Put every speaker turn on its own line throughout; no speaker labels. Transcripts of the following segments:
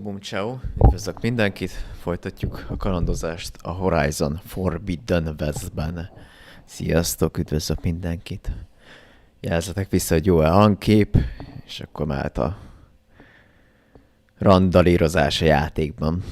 Bum ciao, üdvözlök mindenkit, folytatjuk a kalandozást a Horizon Forbidden Westben. Sziasztok, üdvözlök mindenkit. Jelzetek vissza, hogy jó a hangkép, és akkor mehet a randalírozás a játékban.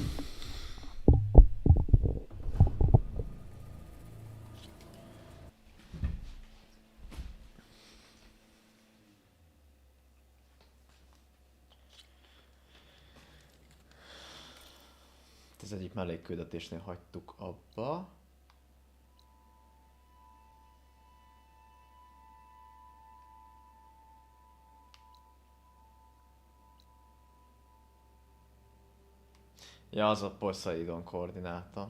Az egyik mellékküldetésnél hagytuk abba. Ja, az a Poseidon koordináta.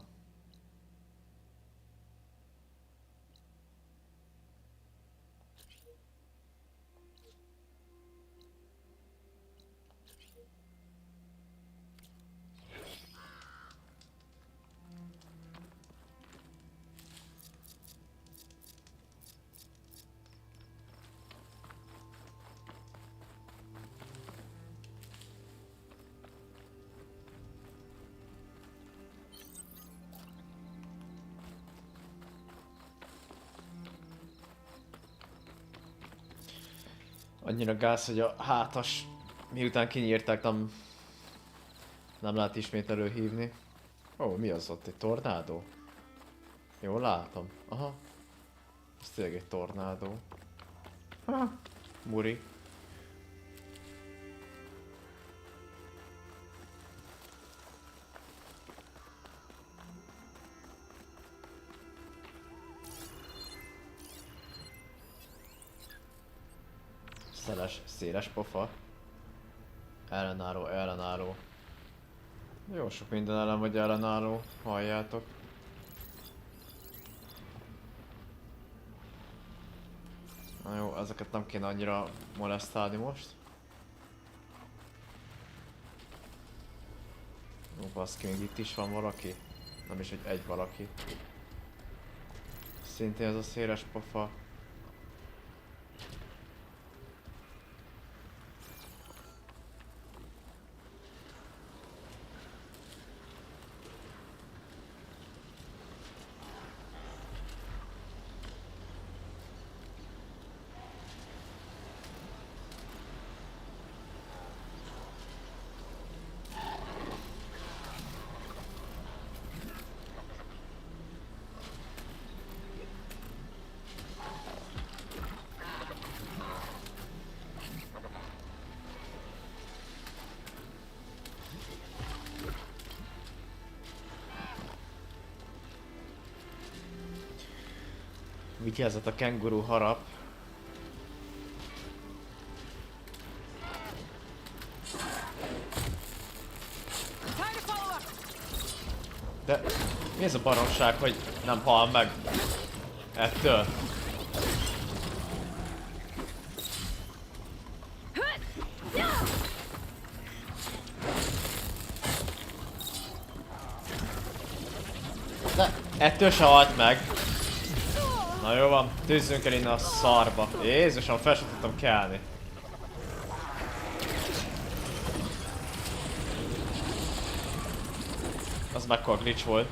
Annyira gáz, hogy a hátas, miután kinyírták, nem lehet ismét előhívni. Ó, mi az ott? Egy tornádó? Jól látom. Aha. Ez tényleg egy tornádó. Ha, muri. Széles pofa. Ellenálló. Jó sok minden ellen vagy ellenálló, halljátok. Na jó, ezeket nem kéne annyira molesztálni most. Ó, baszki, még itt is van valaki. Nem is egy valaki. Szintén ez a széles pofa. Vigyázzat, a kenguru harap. De mi ez a baromság, hogy nem hal meg ettől? De ettől se halt meg. Na jó van, tűzzünk el innen a szarba. Jézusom, fel sem tudtam kelni. Az mekkora glitch volt.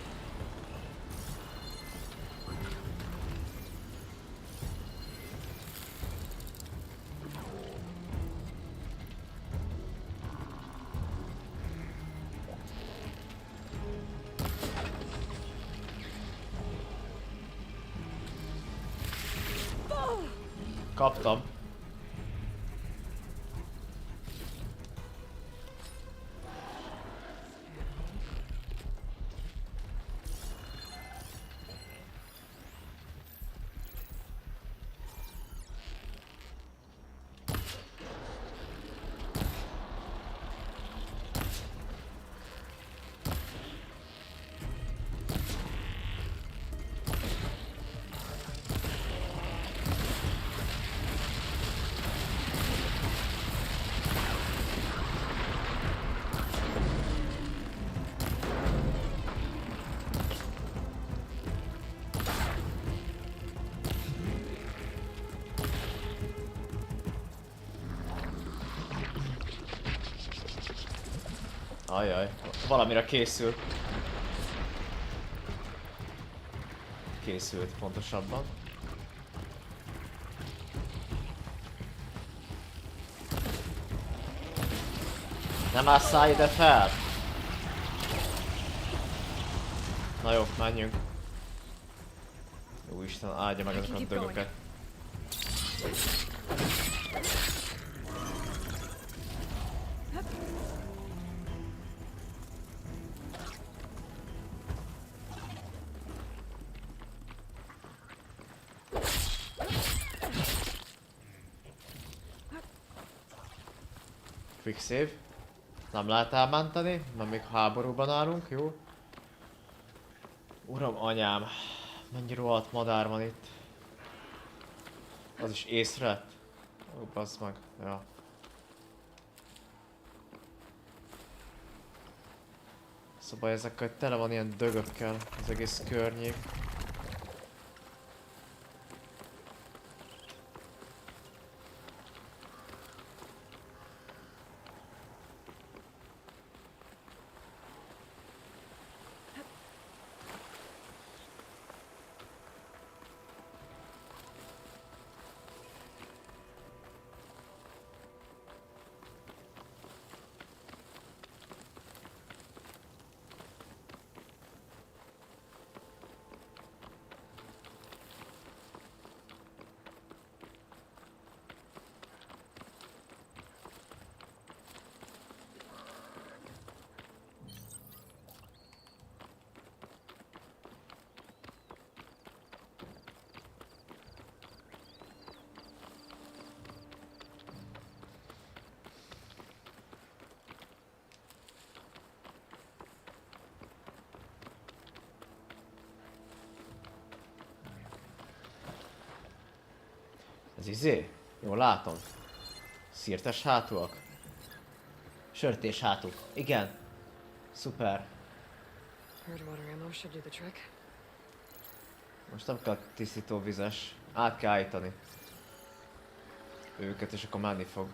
Kaptam. Ajaj, valamire készül. Készült pontosabban. Nem ásszál ide fel! Na jó, menjünk. Úristen, áldja meg ezeket a dögöket. Quick save. Nem lehet elmenteni, mert még háborúban állunk, jó? Uram, anyám. Mennyi rohadt madár van itt. Az is észre. Ó, bassz meg. Ja. Szóval ezekkel tele van ilyen dögökkel az egész környék. Ez izé? Jól látom. Szirtes hátúak. Sörtés hátul. Igen. Szuper. Most nem kell tisztító vizes. Át kell állítani őket, és akkor menni fog.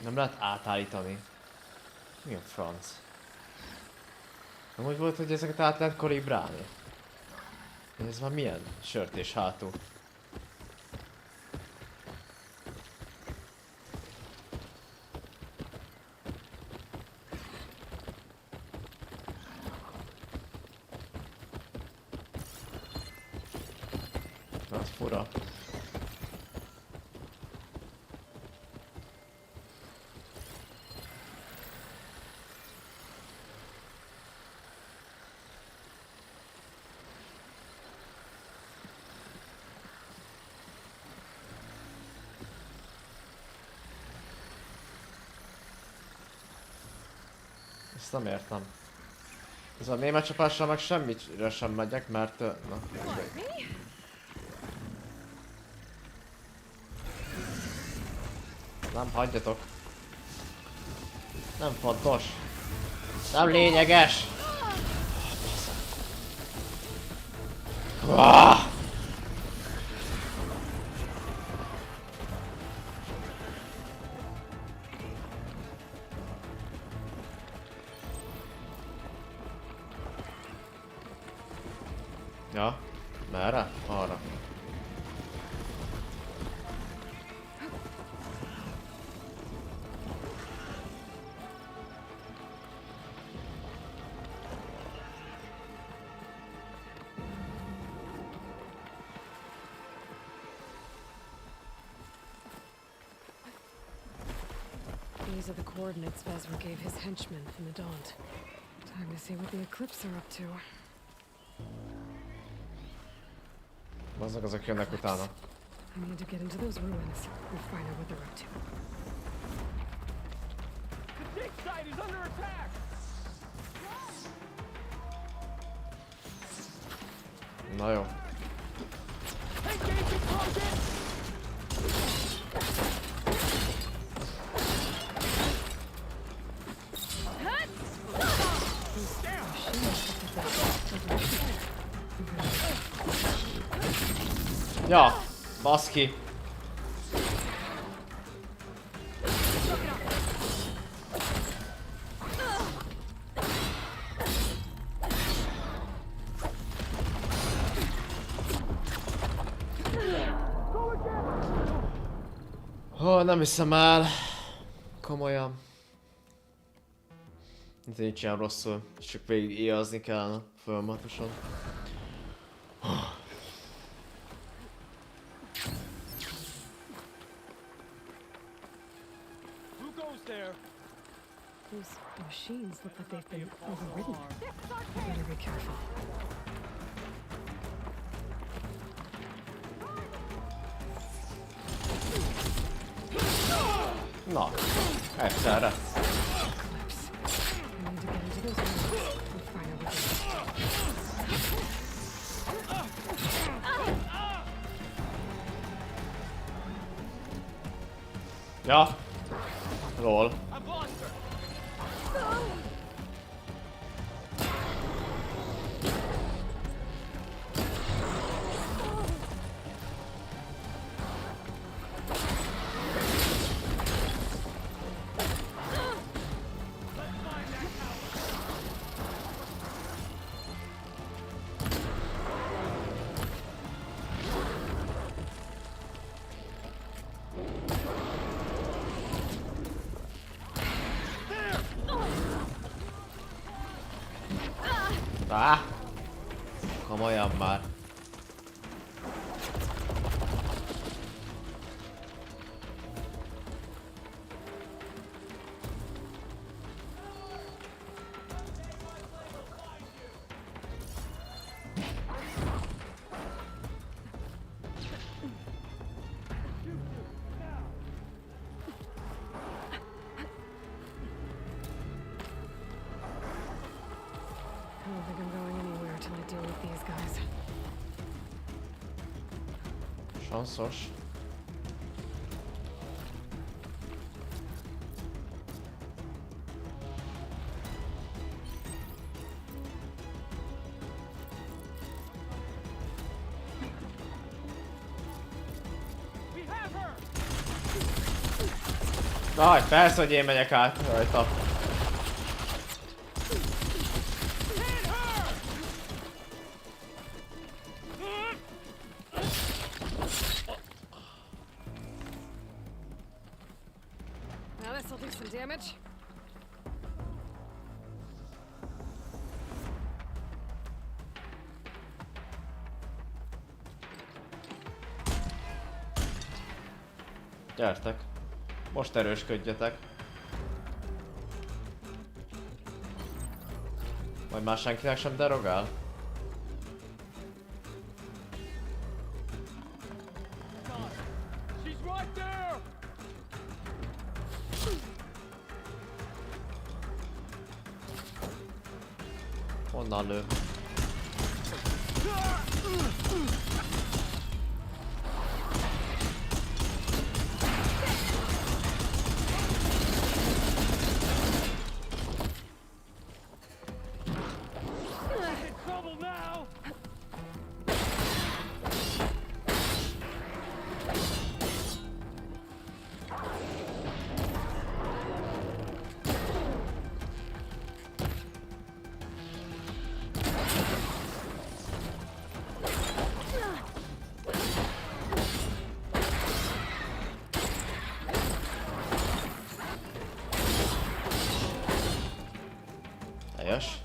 Nem lehet átállítani. Mi a franc? Nem úgy volt, hogy ezeket át lehet kalibrálni? Ez már milyen sörtés hátul? Az fura. Ezt nem értem. Ez a német csapással meg semmire sem megyek, mert... Na, nem, hagyjatok. Nem fontos. Nem lényeges. Ja, merre? Arra.
These are the coordinates Vezra gave his henchmen in the Daunt. Time to see what the Eclipse are up to.
Azok jönnek utána.
I need to get into those ruins and find out what they're up to.
Na jó. Ja, baszki. Nem hiszem el. Komolyan. Ez nincs ilyen rosszul. Csak végig éjazni kellene folyamatosan.
Those machines look like they've been overridden. I better be careful.
Na, egyszerre.
Eclipse. I need to get into those rooms and fire with it.
Ja. Lol. Komolyan már.
I don't think I'm going anywhere till I deal with these guys.
Sanszos. Aj, persze, hogy én megyek át rajta.
Now this'll do some damage.
Gyertek. Most erősködjetek. Majd már senkinek sem derogál? Honnan lő? Helyes.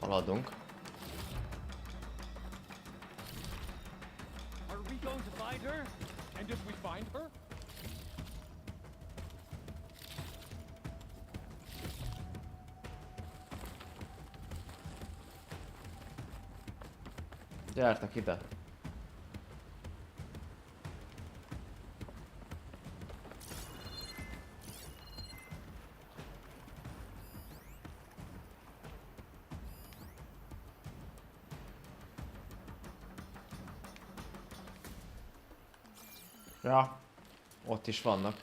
Haladunk.
Are we going to find her? And if we find her?
Gyertek ide. Ja, ott is vannak.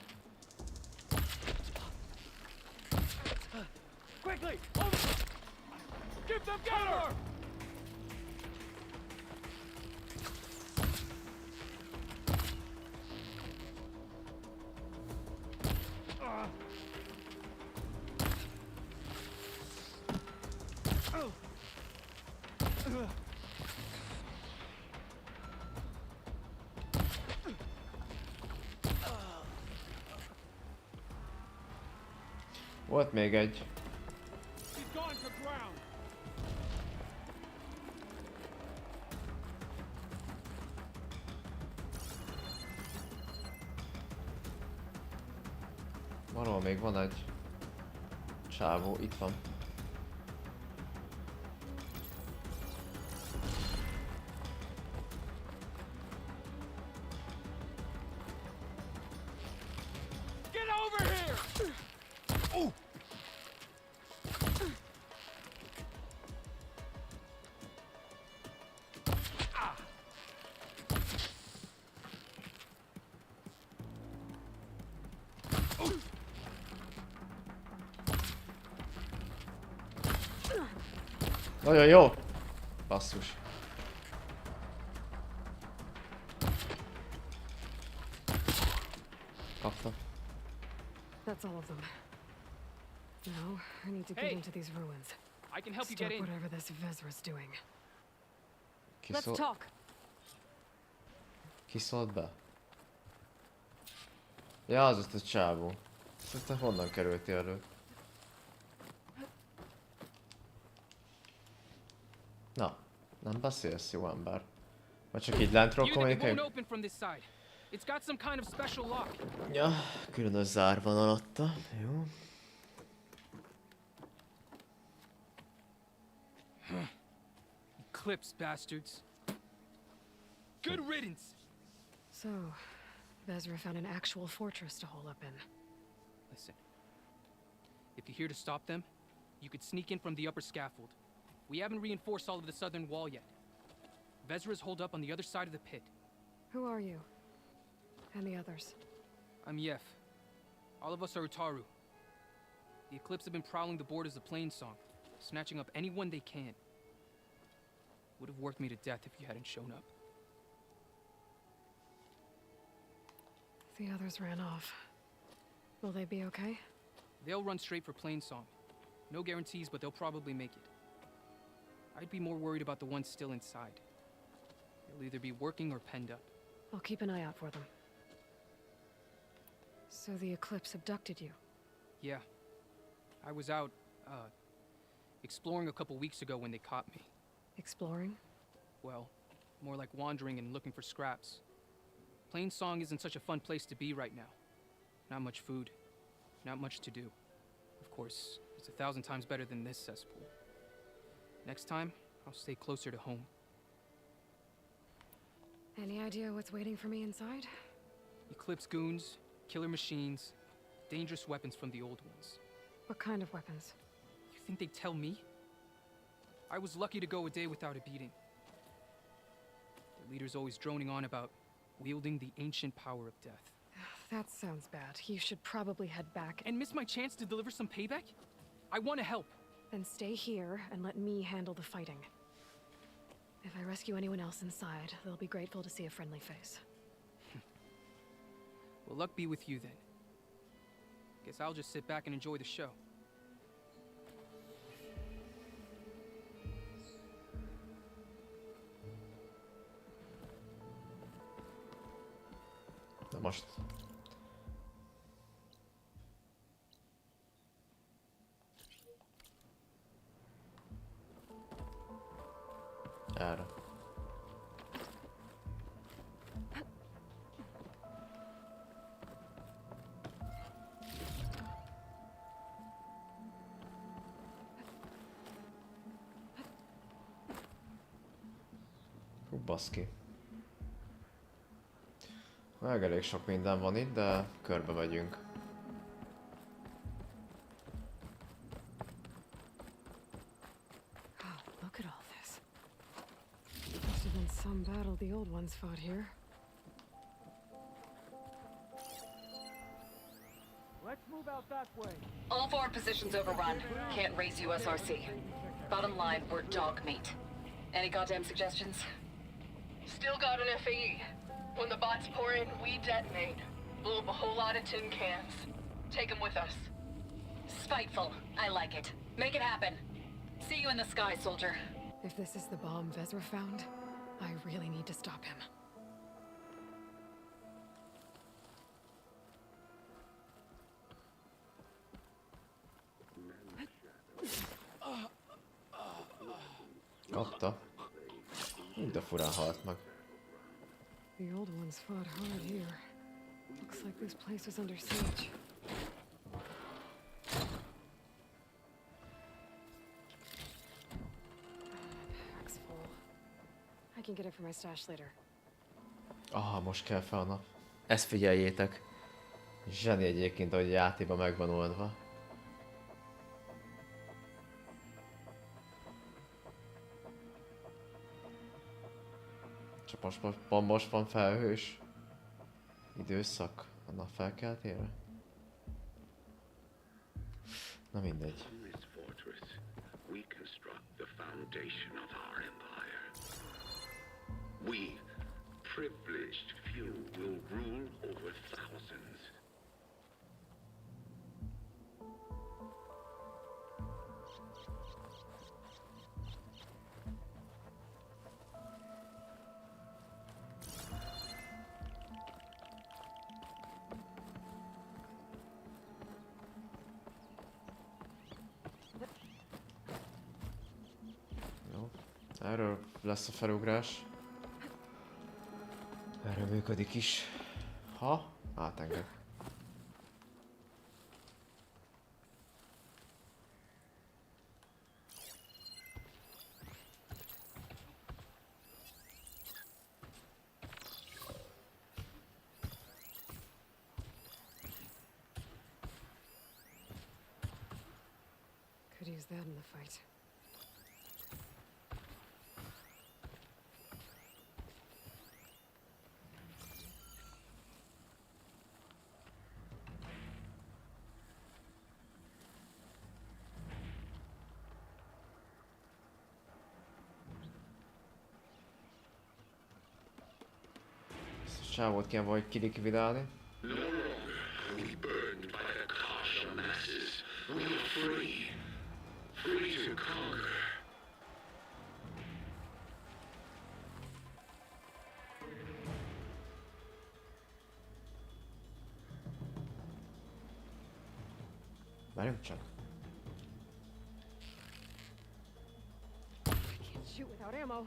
Quickly! Over! Give them cover!
Volt még egy.
He's gone to ground!
Valahol még van egy csávó, itt van.
Get over here! Oh!
Nagyon jó! Basszus. Kapta.
That's all of them. Now, I need to get
Hey.
into these ruins.
I can help you
Stop
get in.
whatever this Vezra's doing.
Ki
Let's talk.
Ki szólt be? Ja, az ott a csávó. Te honnan kerültél elő? Na, nem beszélsz, jó ember. Vagy csak így lentről
Unit, it won't
kommunikáljuk?
open from this side. It's got some kind of special lock.
Ja, különös zár van alatta. Jó.
Eclipse, bastards. Good riddance.
So, Vezra found an actual fortress to hole up in.
Listen. If you're here to stop them, you could sneak in from the upper scaffold. We haven't reinforced all of the southern wall yet. Vezra's holed up on the other side of the pit.
Who are you? And the others?
I'm Yef. All of us are Utaru. The Eclipse have been prowling the borders of Plainsong, snatching up anyone they can. Would have worked me to death if you hadn't shown up.
The others ran off. Will they be okay?
They'll run straight for Plainsong. No guarantees, but they'll probably make it. I'd be more worried about the ones still inside. They'll either be working or penned up.
I'll keep an eye out for them. So the Eclipse abducted you?
Yeah. I was out, exploring a couple weeks ago when they caught me.
Exploring?
Well, more like wandering and looking for scraps. Plainsong isn't such a fun place to be right now. Not much food. Not much to do. Of course, it's 1,000 times better than this cesspool. Next time, I'll stay closer to home.
Any idea what's waiting for me inside?
Eclipse goons, killer machines, dangerous weapons from the old ones.
What kind of weapons?
You think they'd tell me? I was lucky to go a day without a beating. The leader's always droning on about wielding the ancient power of death.
That sounds bad. You should probably head back
And miss my chance to deliver some payback? I want to help.
then stay here and let me handle the fighting. If I rescue anyone else inside, they'll be grateful to see a friendly face.
Well, luck be with you then. Guess I'll just sit back and enjoy the show.
Na most. Erre. Hú, baszki. Meg elég sok minden van itt, de körbe megyünk.
Oh, look at all this. Must have been some battle the old ones fought here.
Let's move out that way.
All forward positions overrun. Can't raise USRC. Bottom line, we're dog meat. Any goddamn suggestions?
Still got an FAE. When the bots pour in, we detonate. Blow up a whole lot of tin cans. Take them with us.
Spiteful. I like it. Make it happen. See you in the sky, soldier.
If this is the bomb Vezra found, I really need to stop him.
Kapta. Úgy de furán halt meg.
The old ones fought hard here. Looks like this place was under siege. Pack's full. I can get it for my stash later.
Ah, most kell fel a nap. Ezt figyeljétek. Zseni egyébként, ahogy a játékban meg van oldva. Csak most van felhős időszak a nap felkeltére. Na mindegy.
In this fortress, we construct the foundation of our empire. We, privileged few, will rule over thousands.
Jó. Erről lesz a felugrás. Erről működik is. Ha? Átenged.
Could use that in the fight.
Ezt a csávót kell vagy kilikvidálni.
No longer are we burned by the Kasha masses. We are free. Free to conquer.
Várjunk csak.
I can't shoot without ammo.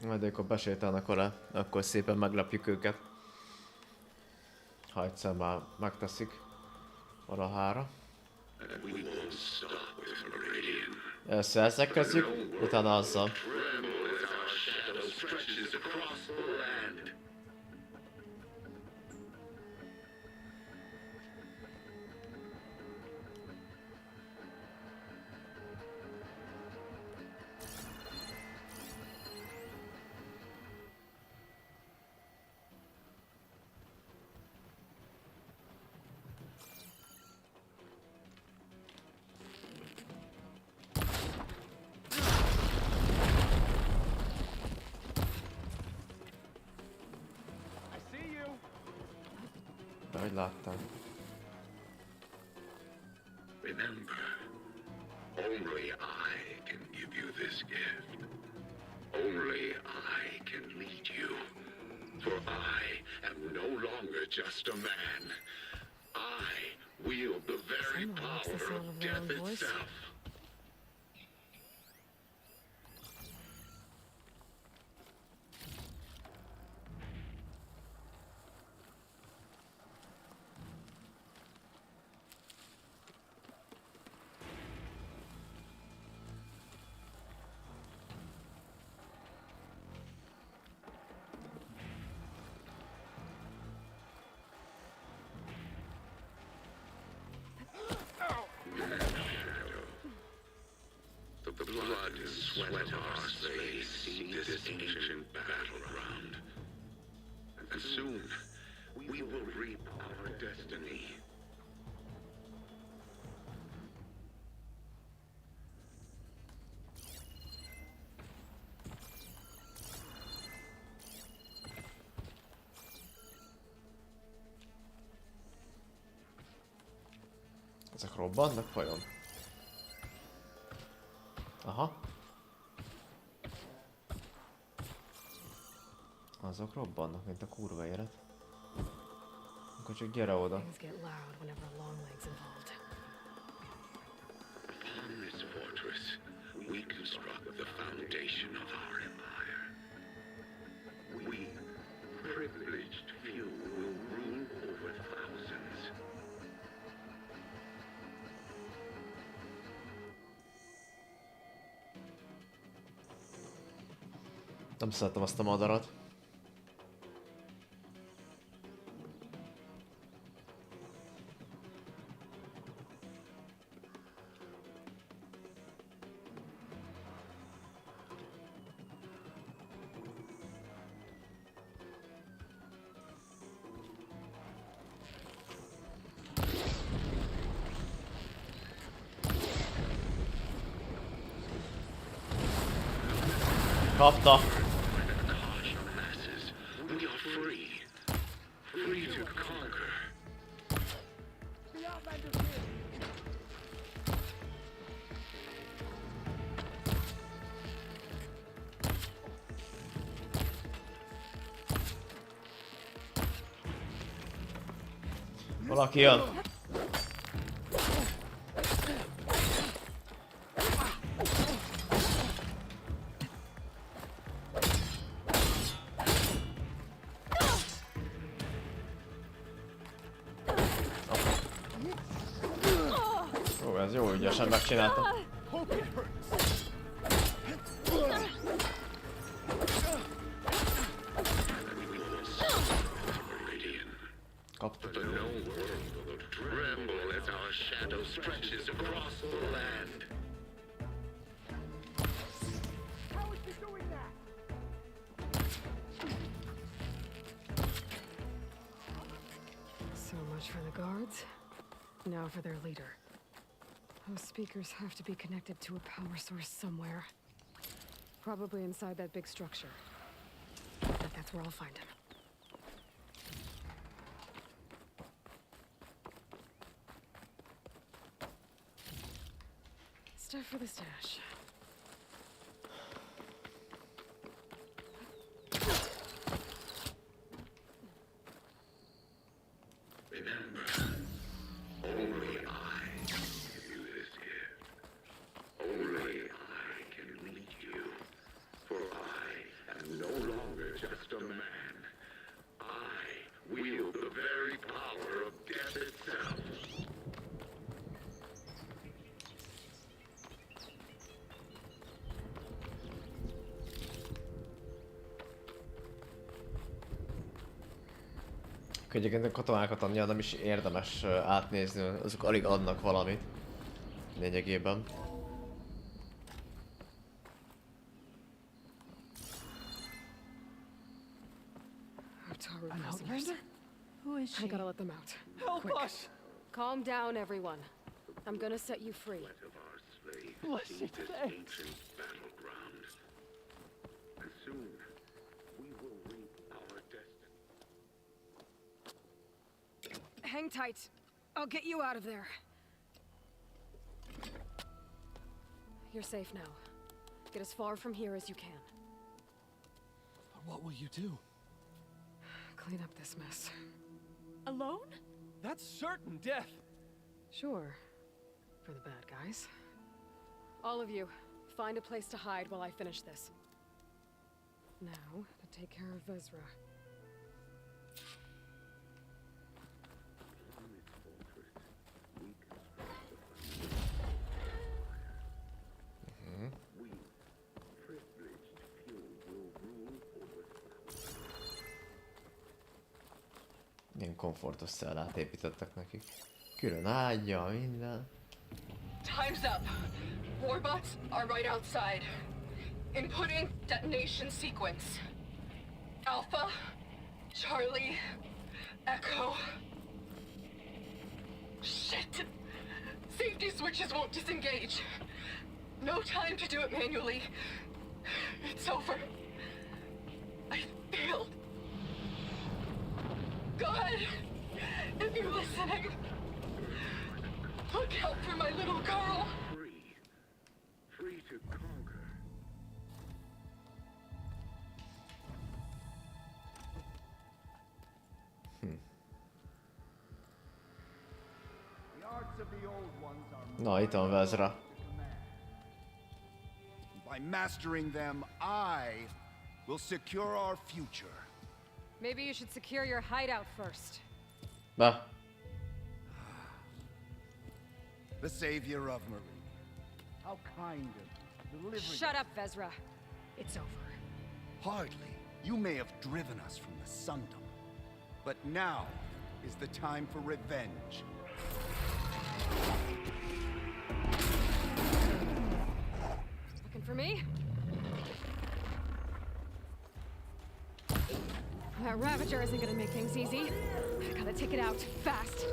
Majd amikor besétálnak alá, akkor szépen meglepjük őket. Ha egyszer már megteszik valahára.
And we won't stop with Meridian.
Először ezzel kezdjük, utána azzal.
Tremble as our shadow stretches across the land.
I see you.
De hogy láttam.
Remember, only I can give you this gift. Only I can lead you. For I am no longer just a man. I wield the very
Someone likes the
power
sound
of
of their own
death
voice.
itself. sweat of our slaves seek this ancient battleground. And soon, we will reap our destiny.
Ezek robbannak vajon? Aha. Azok robbannak, mint a kurva élet. Akkor csak gyere oda.
Things get loud whenever Longleg's involved.
Upon this fortress, we construct the foundation of our empire. We, privileged few, will rule over thousands.
Nem szeretem azt a madarat. Kapta!
Masses, we are free. Free to conquer.
The Outlander's here!
Valaki jön. Ó, ez jó ügyesen megcsináltam.
Hope it hurts!
Kapta.
The known world will tremble as our shadow stretches across the land.
How is he doing that?
So much for the guards. Now for their leader. Those speakers have to be connected to a power source somewhere. Probably inside that big structure. But that's where I'll find him. Stuff for the stash.
Remember, only I can give you this gift. Only I can lead you. For I am no longer just a man. I wield the very power of death itself.
Egyébként a katonákat annyira nem is érdemes átnézni, azok alig adnak valamit. Lényegében.
Otaru
An
prisoners.
Outlander?
Who is she?
I gotta let them out.
Help
Quick.
us!
Calm down, everyone. I'm gonna set you free.
Of our slaves
Blessed
seek this
thanks.
ancient battleground. And soon, we will reap our destiny.
Hang tight. I'll get you out of there. You're safe now. Get as far from here as you can.
What will you do?
Clean up this mess.
Alone?
That's certain death!
Sure. For the bad guys. All of you, find a place to hide while I finish this. Now, to take care of Vezra.
Ilyen komfortos cellát építettek nekik. Külön ágya, minden.
Time's up. Warbots are right outside. Inputting detonation sequence. Alpha, Charlie, Echo. Shit! Safety switches won't disengage. No time to do it manually. It's over. I failed. God, if you're listening, look out for my little girl.
Free. Free to conquer.
The arts of the old ones are
Na, itt van Vezra.
By mastering them, I will secure our future.
Maybe you should secure your hideout first.
Be.
The savior of Marine. How kind of delivering.
Shut up, Vezra. It's over.
Hardly. You may have driven us from the Sundom, but now is the time for revenge.
Looking for me? That Ravager isn't gonna make things easy. I gotta take it out, fast.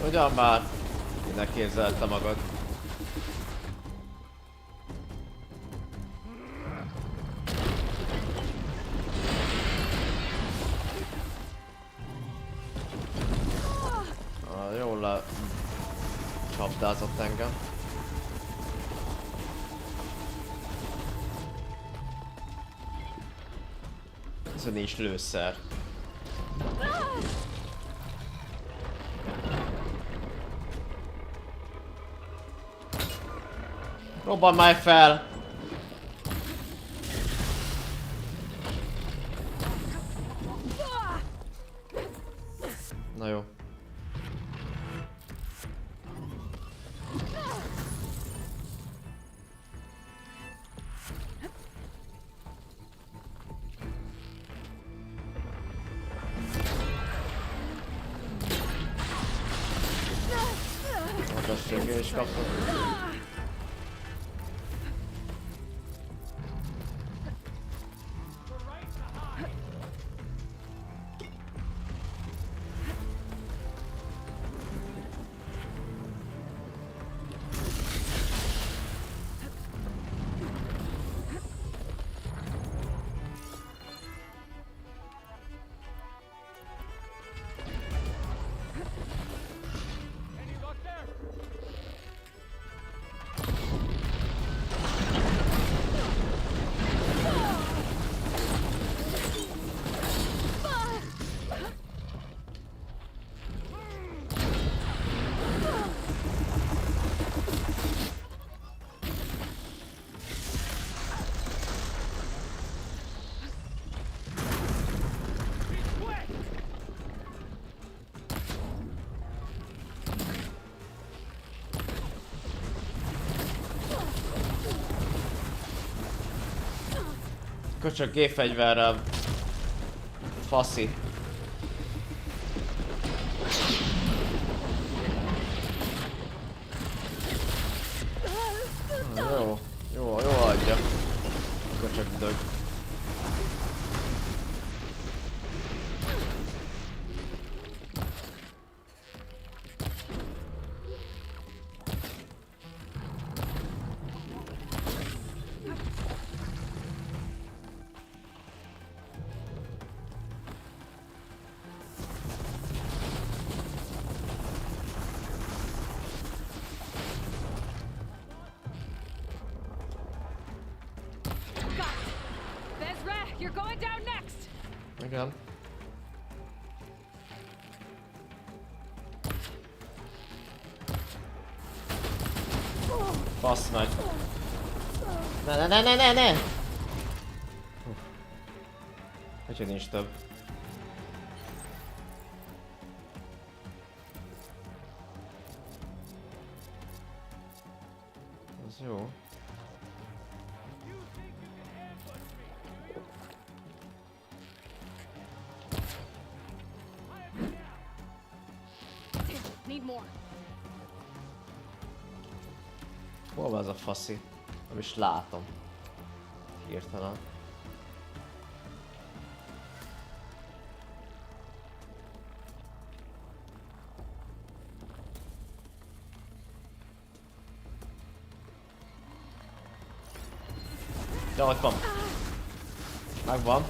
Ugyan már, minek képzelte magad. Jól le csapdázott engem. Ez nincs lőszer. Robban már fel! Na jó. Magassággal is kaptam. Csak gépfegyverrel. Faszi. Jó, jó, jó adja. Köcsög dög. Igen. Fasz meg. Ne! Hogy nincs több. Az jó.
Need more.
Hol van az a faszi? Nem is látom. Hirtelen. Ja, ott van. Megvan.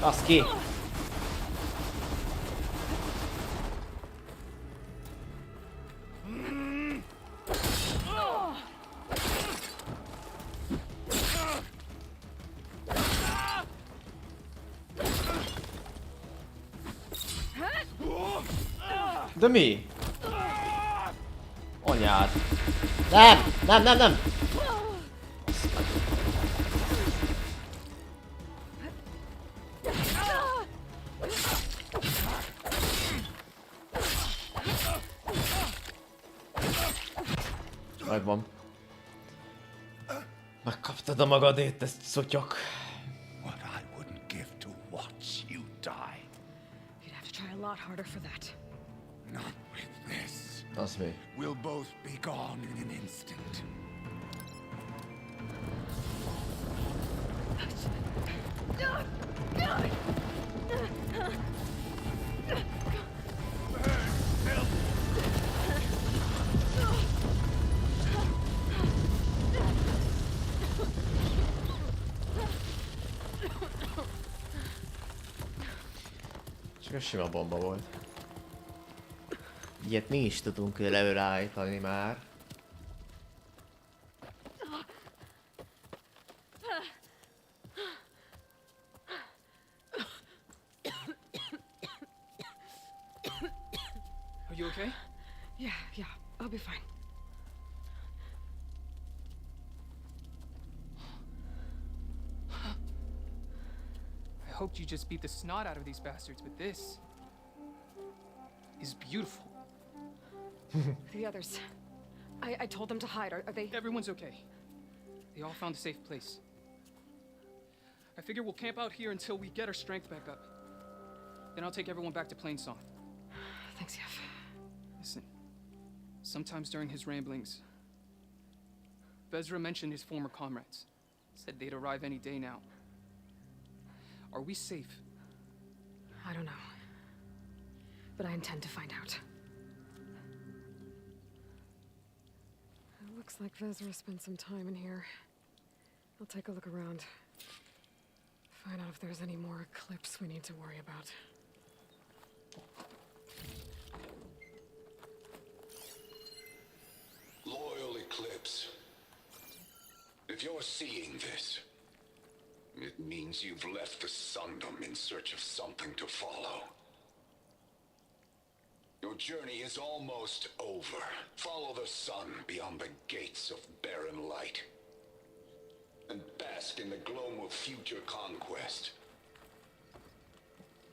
Basz ki! De mi? Anyád. Nem! Megvan. Megkaptad a magadét, ezt szotyok.
What I wouldn't give to watch you die.
You'd have to try a lot harder for that.
Not with this.
Az mi?
We'll both be gone in an instant.
Csak egy sima bomba volt. Ilyet mi is tudunk lerállítani már.
Are you okay?
Yeah, I'll be fine.
I hoped you just beat the snot out of these bastards, but this is beautiful.
The others. I told them to hide. Are they?
Everyone's okay. They all found a safe place. I figure we'll camp out here until we get our strength back up. Then I'll take everyone back to Plainsong.
Thanks, Yef.
Listen, sometimes during his ramblings, Vezra mentioned his former comrades. Said they'd arrive any day now. Are we safe?
I don't know. But I intend to find out. It looks like Vezra spent some time in here. I'll take a look around. Find out if there's any more eclipse we need to worry about.
Loyal Eclipse, if you're seeing this, it means you've left the Sundom in search of something to follow. Your journey is almost over. Follow the sun beyond the gates of barren light, and bask in the gloam of future conquest.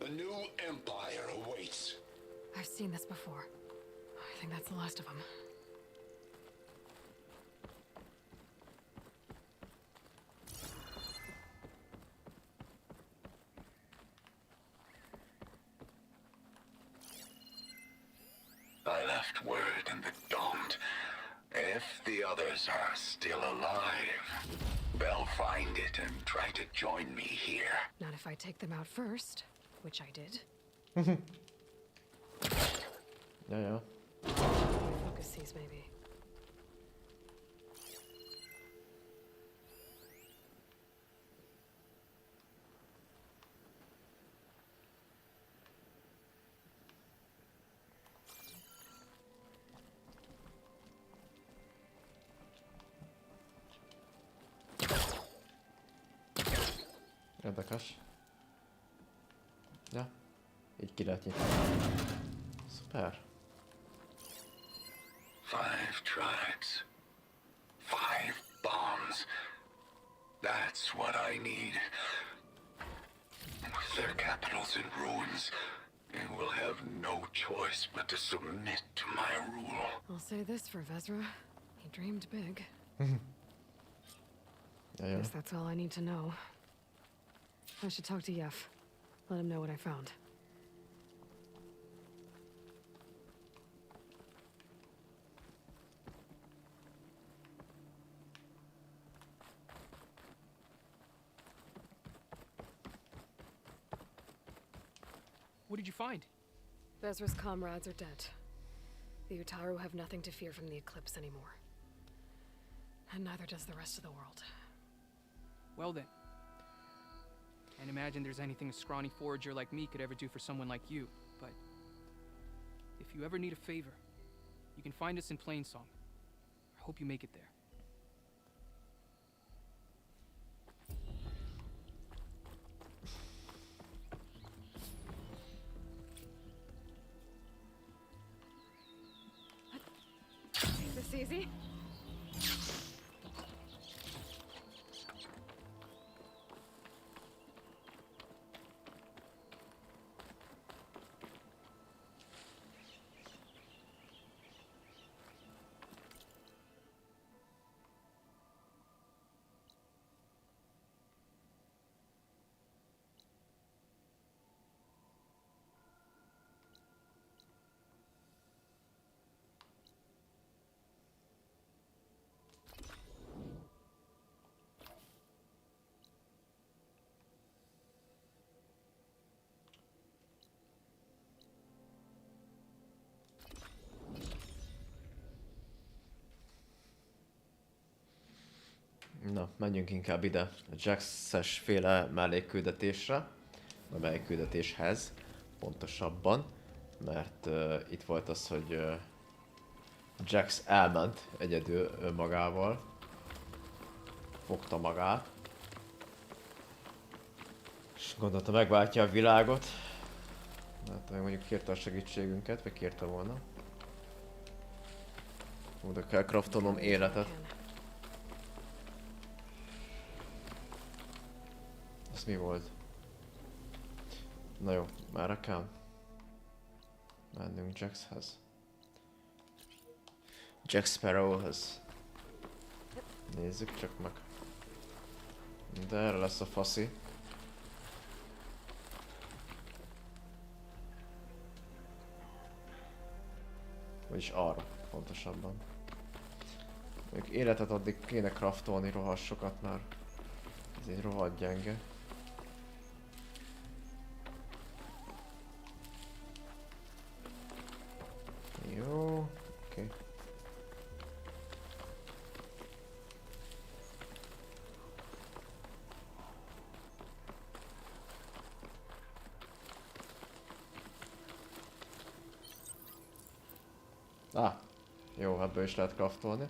A new empire awaits.
I've seen this before. I think that's the last of them.
I left word in the Domed. If the others are still alive, they'll find it and try to join me here.
Not if I take them out first, which I did.
Ja.
Focus sees, maybe.
Érdekes. Ja, így ki lehet nyitni. Szuper.
5 tribes. 5 bombs. That's what I need. With their capitals in ruins, they will have no choice but to submit to my rule.
I'll say this for Vezra. He dreamed big.
Yeah.
Guess that's all I need to know. I should talk to Yef. Let him know what I found.
What did you find?
Vezra's comrades are dead. The Utaru have nothing to fear from the eclipse anymore. And neither does the rest of the world.
Well then. Can't imagine there's anything a scrawny forager like me could ever do for someone like you, but if you ever need a favor, you can find us in Plainsong. I hope you make it there.
Is this easy?
Na, menjünk inkább ide, a Jax-es féle mellékküldetésre, vagy mellékküldetéshez, pontosabban, mert itt volt az, hogy Jax elment egyedül önmagával, fogta magát, és gondolta megváltja a világot, hát mondjuk kérte a segítségünket, vagy kérte volna. Oda kell craftolnom életet. Ez mi volt? Na jó, merre kell? Mennünk Jaxhez. Jack Sparrowhez. Nézzük csak meg. De erre lesz a faszi. Vagyis arra, pontosabban. Még életet addig kéne craftolni rohadt sokat már. Ez egy rohadt gyenge. Jó, oké. Jó, ebből is lehet craftolni.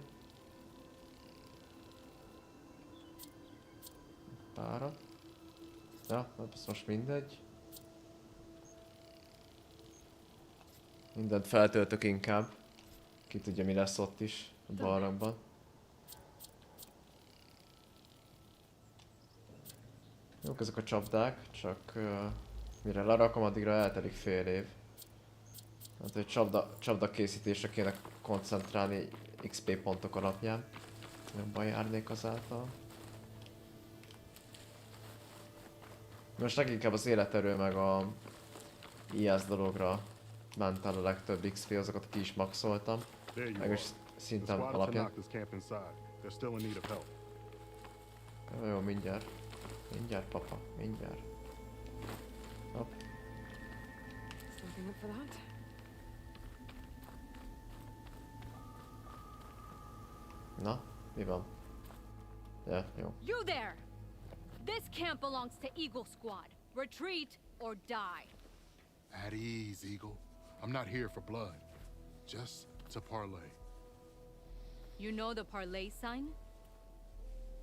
Párat. Ja, ez most mindegy. Mindent feltöltök inkább. Ki tudja, mi lesz ott is, a barlangban. Jók ezek a csapdák, csak mire lerakom, addigra eltelik fél év. Hát, hogy csapda készítésre kéne koncentrálni XP pontok alapján. Jobban járnék azáltal. Most leginkább az életerő meg a IS dologra ment el a legtöbb XP, azokat ki is maxoltam. Meg is szinten alapján. Jó, mindjárt. Mindjárt, papa, mindjárt. Hopp. Na, mi van? Ja, jó.
You there! This camp belongs to Eagle Squad. Retreat or die.
At ease, Eagle. I'm not here for blood. Just to parlay.
You know the parlay sign?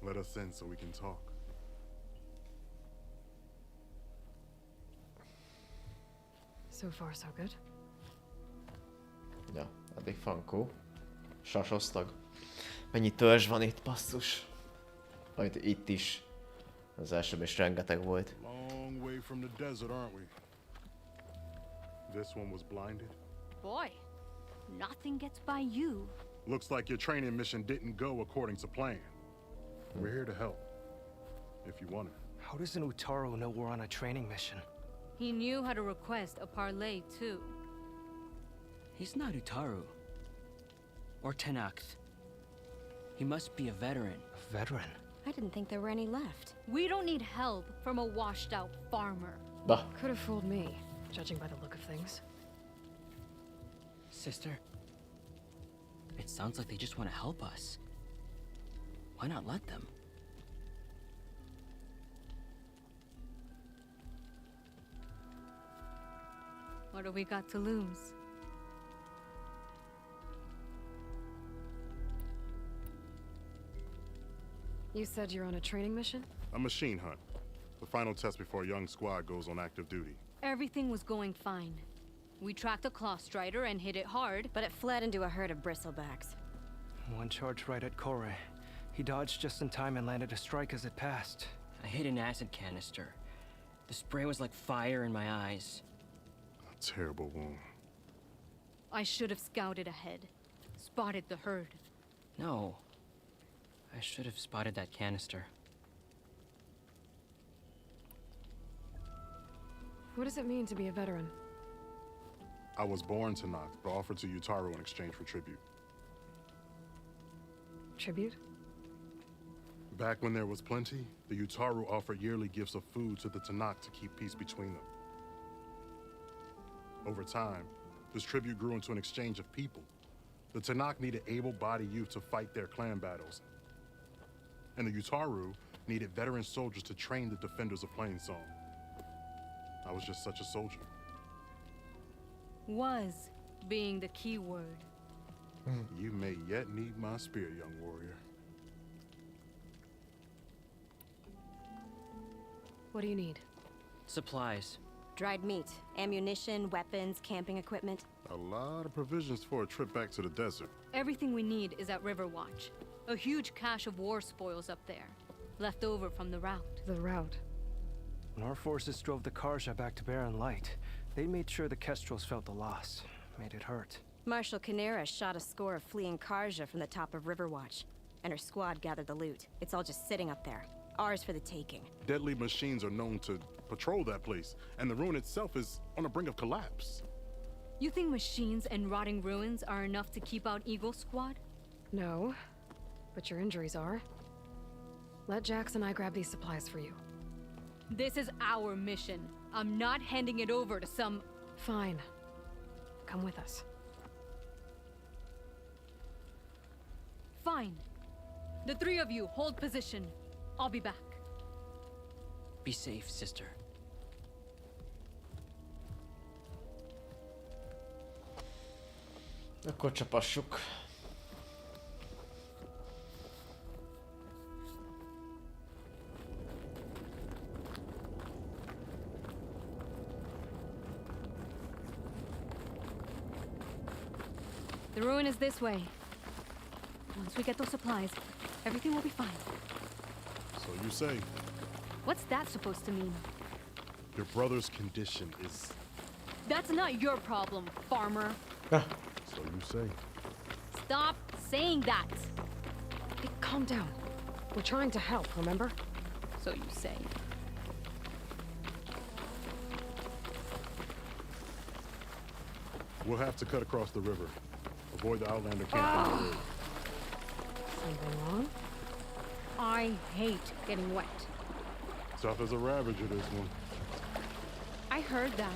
Let us in so we can talk.
So far, so good.
Ja, addig frankó. Sasosztag. Mennyi törzs van itt, basszus? Majd itt is. Az elsőben is rengeteg volt.
Long way from the desert, aren't we? This one was blinded.
Boy, nothing gets by you.
Looks like your training mission didn't go according to plan. We're here to help, if you want it.
How does an Utaru know we're on a training mission?
He knew how to request a parlay, too.
He's not Utaru. Or Tenax. He must be a veteran.
A veteran?
I didn't think there were any left.
We don't need help from a washed-out farmer.
Bah.
Could have fooled me, judging by the look of things.
Sister, it sounds like they just want to help us. Why not let them?
What do we got to lose?
You said you're on a training mission?
A machine hunt. The final test before a young squad goes on active duty.
Everything was going fine. We tracked a claw strider and hit it hard,
But it fled into a herd of bristlebacks.
One charged right at Kore. He dodged just in time and landed a strike as it passed.
I hit an acid canister. The spray was like fire in my eyes.
A terrible wound.
I should have scouted ahead, spotted the herd.
No. I should have spotted that canister.
What does it mean to be a veteran?
I was born to Noct, but offered to Utaru in exchange for tribute.
Tribute?
Back when there was plenty, the Utaru offered yearly gifts of food to the Tanakh to keep peace between them. Over time, this tribute grew into an exchange of people. The Tanakh needed able-bodied youth to fight their clan battles. And the Utaru needed veteran soldiers to train the defenders of Plainsong. I was just such a soldier.
Was being the key word.
You may yet need my spear, young warrior.
What do you need?
Supplies.
Dried meat, ammunition, weapons, camping equipment.
A lot of provisions for a trip back to the desert.
Everything we need is at Riverwatch. A huge cache of war spoils up there, left over from the route.
The route.
When our forces drove the Karja back to Barren Light, they made sure the Kestrels felt the loss. Made it hurt.
Marshal Canera shot a score of fleeing Karja from the top of Riverwatch, and her squad gathered the loot. It's all just sitting up there. Ours for the taking.
Deadly machines are known to patrol that place, and the ruin itself is on the brink of collapse.
You think machines and rotting ruins are enough to keep out Eagle Squad?
No, but your injuries are. Let Jax and I grab these supplies for you.
This is our mission. I'm not handing it over to some...
Fine. Come with us.
Fine. The three of you hold position. I'll be back.
Be safe, sister.
Akkor csapassuk.
The ruin is this way. Once we get those supplies, everything will be fine.
So you say.
What's that supposed to mean?
Your brother's condition is...
That's not your problem, farmer.
So you say.
Stop saying that.
Hey, calm down. We're trying to help, remember?
So you say.
We'll have to cut across the river. Avoid the Outlander camp on the road.
Something wrong?
I hate getting wet.
Tough as a ravager, this one.
I heard that.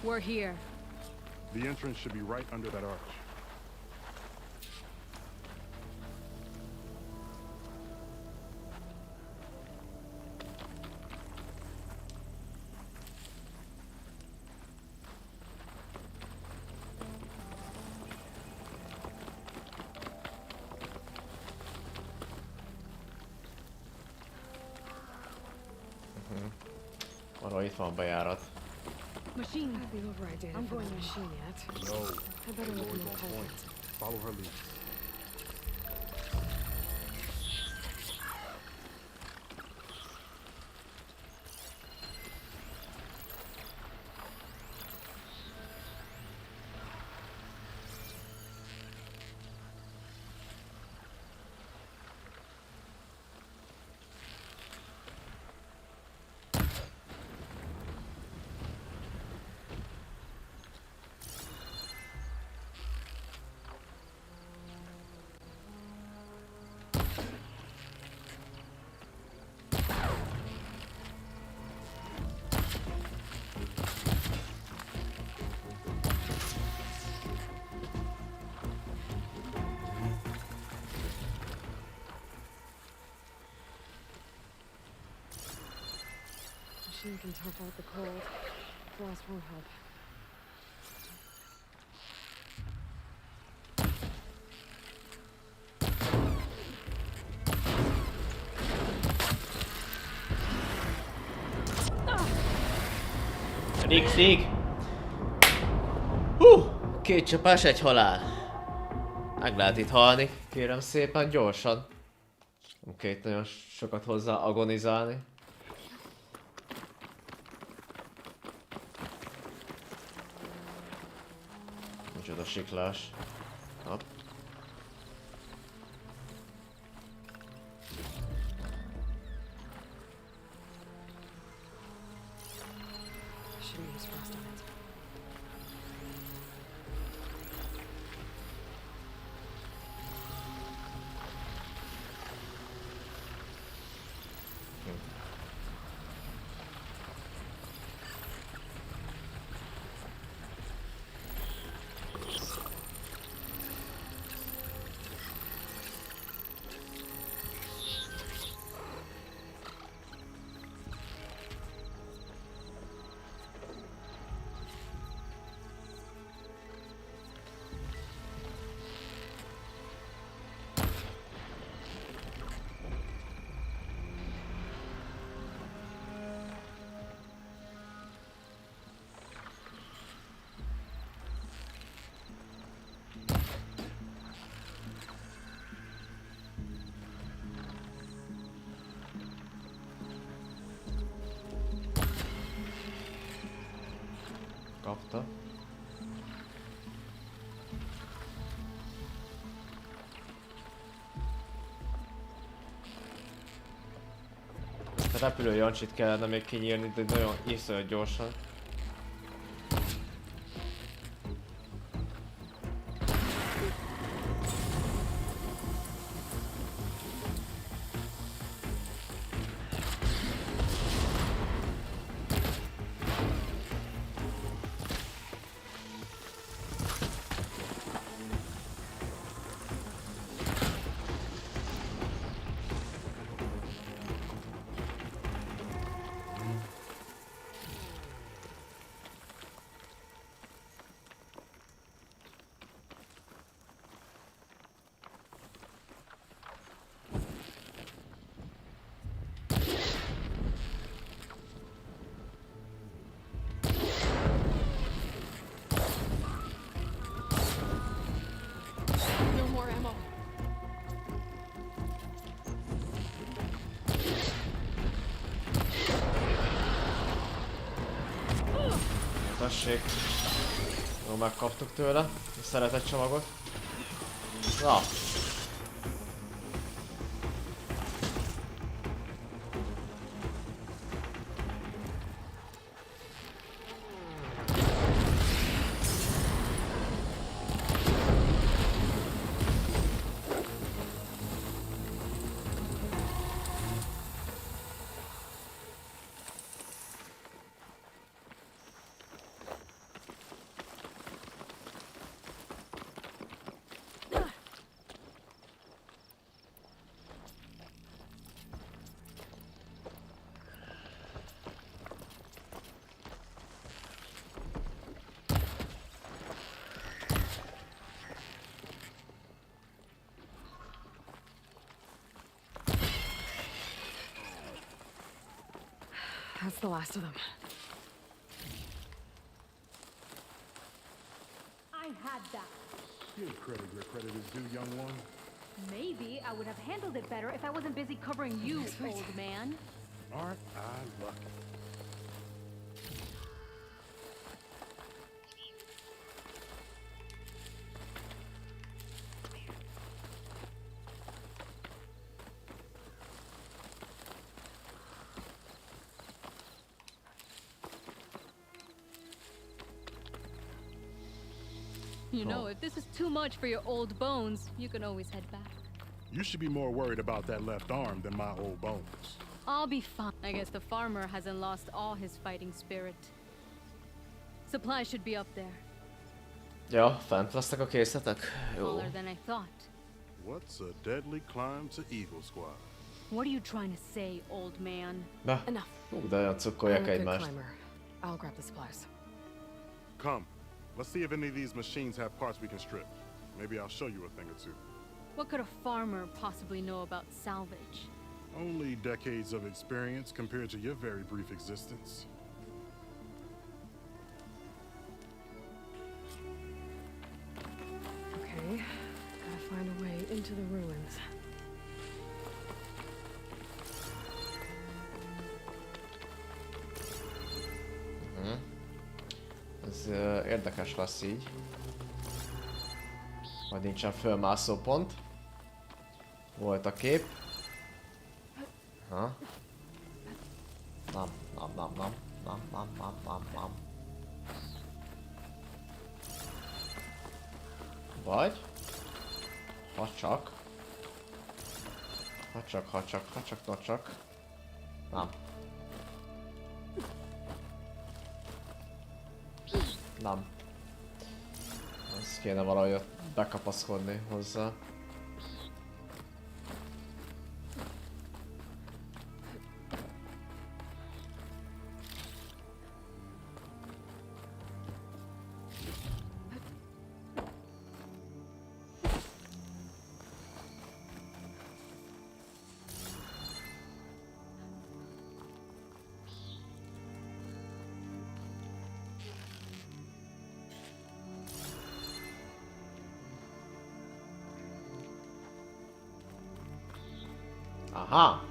We're here.
The entrance should be right under that arch.
Arra itt van bejárat.
Machine. Have the override data for the machine yet?
No.
I better look
Lord's
more
on
culprits.
point. Follow her lead.
Machine can tough out the cold. Frost won't help.
Rig. Hú! 2 csapás, 1 halál. Meg lehet itt halni, kérem szépen, gyorsan. Nem kell itt nagyon sokat hozzá agonizálni. Micsoda siklás. Hopp.
Shouldn't use frost on it.
Kapta. Ezt a repülő Jancsit kellene még kinyírni, de nagyon iszonyat gyorsan.
No more ammo.
Tessék. Jó, megkaptuk tőle a szeretett csomagot. Na.
That's the last of them.
I had that.
Give credit where credit is due, young one.
Maybe I would have handled it better if I wasn't busy covering you, old man.
Aren't I lucky?
You know, if this is too much for your old bones, you can always head back.
You should be more worried about that left arm than my old bones.
I'll be fine. I guess the farmer hasn't lost all his fighting spirit. Supplies should be up there.
Ja, fent lesznek a készletek? Jó.
Taller than I thought.
What's a deadly climb to Eagle Squad?
What are you trying to say, old man?
Na, de olyan cukkolják
I'm a good
egymást.
climber. I'll grab the supplies.
Come. Let's see if any of these machines have parts we can strip. Maybe I'll show you a thing or two.
What could a farmer possibly know about salvage?
Only decades of experience compared to your very brief existence.
Okay, gotta find a way into the ruins.
Ez érdekes lesz így. Majd nincsen fölmászó pont. Volt a kép. Ha. Nem. Vagy... Ha csak... Nem. Nem. Ezt kéne valahogy ott bekapaszkodni hozzá. Aha!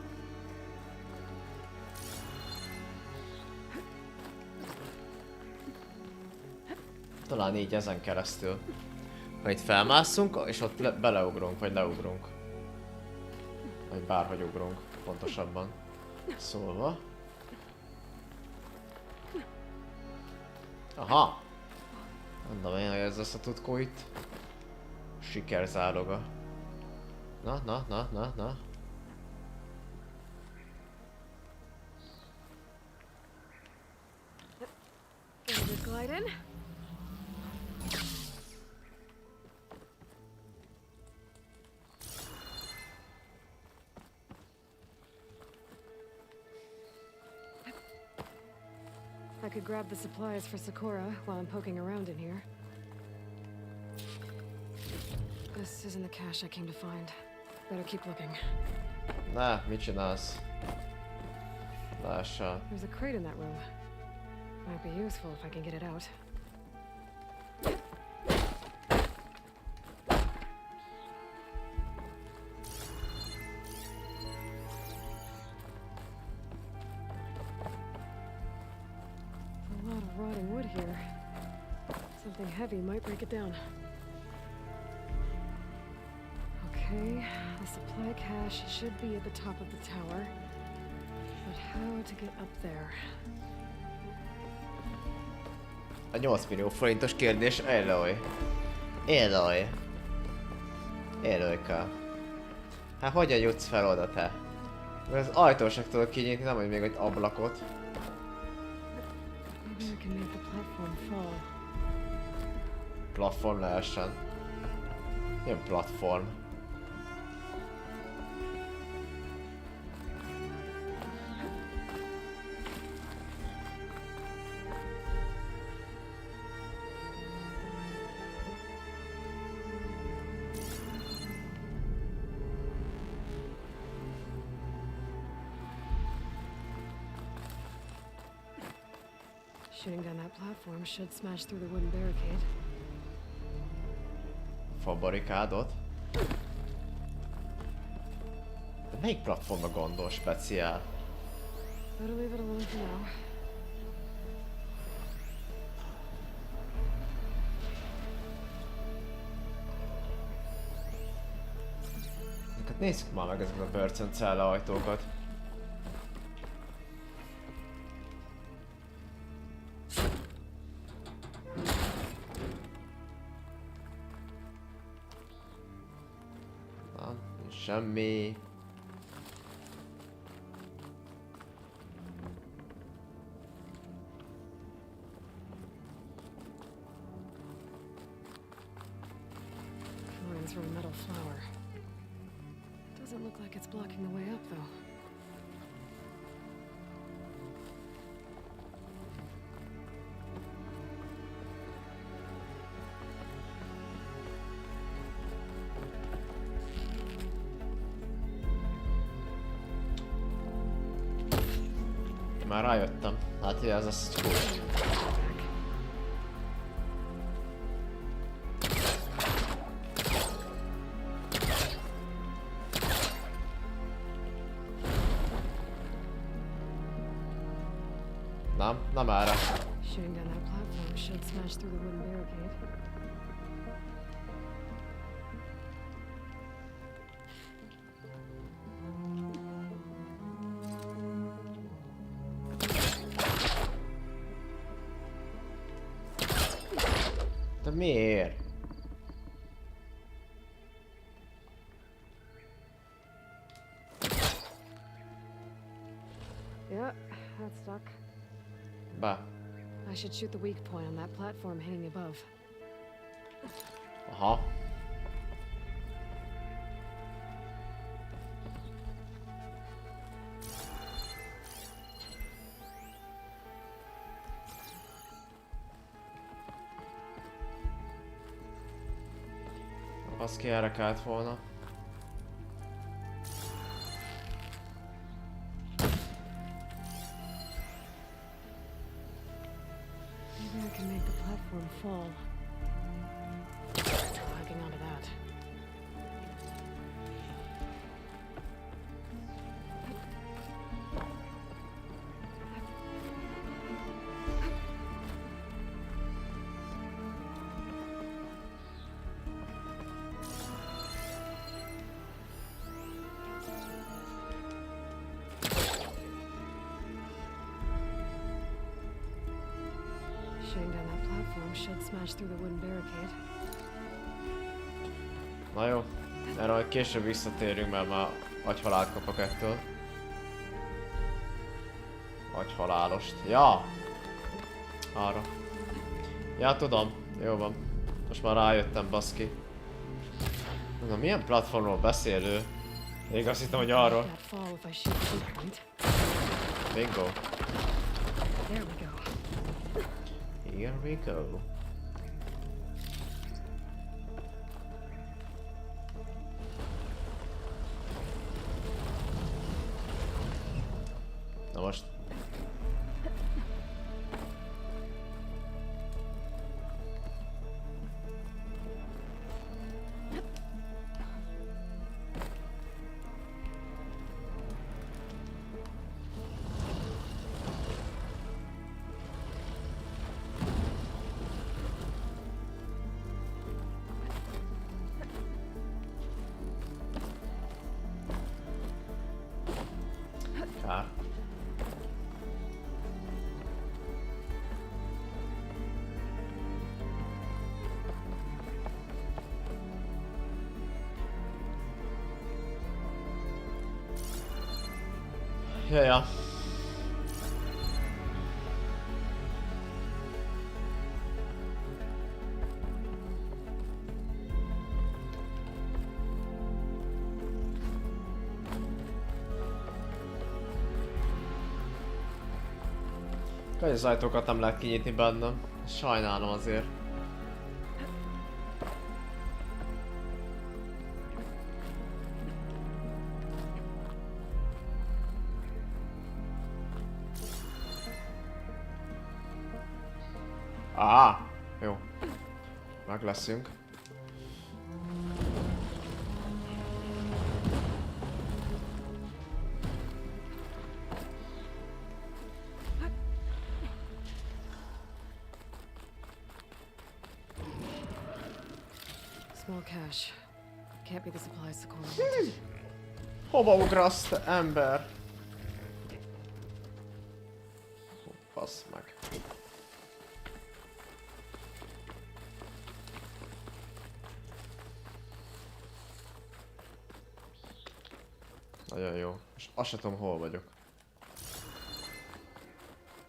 Talán így ezen keresztül. Ha itt felmászunk, és ott beleugrunk, vagy leugrunk. Vagy bárhogy ugrunk, pontosabban szólva. Aha! Mondom én, hogy ez lesz a tutkó itt. Sikerzáloga. Na.
Just glide in. I could grab the supplies for Sakura while I'm poking around in here. This isn't the cache I came to find. Better keep looking.
Na, mit csinálsz? Lássál.
There's a crate in that room. Might be useful if I can get it out. A lot of rotting wood here. Something heavy might break it down. Okay, the supply cache should be at the top of the tower. But how to get up there?
A 8 millió forintos kérdés, Eloy. Eloyka. Hát hogyan jutsz fel oda te? Mert az ajtósnak tudod kinyitni, nem hogy még egy ablakot. Platform lehessen. Milyen platform?
Shooting down that platform should smash through the wooden barricade.
Fabarikádot? De melyik platformra gondol speciál?
Better leave it alone for now.
Hát nézzük már meg ezeket a börtöncella ajtókat. Na, semmi.
Lines from a metal flower. Doesn't look like it's blocking the way up, though.
Már rájöttem. Hát hogy ez az kulcs. Nem erre.
Shooting down that platform should smash through the wooden barricade.
De miért?
Yeah, that's stuck.
Be.
I should shoot the weak point on that platform hanging above.
Aha. Azt ki erre kellett volna.
Maybe I can make the platform fall. Dragging onto that. Shooting down that platform should smash through the wooden barricade.
Na jó. Erre majd később visszatérünk, mert már agyhalált kapok ettől. Agyhalálost. Ja! Arra. Ja, tudom. Jó van. Most már rájöttem, baszki. Na, milyen platformról beszél ő? Még azt hittem, hogy arról. Bingo.
There we go.
Here we go. Na most. Kár. Ja. Az ajtókat nem lehet kinyitni bennem. Sajnálom azért. Jó. Meg leszünk.
Small cache. Can't be the supplies Sokola wanted.
Hova ugrasz, te ember? Bassz meg. Nagyon jó. És azt sem tudom, hol vagyok.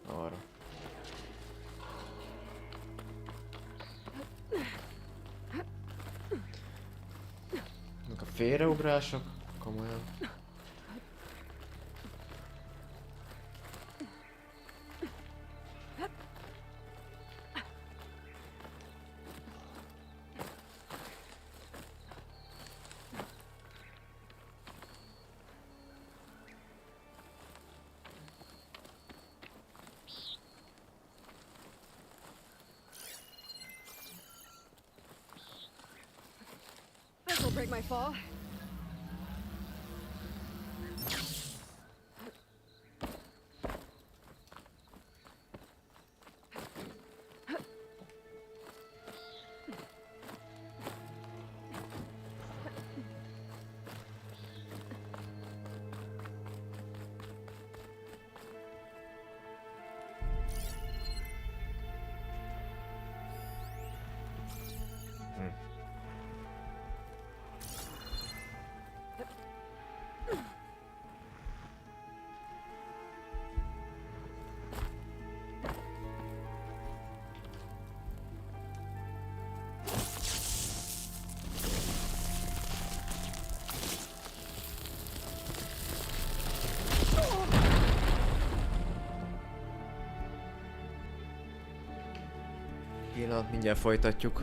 Arra. Ezek a félreugrások? Komolyan.
This'll break my fall.
Pillanat, mindjárt folytatjuk.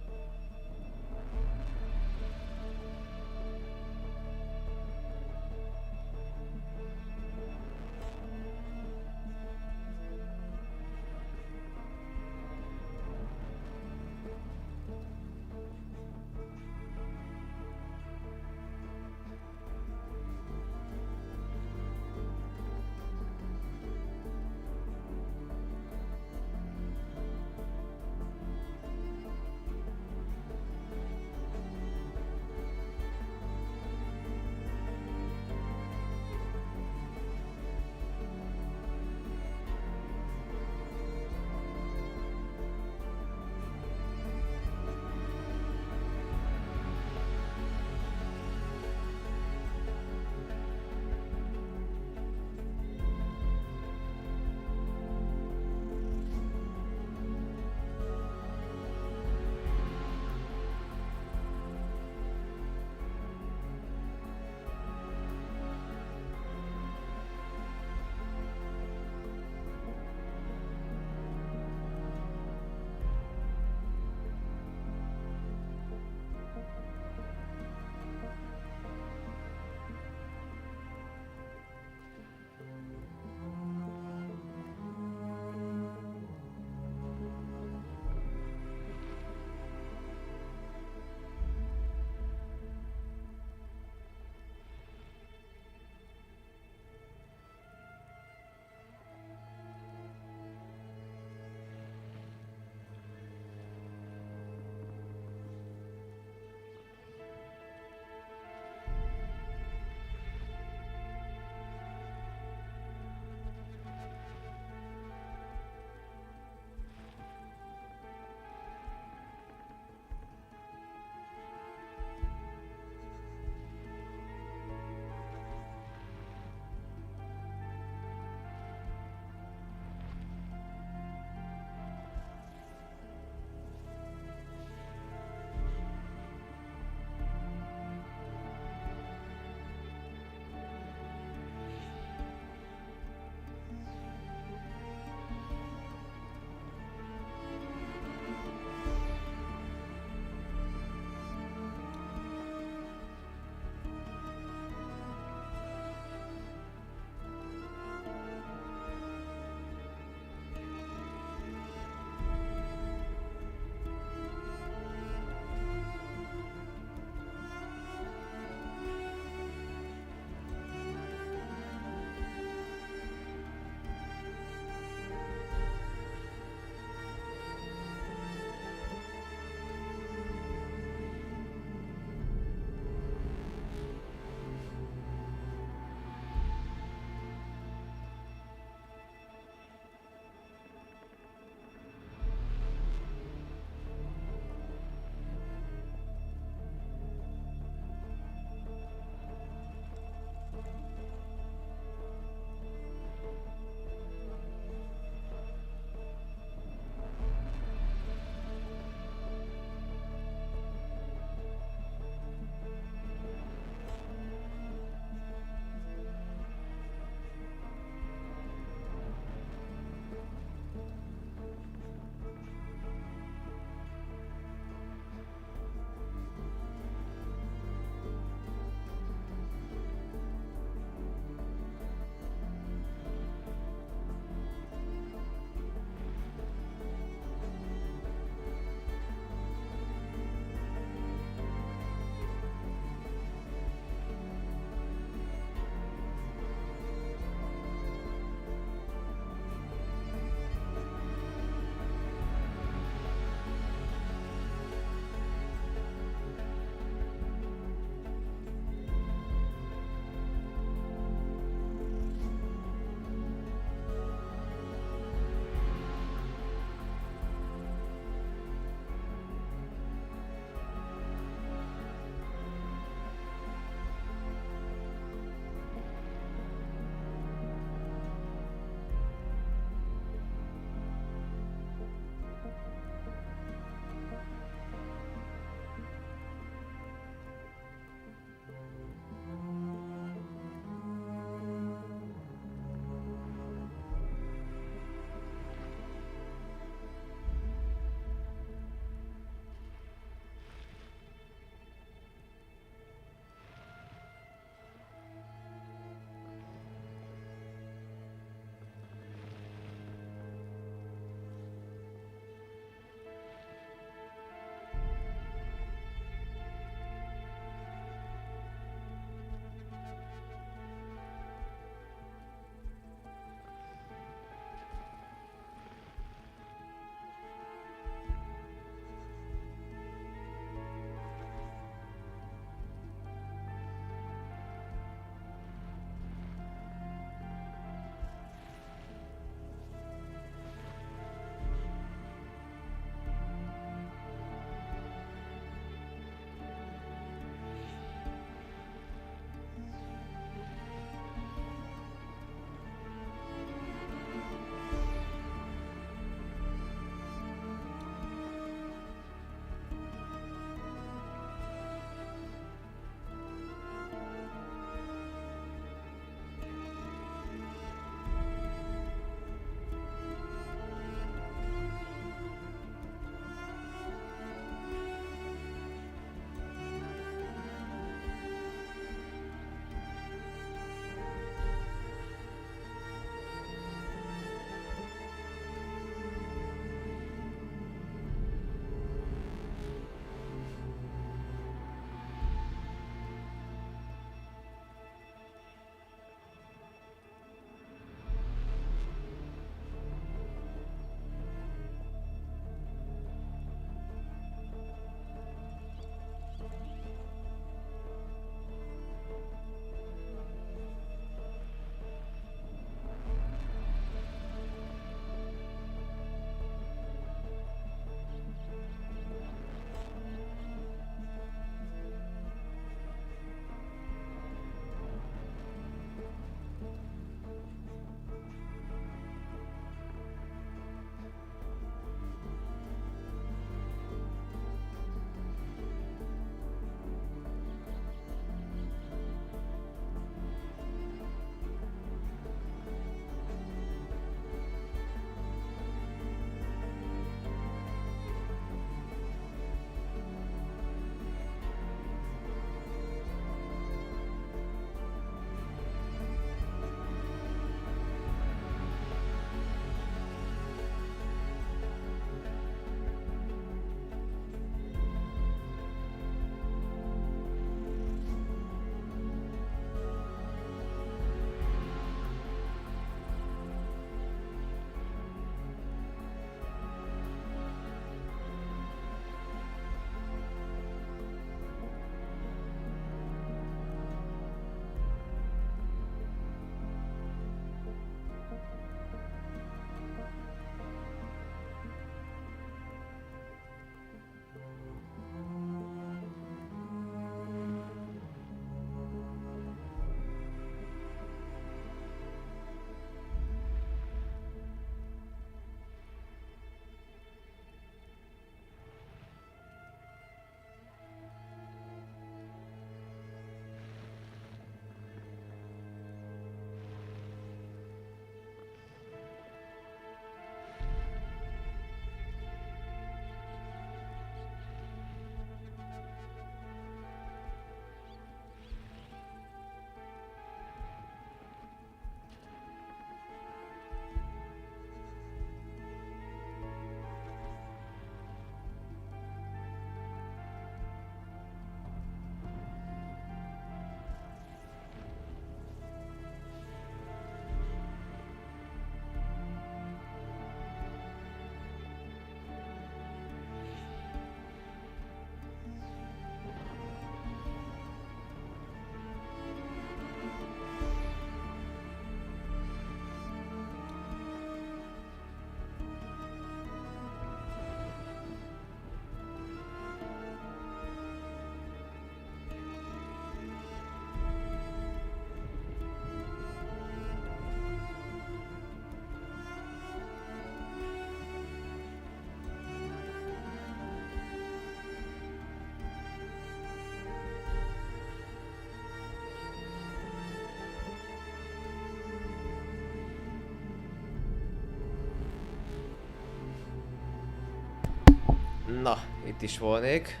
Na, itt is volnék.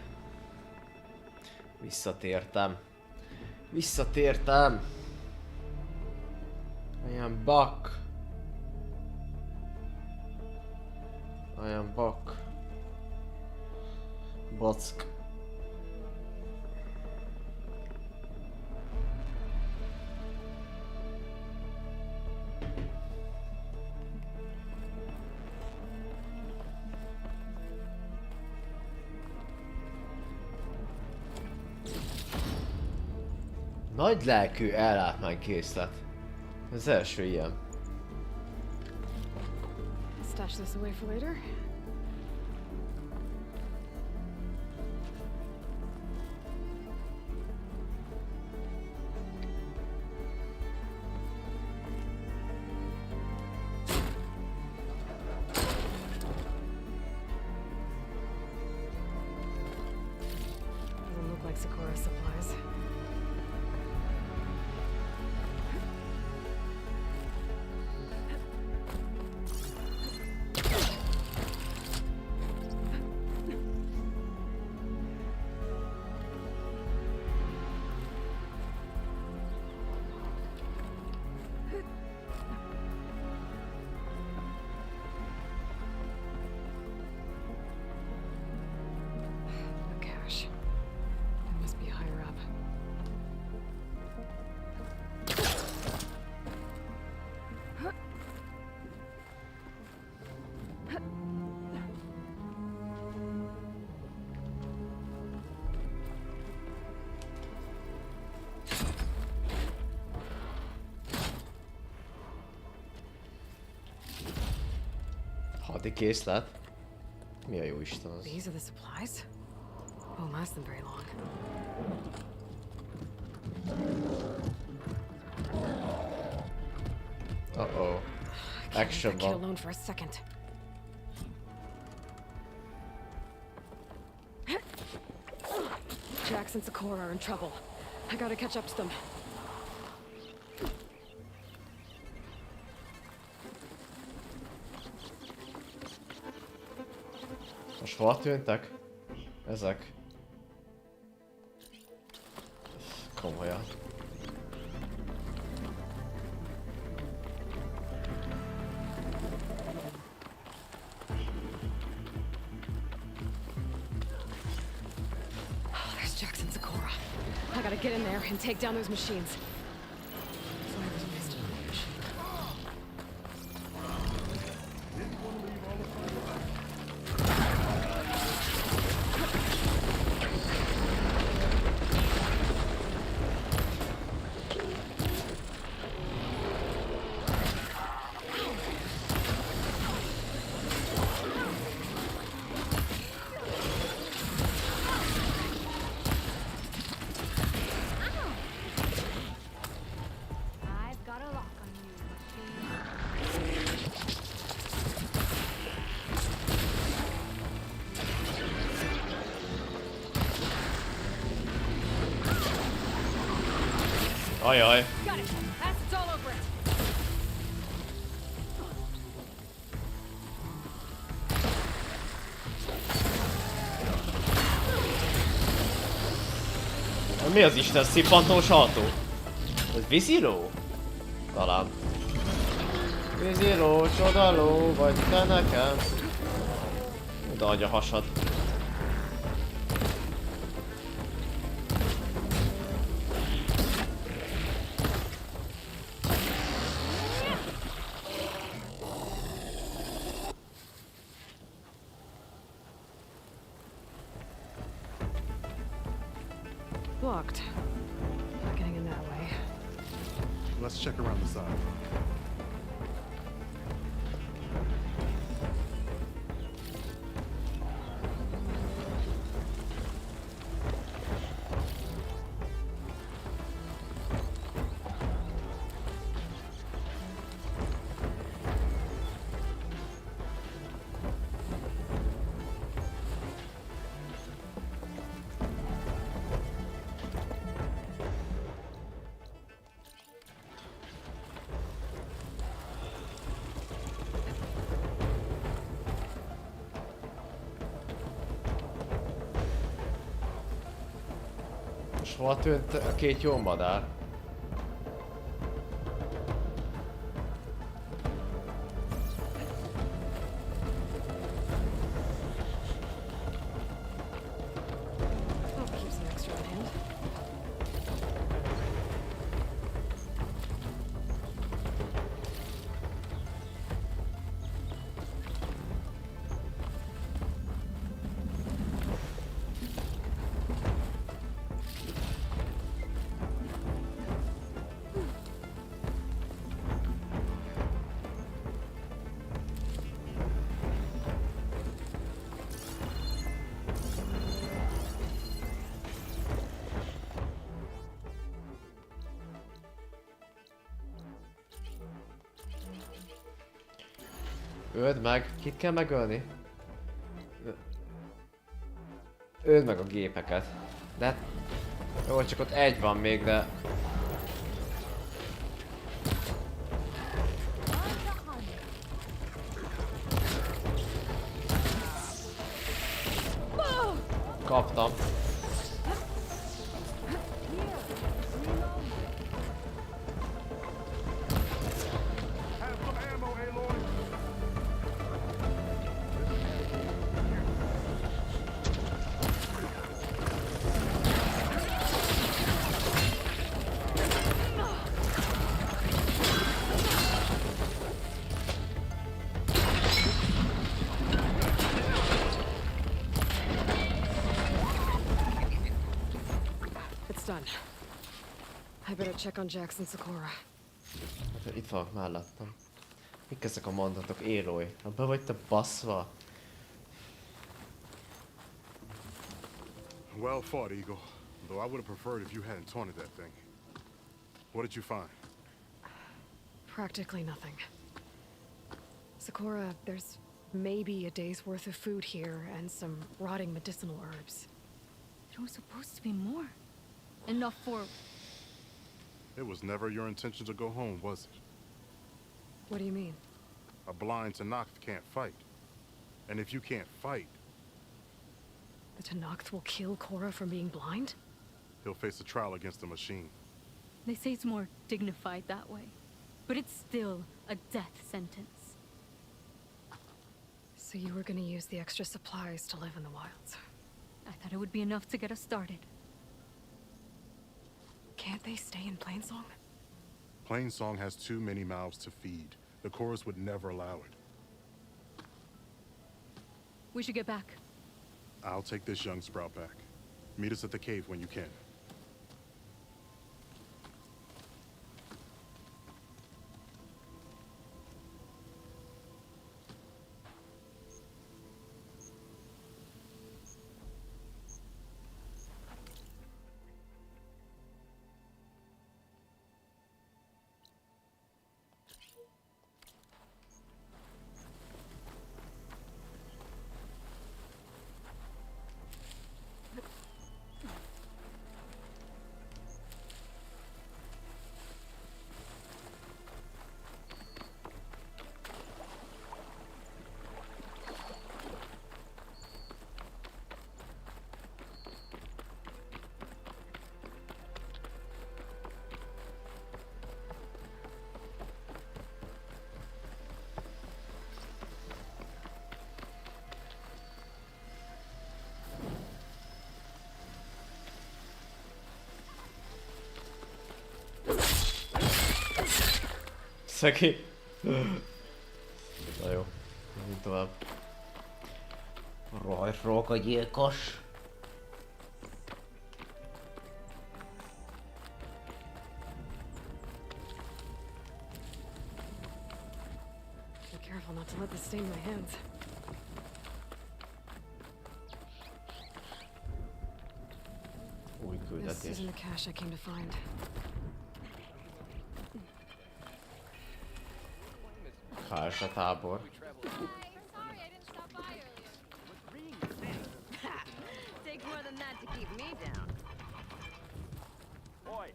Visszatértem. Visszatértem! Olyan bak. Olyan bak. Back. Nagy lelkű ellátmánykészlet. Az első ilyen.
Stash this away for later. Doesn't look like Sakura supplies.
Hadi készlet. Mi a jó Isten az?
These are the supplies? Won't last them very long.
Uh-oh. Action
Leave that kid
van.
alone for a second. Jax and Sakura are in trouble. I gotta catch up to them.
Most hol tűntek? Ezek. Komolyan.
There's Jax and Sakura. I gotta get in there and take down those machines. Fire was wasted on the machine.
I've got a lock on you, machine.
Ajaj.
Got it. Acid's all over it.
Mi az Isten szippantós autó? Ez víziló? Talán. Víziló, csodaló, vagy te nekem? Oda adj a hasad.
Blocked. Not getting in that way.
Let's check around the side.
Most hol tűnt a két jó madár? Öld meg. Kit kell megölni? Öld meg a gépeket. De hát... Jó, csak ott egy van még, de... Kaptam.
Done. I better check on Jax and Sakura.
Hát itt vannak mellettem. Mik ezek a mondatok, Éloy? Ha be vagy te baszva?
Well fought, Eagle. Though I would have preferred if you hadn't taunted that thing. What did you find?
Practically nothing. Sakura, there's maybe a day's worth of food here and some rotting medicinal herbs.
There was supposed to be more. Enough for...
It was never your intention to go home, was it?
What do you mean?
A blind Tenakth can't fight. And if you can't fight...
The Tenakth will kill Korra from being blind?
He'll face a trial against the machine.
They say it's more dignified that way. But it's still a death sentence.
So you were gonna use the extra supplies to live in the wilds?
I thought it would be enough to get us started.
Can't they stay in Plainsong?
Plainsong has too many mouths to feed. The chorus would never allow it.
We should get back.
I'll take this young sprout back. Meet us at the cave when you can.
Szeki. Na jó, menjünk tovább. Rókagyilkos.
Be careful not to let this stain my hands.
Új
This
küldetés.
isn't the cache I came to find.
Kársa tábor.
Takes more than that to keep me down.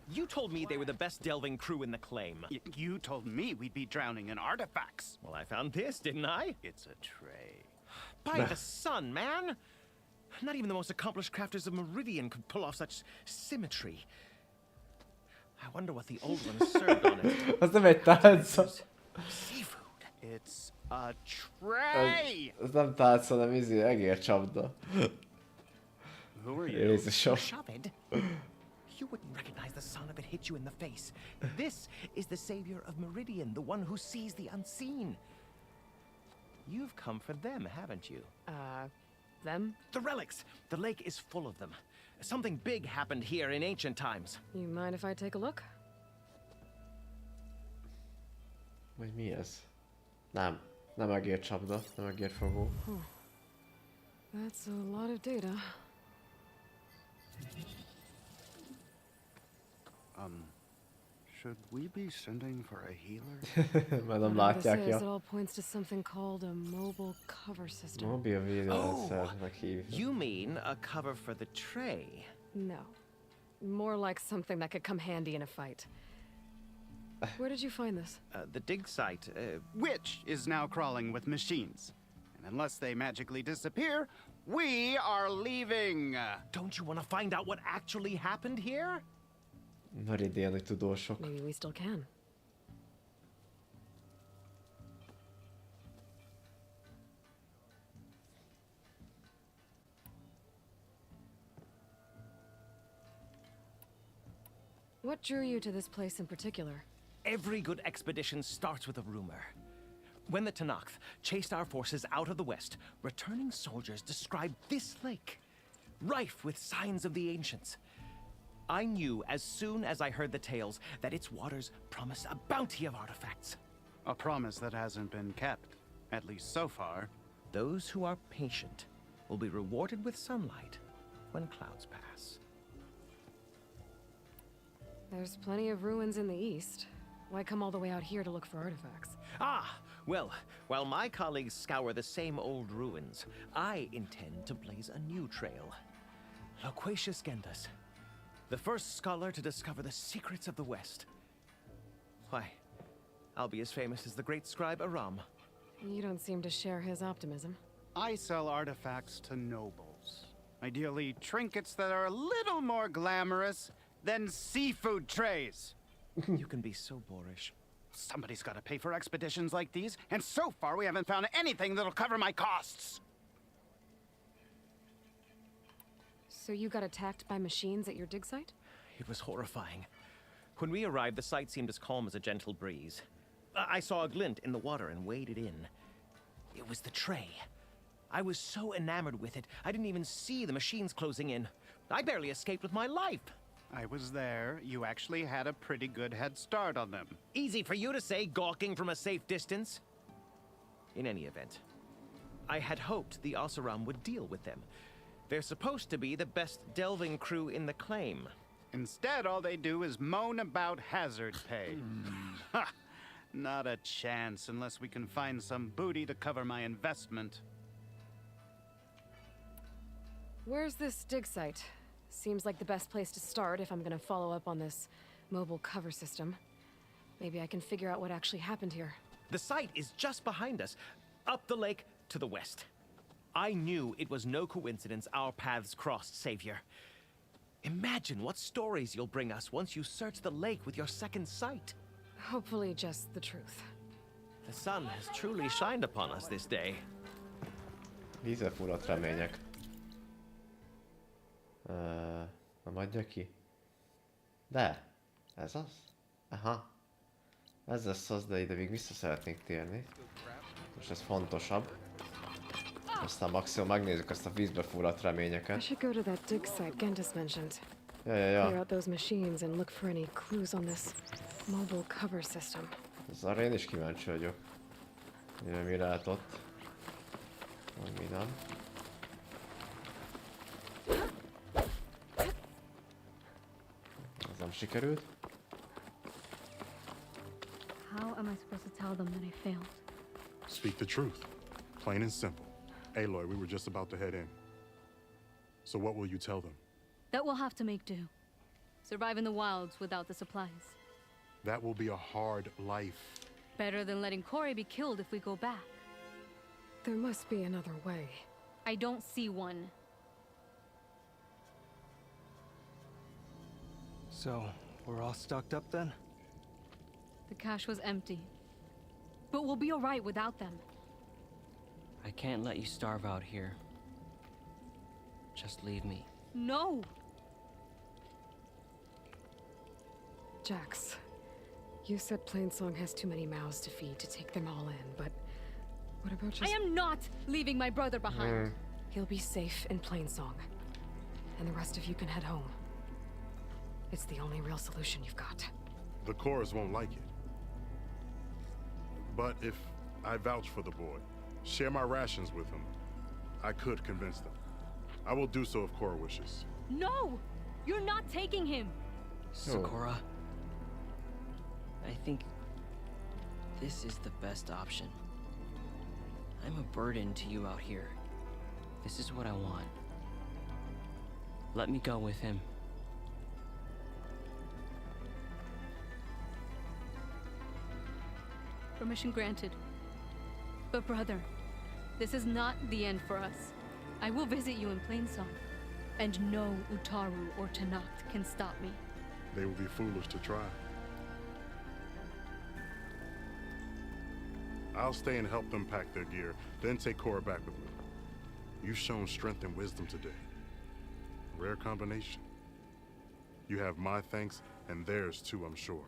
You told me they were the best delving crew in the claim.
You told me we'd be drowning in artifacts.
Well, I found this, didn't I?
It's a tray.
By the sun, man! Not even the most accomplished crafters of Meridian could pull off such symmetry. I wonder what the old ones served on it.
Az nem egy tálca.
Seafood.
It's a tray!
Az nem tálca, hanem egércsapda.
Who are you?
Jézusom.
Beloved, you wouldn't recognize the son if it hit you in the face. This is the savior of Meridian, the one who sees the unseen. You've come for them, haven't you?
Them?
The relics! The lake is full of them. Something big happened here in ancient times.
You mind if I take a look?
Vagy mi ez? Nem egércsapda, nem egérfogó.
That's a lot of data.
Should we be sending for a healer?
Mert nem
Whatever this
látják,
is,
ja.
it all points to something called a mobile cover system.
Mobil védőrendszer, hívja.
You mean a cover for the tray?
No. More like something that could come handy in a fight. Where did you find this?
The dig site,
Which is now crawling with machines. And unless they magically disappear, we are leaving!
Don't you want to find out what actually happened here?
Meridiani tudósok.
Maybe we still can. What drew you to this place in particular?
Every good expedition starts with a rumor. When the Tanakh chased our forces out of the west, returning soldiers described this lake, rife with signs of the ancients. I knew as soon as I heard the tales that its waters promised a bounty of artifacts.
A promise that hasn't been kept, at least so far.
Those who are patient will be rewarded with sunlight when clouds pass.
There's plenty of ruins in the east. Why come all the way out here to look for artifacts?
Ah, well, while my colleagues scour the same old ruins, I intend to blaze a new trail. Loquacious Gendas, the first scholar to discover the secrets of the West. Why, I'll be as famous as the great scribe Aram.
You don't seem to share his optimism.
I sell artifacts to nobles. Ideally, trinkets that are a little more glamorous than seafood trays.
You can be so boorish.
Somebody's got to pay for expeditions like these, and so far we haven't found anything that'll cover my costs.
So you got attacked by machines at your dig site?
It was horrifying. When we arrived, the sight seemed as calm as a gentle breeze. I saw a glint in the water and waded in. It was the tray. I was so enamored with it, I didn't even see the machines closing in. I barely escaped with my life.
I was there. You actually had a pretty good head start on them.
Easy for you to say, gawking from a safe distance. In any event, I had hoped the Oseram would deal with them. They're supposed to be the best delving crew in the claim.
Instead, all they do is moan about hazard pay. Ha! Not a chance unless we can find some booty to cover my investment.
Where's this dig site? Seems like the best place to start if I'm gonna follow up on this mobile cover system. Maybe I can figure out what actually happened here.
The site is just behind us, up the lake to the west. I knew it was no coincidence our paths crossed, Savior. Imagine what stories you'll bring us once you search the lake with your second sight.
Hopefully just the truth.
The sun has truly shined upon us this day.
Vízre fulladt remények. Nem adja ki? De! Ez az? Aha. Ez lesz az, de ide még vissza szeretnénk térni. Most ez fontosabb. Aztán maximum megnézzük azt a vízbe fulladt reményeket.
I should go to that dig site Gentis mentioned.
Ja.
Clear out those machines and look for any clues on this mobile cover system.
Ez arra én is kíváncsi vagyok. Mi lehet ott. Vagy mi nem. Ez nem sikerült.
How am I supposed to tell them that I failed?
Speak the truth. Plain and simple. Aloy, we were just about to head in. So what will you tell them?
That we'll have to make do. Survive in the wilds without the supplies.
That will be a hard life.
Better than letting Corey be killed if we go back.
There must be another way.
I don't see one.
So, we're all stocked up then?
The cache was empty. But we'll be alright without them.
I can't let you starve out here. Just leave me.
No!
Jax, you said Plainsong has too many mouths to feed to take them all in, but what about just—
I am not leaving my brother behind.
He'll be safe in Plainsong, and the rest of you can head home. It's the only real solution you've got.
The chorus won't like it. But if I vouch for the boy, share my rations with him, I could convince them. I will do so if Cora wishes.
No! You're not taking him!
Sakura, I think this is the best option. I'm a burden to you out here. This is what I want. Let me go with him.
Permission granted. But brother, this is not the end for us. I will visit you in Plainsong, and no Utaru or Tanacht can stop me.
They will be foolish to try. I'll stay and help them pack their gear, then take Cora back with me. You've shown strength and wisdom today. Rare combination. You have my thanks, and theirs too, I'm sure.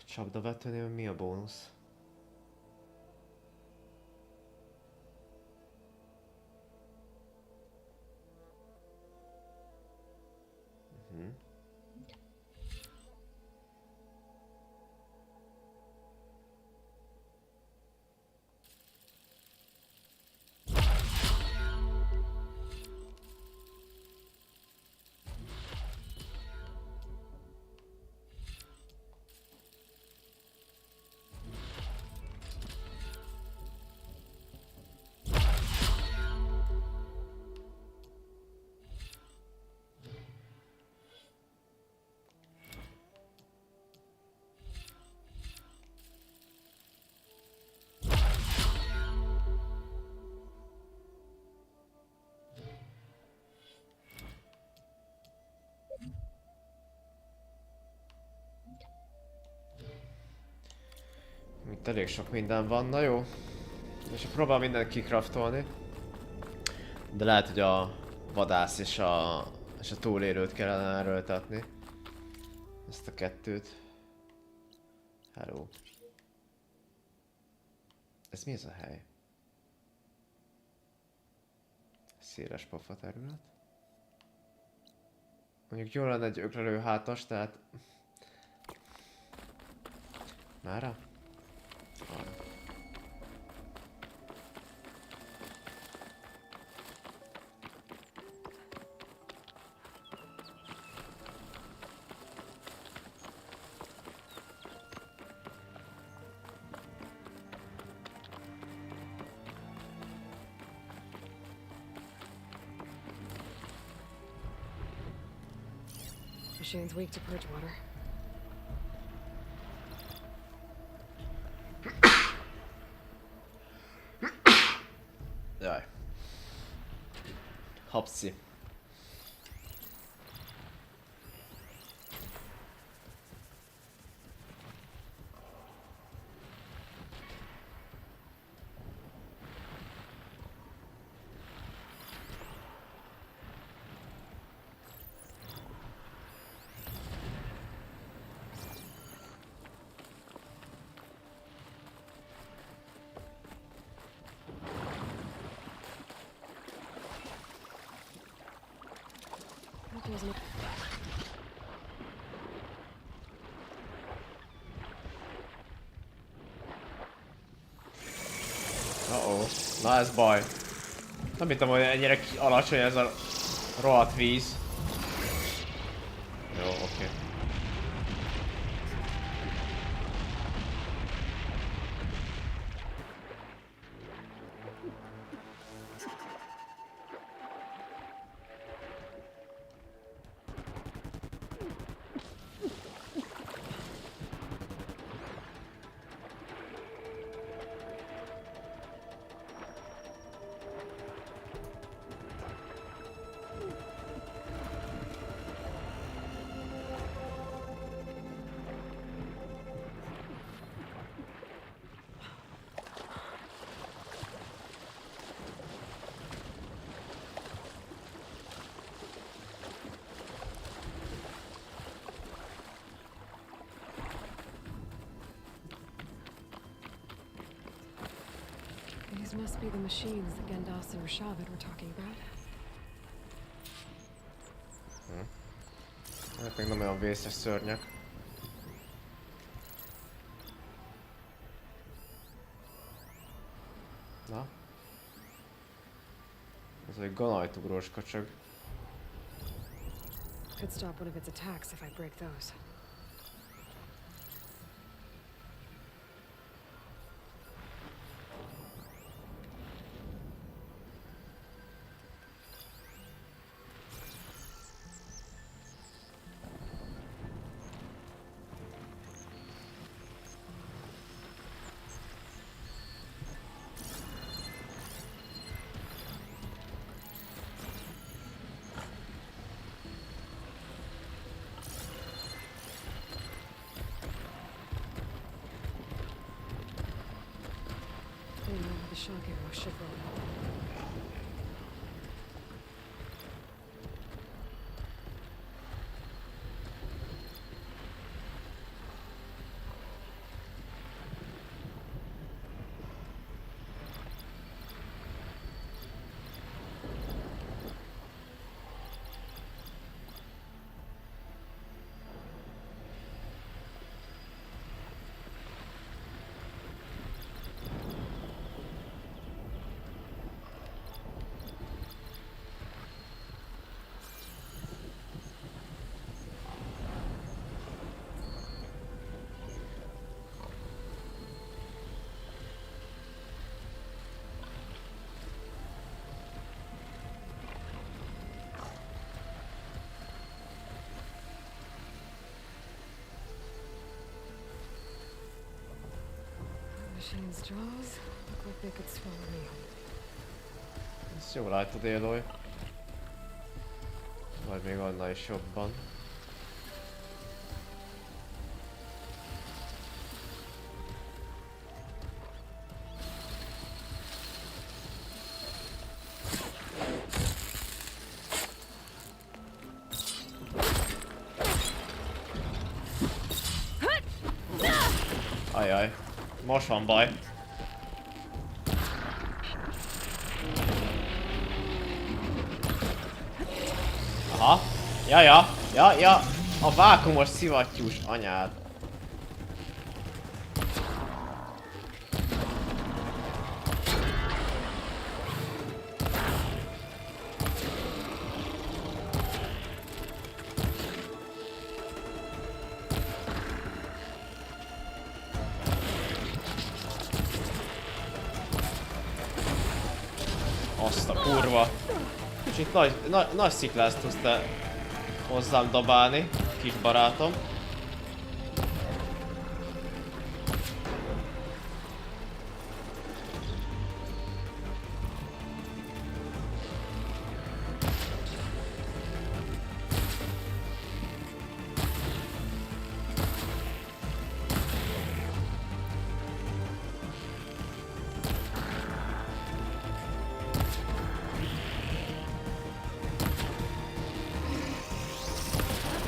Csapdavetőnél mi a bónusz? Itt elég sok minden van, na jó. És próbál mindent kikraftolni. De lehet, hogy a vadász és a túlélőt kellene erőltetni. Ezt a kettőt. Hello. Ez mi ez a hely? Széles pofa terület. Mondjuk jól lenne egy öklelő hátas, tehát... Mára?
Machine's weak to purge water.
Jaj. Hapszi. Uh-oh. Na ez baj. Nem hittem, hogy ennyire alacsony ez a rohadt víz. Jó, oké.
These must be the machines that Gendas and Rashavad were talking about.
Hát még nem olyan vészes szörnyek. Na? Ez egy ganajtugrós kacsag.
Could stop one of its attacks if I break those. The shock arrow should roll out. Machine's jaws look like they could swallow me.
Ezt jól látod, Éloy. Vagy még annál is jobban. Ajaj, most van baj. Aha, ja, a vákumos szivattyús anyád. Azt a kurva. Kicsit nagy sziklázt tudsz te hozzám dobálni, kis barátom.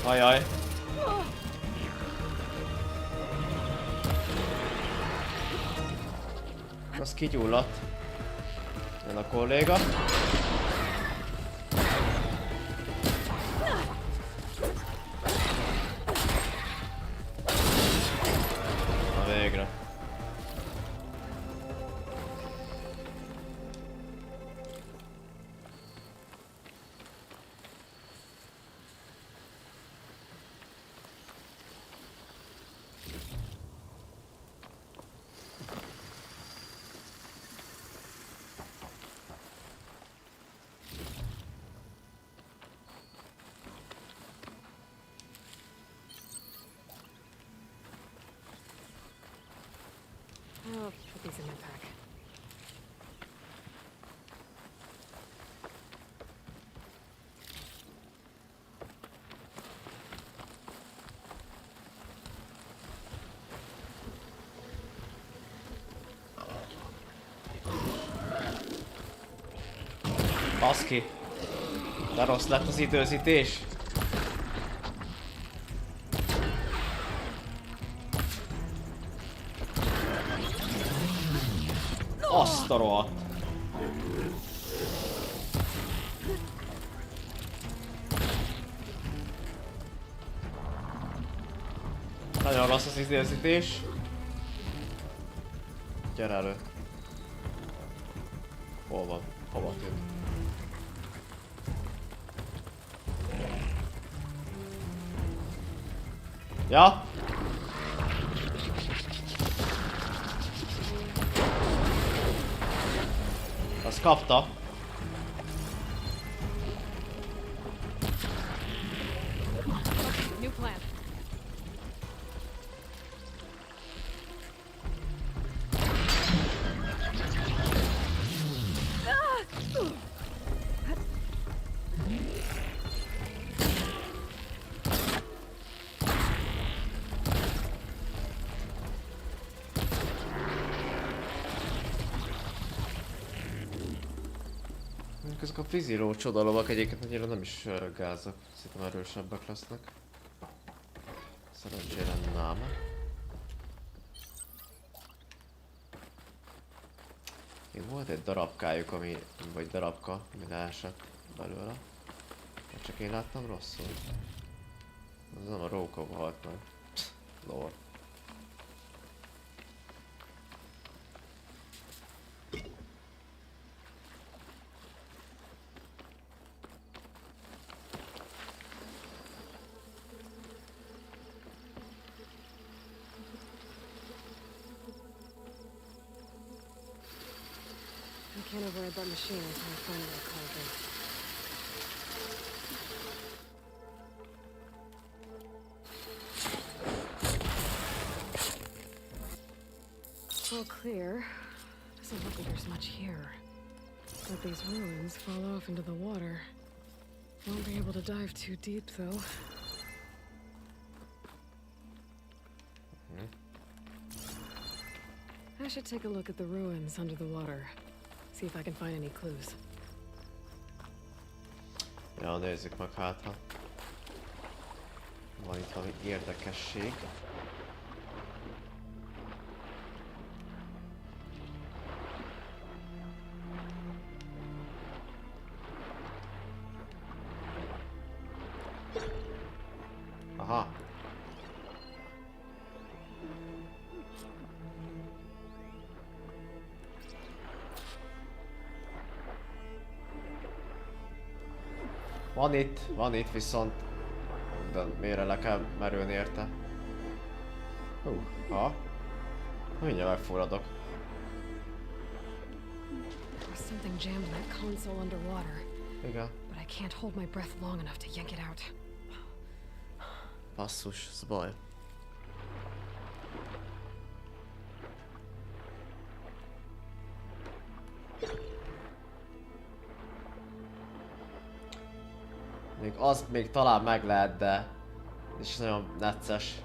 Ajaj. Az kigyulladt. Jön a kolléga. Na végre. Baszki. De rossz lett az időzítés. Azt a rohadt. Nagyon rossz az időzítés. Gyere elő. Hol van? Hova tűnt? Ja? Azt kapta.
New plan.
Ezek a fiziló csodalovak egyébként annyira nem is gázak, szerintem erősebbek lesznek. Szerencsére nem. Még volt egy darabkájuk, ami, vagy darabka, ami leesett belőle. Vagy csak én láttam rosszul. Az nem a rókok halt meg. Lord.
I can't override that machine until I find that cauldron. All clear. Doesn't look like there's much here. But these ruins fall off into the water. Won't be able to dive too deep, though. I should take a look at the ruins under the water. See if I can find any clues.
Ja, nézzük meg hát, ha van itt valami érdekesség. Aha. Van itt viszont. De mélyre le kell merülni érte. Ha. Mindjárt megfulladok.
There's something jammed in that console underwater.
Igen.
But I can't hold my breath long enough to yank it out.
Basszus, ez baj. Még az még talán meg lehet, de és nagyon necces.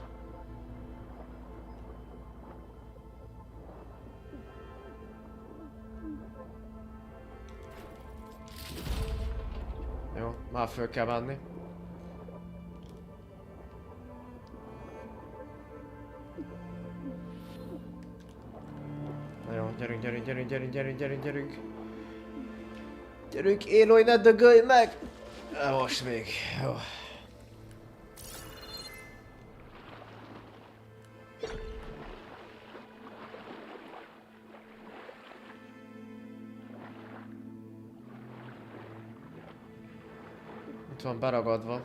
Jó, már föl kell menni. Na jó, gyerünk. Gyerünk, Éloy, ne dögölj meg! Most még, jó. Itt van beragadva.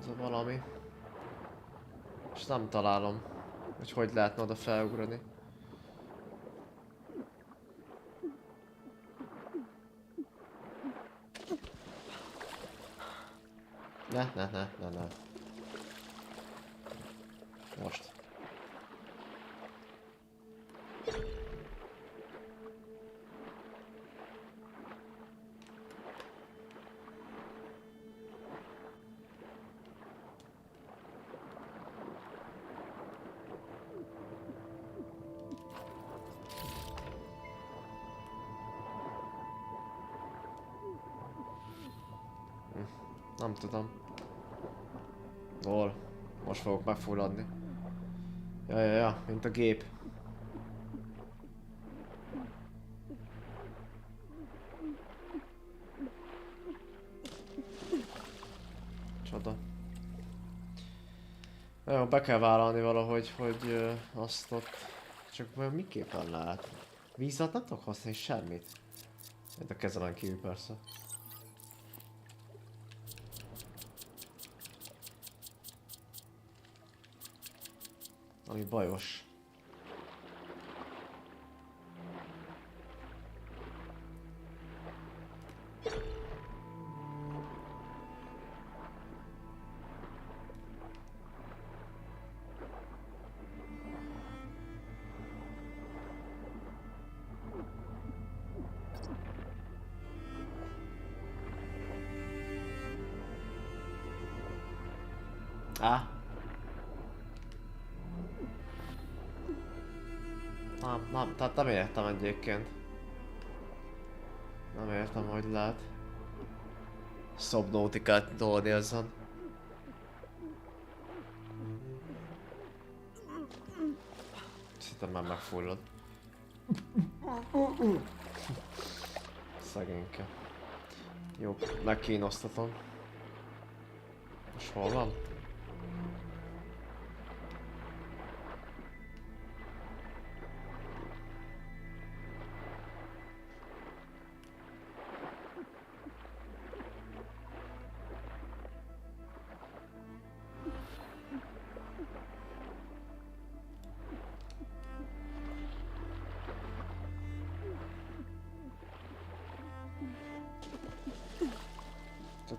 Ez a valami. És nem találom, hogy lehetne oda felugrani. Ne. Most. Nem tudom. Hol? Most fogok megfulladni. Ja, mint a gép. Csoda. Jó, be kell vállalni valahogy, hogy azt ott... Csak vajon miképpen lehet? Víz alatt nem tudok használni semmit. Itt a kezemen kívül persze. Ami bajos. Tehát nem értem egyébként. Nem értem, hogy lehet szobnautikát tolni ezen. Szerintem már megfullad. Szegényke. Jó, megkínoztatom. És hol van?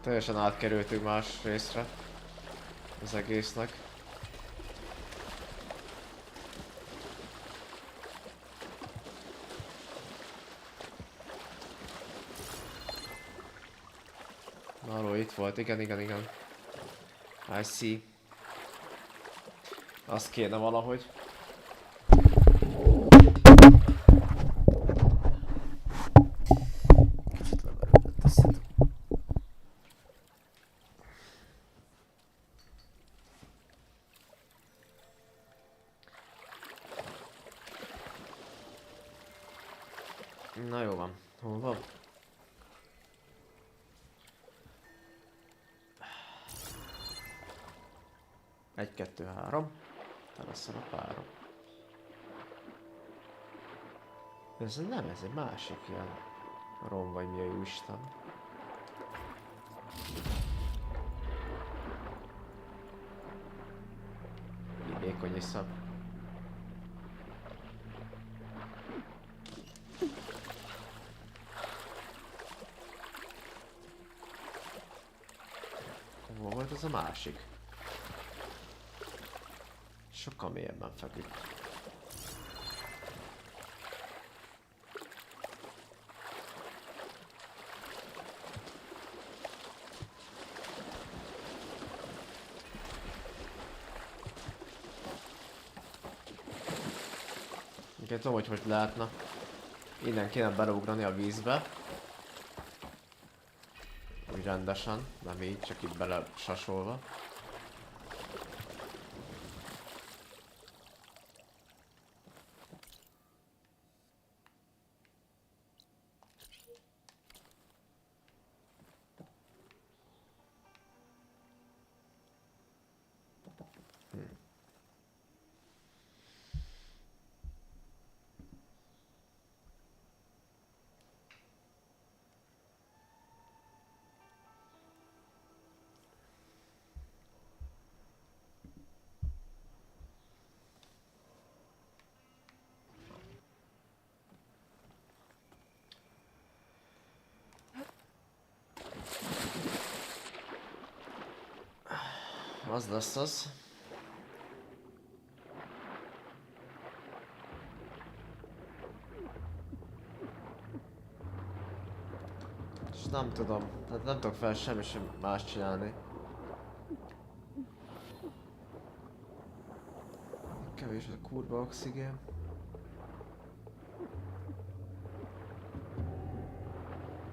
Teljesen átkerültünk más részre az egésznek. Arról itt volt, igen. I see. Azt kéne valahogy. Na jó van. Hol van? Egy, kettő, három. Teleszem a párom. Ez nem, ez egy másik ilyen rom vagy mi a jó Isten. Vékony iszap. Hol volt ez a másik? Sokkal mélyebben feküdt. Igen, tudom, hogy lehetne. Innen kéne beleugrani a vízbe. Úgy rendesen, nem így, csak itt bele sasolva. Az lesz az. És nem tudom, tehát nem tudok fel semmi sem más csinálni. Kevés a kurva oxigén.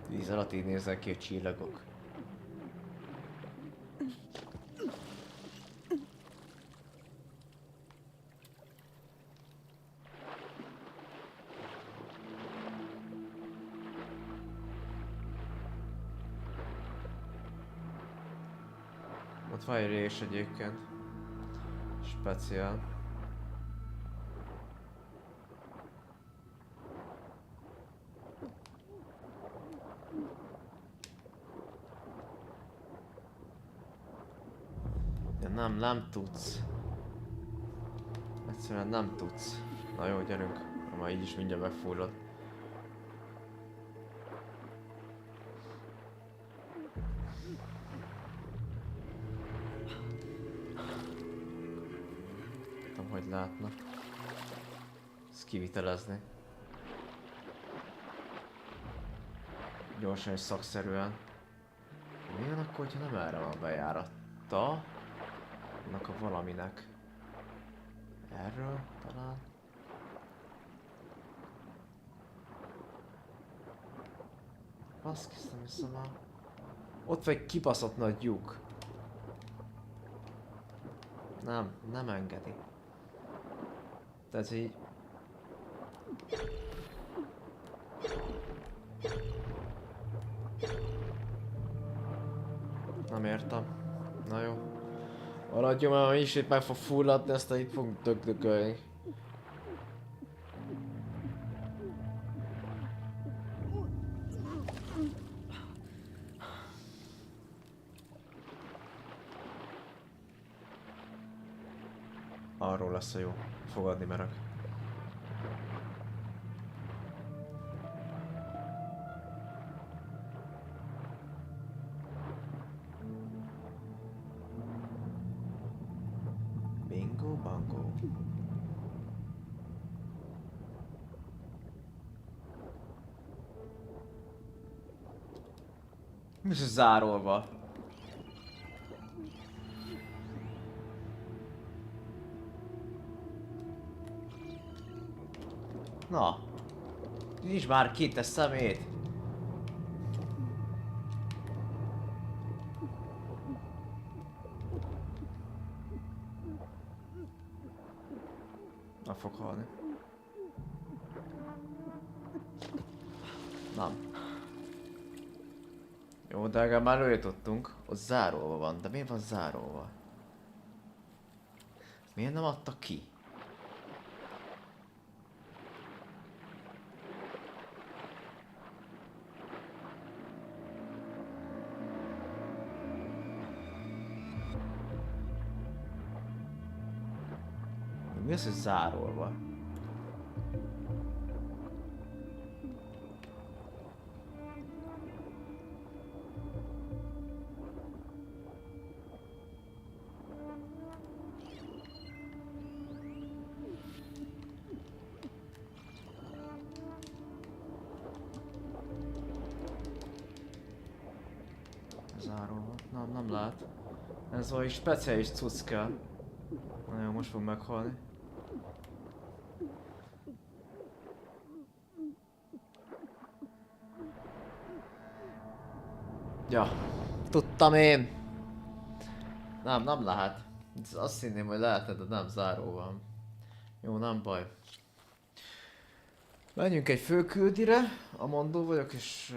Víz alatt így néznek ki a csillagok. Hát van egy rés egyébként. Speciál. De nem tudsz. Egyszerűen nem tudsz. Na jó, gyerünk. Már így is mindjárt megfullad. Nem tudom, hogy látnak. Ezt kivitelezni. Gyorsan és szakszerűen. Mi van akkor, hogyha nem erre van bejárata? Annak a valaminek. Erről talán? Baszki, ezt nem hiszem el. Ott vagy kibaszott nagy lyuk. Nem engedi. Tehát így... Nem értem. Na jó. Maradjon, mert is itt meg fog fulladni, aztán itt fogunk dögdögölni. Arról lesz a jó. Fogadni merek. Bingo bango. Mi is zárolva? Na. Nincs már ki, te szemét. Nem fog halni. Nem. Jó, de legalább már előjutottunk. Ott zárolva van, de miért van zárolva? Miért nem adta ki? Mi az, hogy zárolva? Zárolva? Nem lát. Ez valami speciális cucc kell. Na jó, most fog meghalni. Ja, tudtam én! Nem lehet. Azt hinném, hogy lehetne, de nem záróval. Jó, nem baj. Menjünk egy főküldire, a mondó vagyok, és...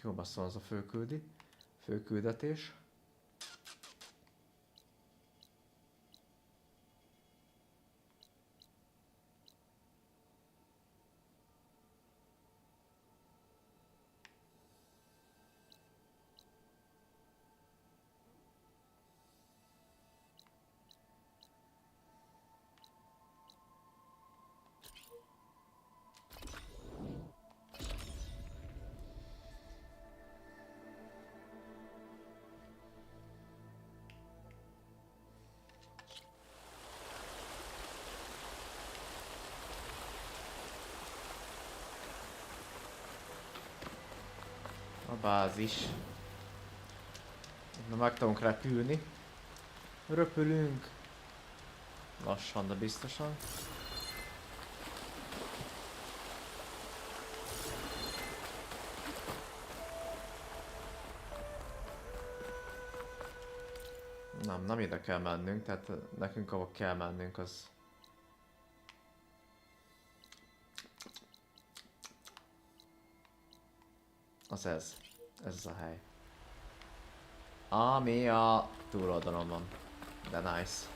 Jó basszol az a főküldetés. A bázis. Na, meg tudunk repülni. Röpülünk. Lassan, de biztosan. Nem ide kell mennünk, tehát nekünk ahol kell mennünk az... Ez a hely. Ami a túloldalon van. De nice.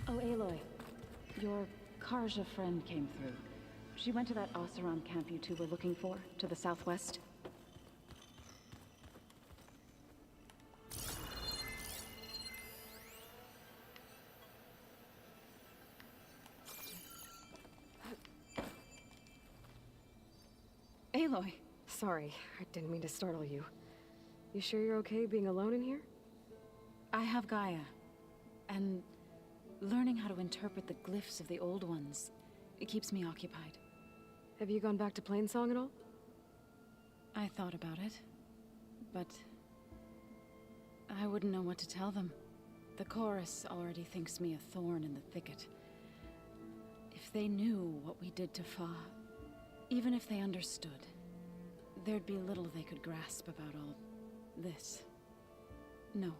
Oh, Aloy. Your Karja friend came through. She went to that Oseram camp you two were looking for, to the southwest. Aloy.
Sorry, I didn't mean to startle you. You sure you're okay being alone in here?
I have Gaia, and learning how to interpret the glyphs of the old ones, it keeps me occupied.
Have you gone back to Plainsong at all?
I thought about it, but I wouldn't know what to tell them. The chorus already thinks me a thorn in the thicket. If they knew what we did to Fa, even if they understood, there'd be little they could grasp about all this. No.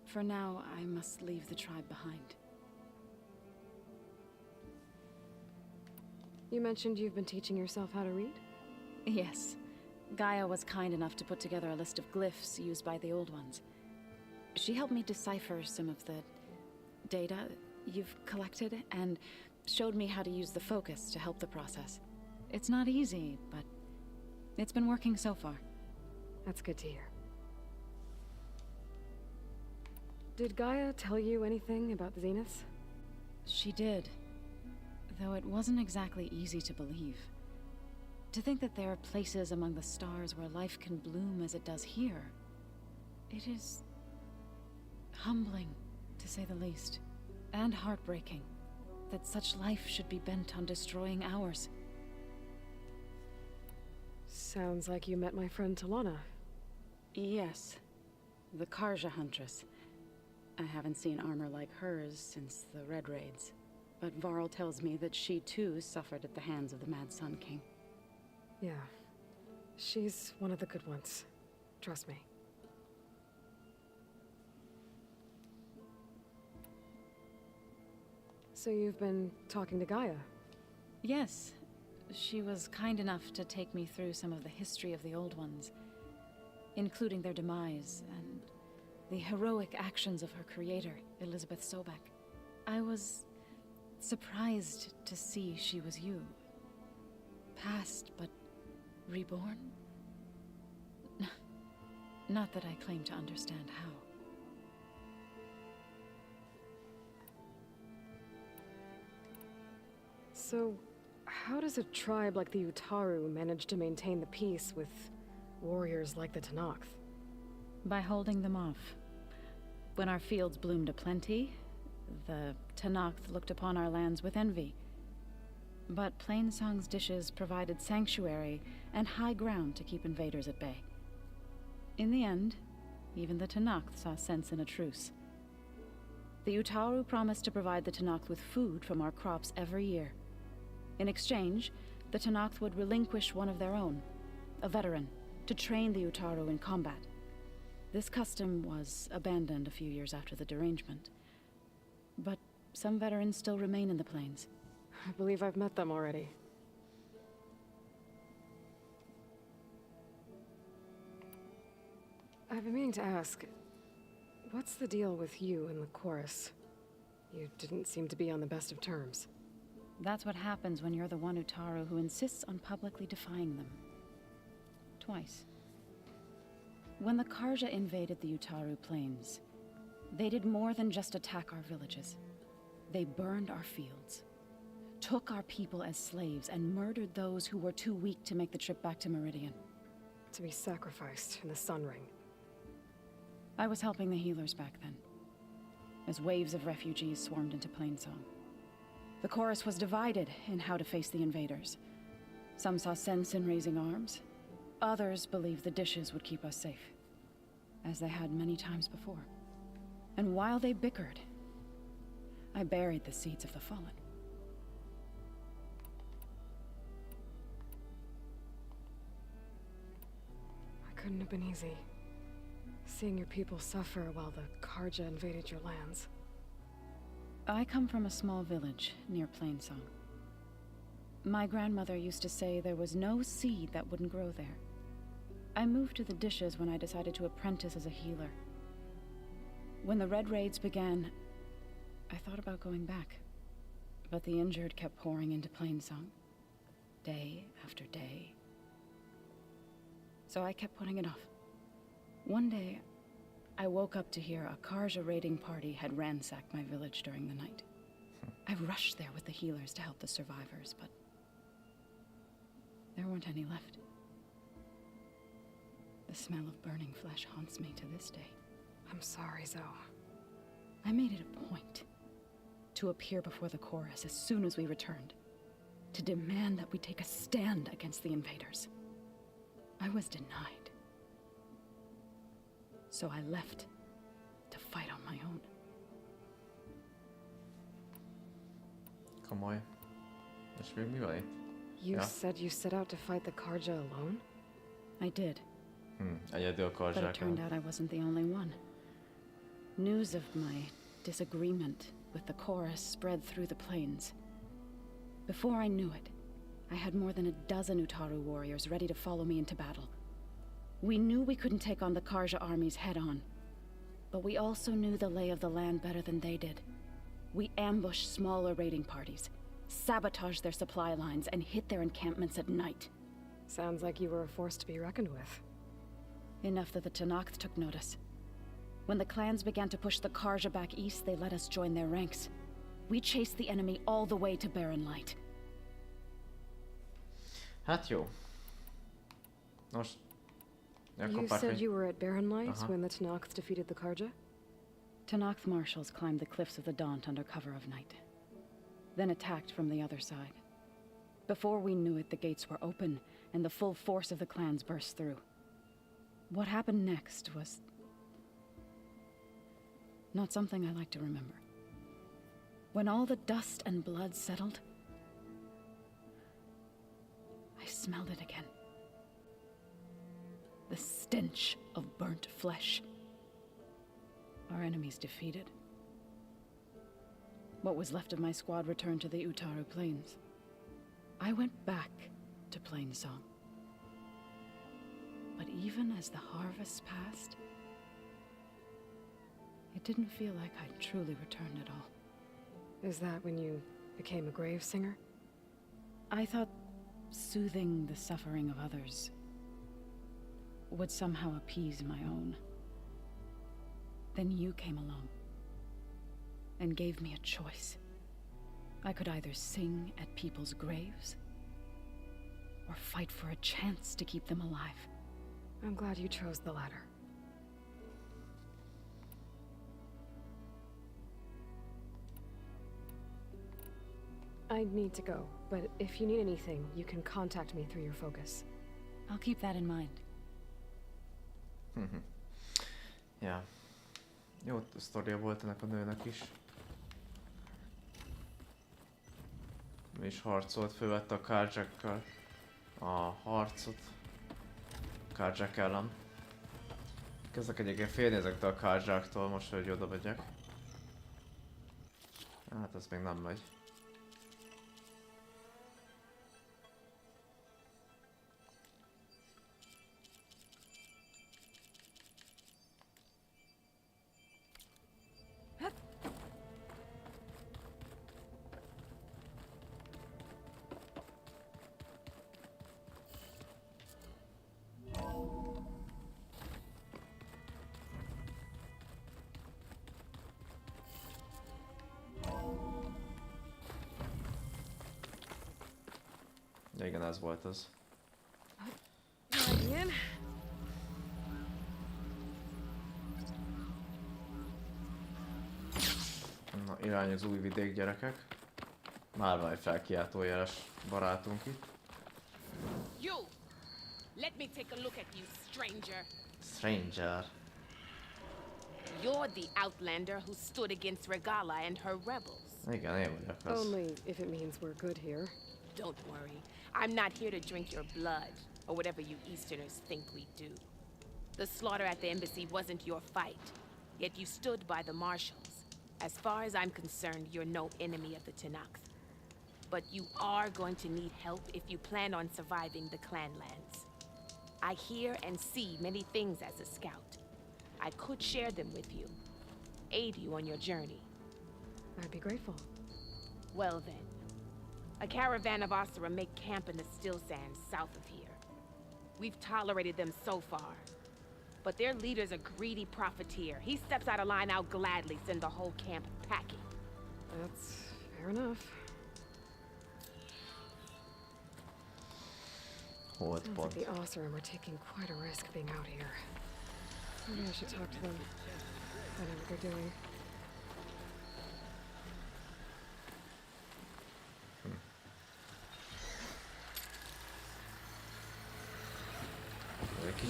For now, I must leave the tribe behind.
You mentioned you've been teaching yourself how to read?
Yes. Gaia was kind enough to put together a list of glyphs used by the old ones. She helped me decipher some of the data you've collected, and showed me how to use the focus to help the process. It's not easy, but it's been working so far.
That's good to hear. Did Gaia tell you anything about the Zeniths?
She did. Though it wasn't exactly easy to believe. To think that there are places among the stars where life can bloom as it does here. It is humbling, to say the least. And heartbreaking that such life should be bent on destroying ours.
Sounds like you met my friend Talana.
Yes. The Karja Huntress. I haven't seen armor like hers since the Red Raids. But Varl tells me that she too suffered at the hands of the Mad Sun King.
Yeah. She's one of the good ones. Trust me. So you've been talking to Gaia?
Yes. She was kind enough to take me through some of the history of the Old Ones, including their demise and the heroic actions of her creator, Elizabeth Sobek. I was surprised to see she was you. Past, but reborn? Not that I claim to understand how.
So, how does a tribe like the Utaru manage to maintain the peace with warriors like the Tenakth?
By holding them off. When our fields bloomed aplenty, the Tenakth looked upon our lands with envy. But Plainsong's dishes provided sanctuary and high ground to keep invaders at bay. In the end, even the Tenakth saw sense in a truce. The Utaru promised to provide the Tenakth with food from our crops every year. In exchange, the Tenakth would relinquish one of their own, a veteran, to train the Utaru in combat. This custom was abandoned a few years after the derangement. But some veterans still remain in the plains.
I believe I've met them already. I've been meaning to ask, what's the deal with you and the chorus? You didn't seem to be on the best of terms.
That's what happens when you're the one Utaru who insists on publicly defying them. Twice. When the Karja invaded the Utaru plains, they did more than just attack our villages. They burned our fields, took our people as slaves, and murdered those who were too weak to make the trip back to Meridian.
To be sacrificed in the Sun Ring.
I was helping the healers back then, as waves of refugees swarmed into Plainsong. The chorus was divided in how to face the invaders. Some saw sense in raising arms. Others believed the dishes would keep us safe, as they had many times before. And while they bickered, I buried the seeds of the fallen.
Couldn't have been easy. Seeing your people suffer while the Karja invaded your lands.
I come from a small village near Plainsong. My grandmother used to say there was no seed that wouldn't grow there. I moved to the dishes when I decided to apprentice as a healer. When the Red Raids began, I thought about going back. But the injured kept pouring into Plainsong, day after day. So I kept putting it off. One day, I woke up to hear a Karja raiding party had ransacked my village during the night. I rushed there with the healers to help the survivors, but there weren't any left. The smell of burning flesh haunts me to this day.
I'm sorry, Zoe.
I made it a point to appear before the chorus as soon as we returned, to demand that we take a stand against the invaders. I was denied. So I left to fight on my own.
Komoly. És még mi van itt?
You said you set out to fight the Karja alone?
I did.
Egyedül
But it
Karzsákkal.
turned out I wasn't the only one. News of my disagreement with the chorus spread through the plains. Before I knew it, I had more than a dozen Utaru warriors ready to follow me into battle. We knew we couldn't take on the Karja armies head-on, but we also knew the lay of the land better than they did. We ambushed smaller raiding parties, sabotaged their supply lines, and hit their encampments at night.
Sounds like you were a force to be reckoned with.
Enough that the Tenakth took notice. When the clans began to push the Karja back east, they let us join their ranks. We chased the enemy all the way to Barren Light.
Hát jó. Nos.
You said you were at Barren Light when the Tenakth defeated the Karja?
Tenakth marshals climbed the cliffs of the Daunt under cover of night, then attacked from the other side. Before we knew it, the gates were open, and the full force of the clans burst through. What happened next was not something I like to remember. When all the dust and blood settled, I smelled it again. The stench of burnt flesh. Our enemies defeated. What was left of my squad returned to the Utaru Plains. I went back to Plainsong. But even as the harvest passed, it didn't feel like I'd truly returned at all.
Is that when you became a grave singer?
I thought soothing the suffering of others would somehow appease my own. Then you came along and gave me a choice. I could either sing at people's graves or fight for a chance to keep them alive.
I'm glad you chose the latter. I need to go, but if you need anything, you can contact me through your focus.
I'll keep that in mind.
Ja. Jó sztoria volt ennek a nőnek is. Mi is harcolt, fölvette a Karjákkal a harcot. Karják ellen. Kezdek egyébként félni ezektől a Karjáktól most, hogy oda megyek. Hát ez még nem megy. Ja, igen, ez volt az.
Igen.
Na, Irány az új vidék, gyerekek. Már van egy felkiáltójeles barátunk itt.
You! Let me take a look at you, stranger.
Stranger.
You're the outlander who stood against Regala and her rebels.
Igen, én vagyok az.
Only if it means we're good here.
Don't worry. I'm not here to drink your blood, or whatever you Easterners think we do. The slaughter at the embassy wasn't your fight, yet you stood by the marshals. As far as I'm concerned, you're no enemy of the Tenakth. But you are going to need help if you plan on surviving the clanlands. I hear and see many things as a scout. I could share them with you, aid you on your journey.
I'd be grateful.
Well then, a caravan of Asura make camp in the still sands south of here. We've tolerated them so far, but their leader's a greedy profiteer. He steps out of line, I'll gladly send the whole camp packing.
That's fair enough.
Hold
Sounds like the Asura were taking quite a risk being out here. Maybe I should talk to them. Find out what they're doing.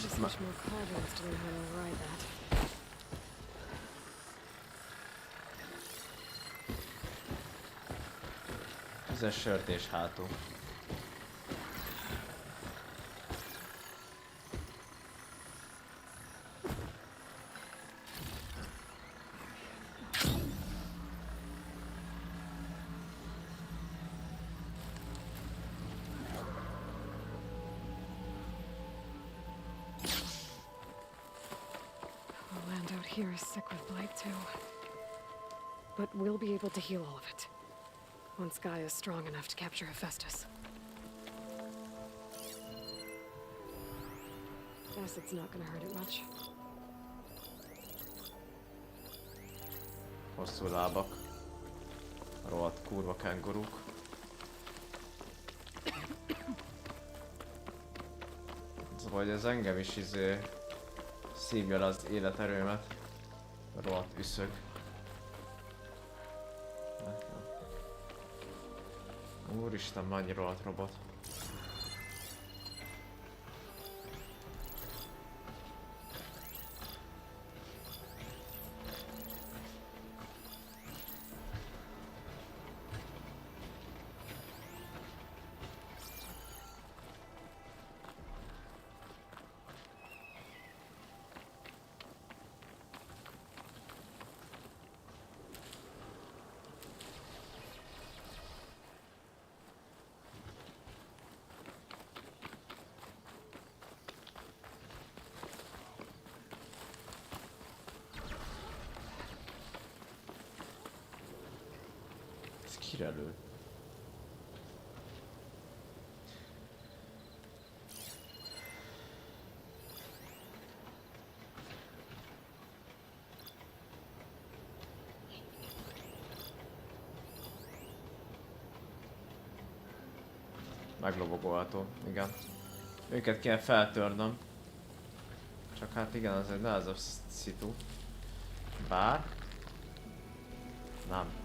Just much more cauldrons to learn how to override that.
Üzes sört és hátul.
Here is sick with blight too. But we'll be able to heal all of it. Once Gaia is strong enough to capture Hephaestus. Acid's not gonna hurt it much.
Hosszú lábak. Rohadt kurva kenguruk. Szóval ez engem is szívja le az életerőmet. Rohadt üszög. Úristen, mennyi rohadt robot. Kirelő. Meglobogolható, igen. Őket kell feltörnöm. Csak hát igen, az egy nehezebb szitu. Bár... nem.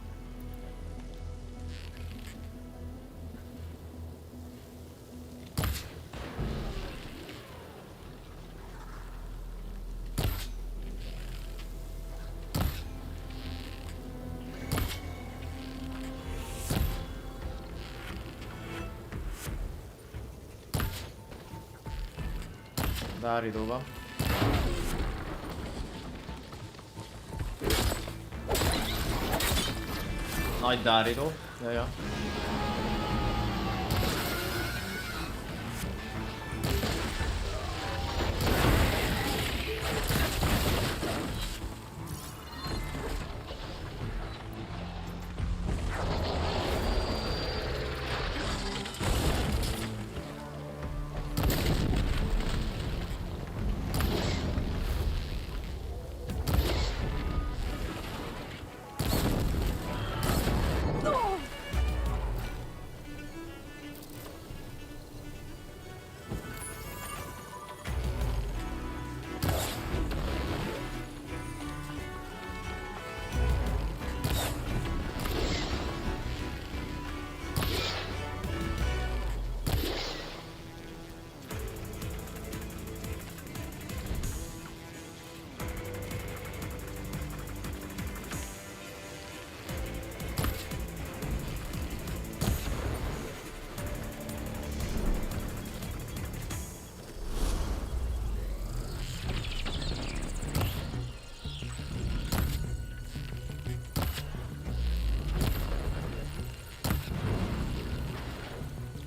Dáridóba. Nagy dáridó. Jaja.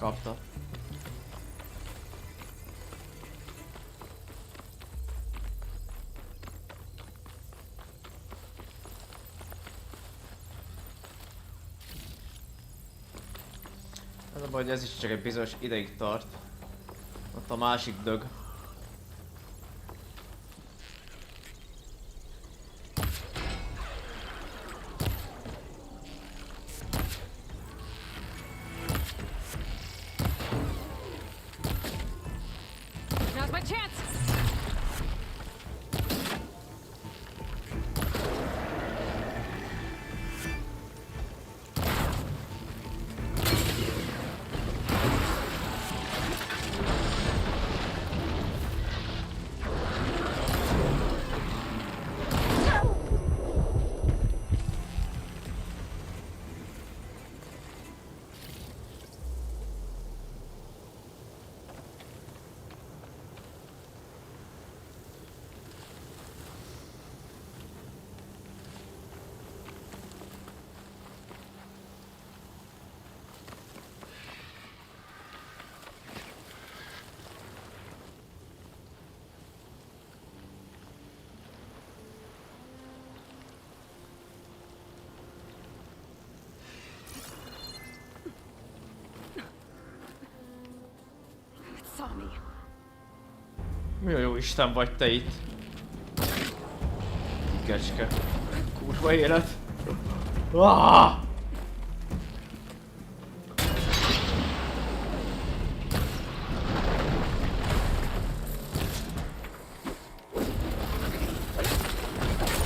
Kapta. Az a baj, hogy ez is csak egy bizonyos ideig tart. Ott a másik dög.
Now's my chance! It saw me.
Mi a jó Isten vagy te itt? Kecske. Kurva élet. Ah!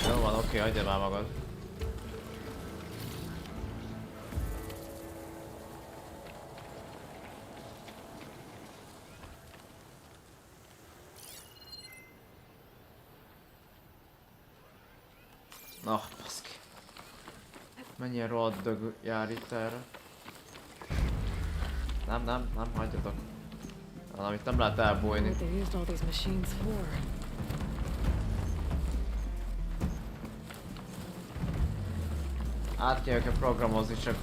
Jó van, oké, hagyja már magad. Na, baszki. Mennyire rohadt dög jár itt erre. Nem hagyjatok. Valamit nem lehet elbújni.
What they used all these machines for.
Át kell programozni, csak...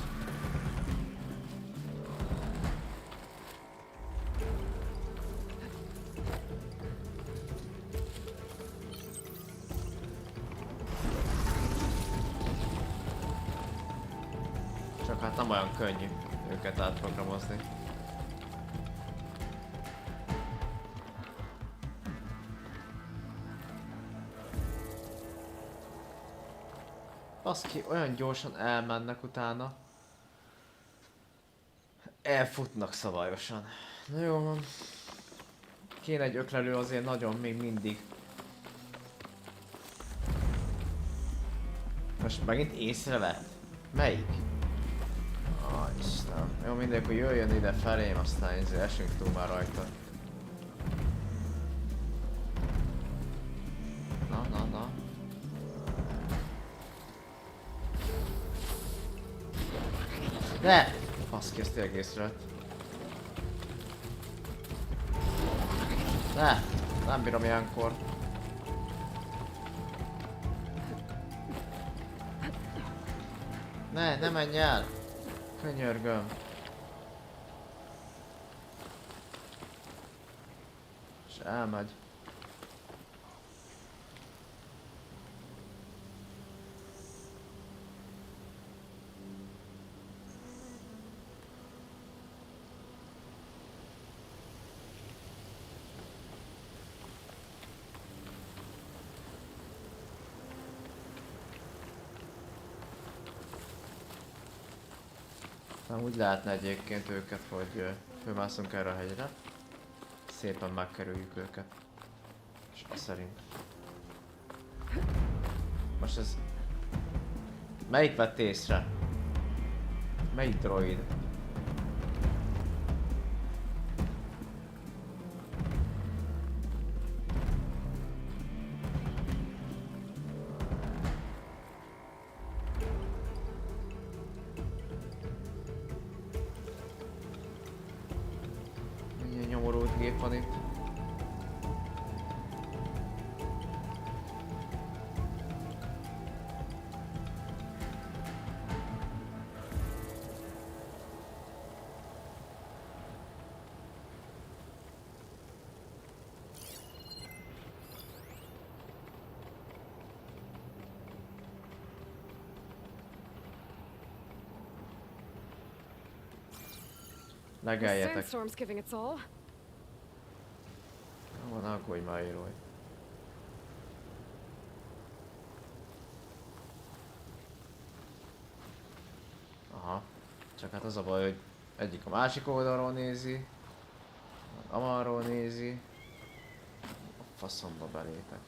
Csak hát nem olyan könnyű őket átprogramozni. Baszki, olyan gyorsan elmennek utána. Elfutnak szabályosan. Na jó van. Kéne egy öklelő azért nagyon még mindig. Most megint észrevett? Melyik? Isten. Jó, mindegy, akkor jöjjön ide felém, aztán esünk túl már rajta. Na. Ne! Baszki, ezt tényleg észrevett. Ne! Nem bírom ilyenkor. Ne menj el! Könyörgöm. És elmegy. Úgy lehetne egyébként őket, hogy fölmászunk erre a hegyre. Szépen megkerüljük őket. És azt szerint. Most ez... Melyik vett észre? Melyik droid? Gép van itt. Legeljetek.
sandstorm's giving its all.
Van, aggódj már, Éroly. Aha. Csak hát az a baj, hogy egyik a másik oldalról nézi. Amarról nézi. A faszomba belétek.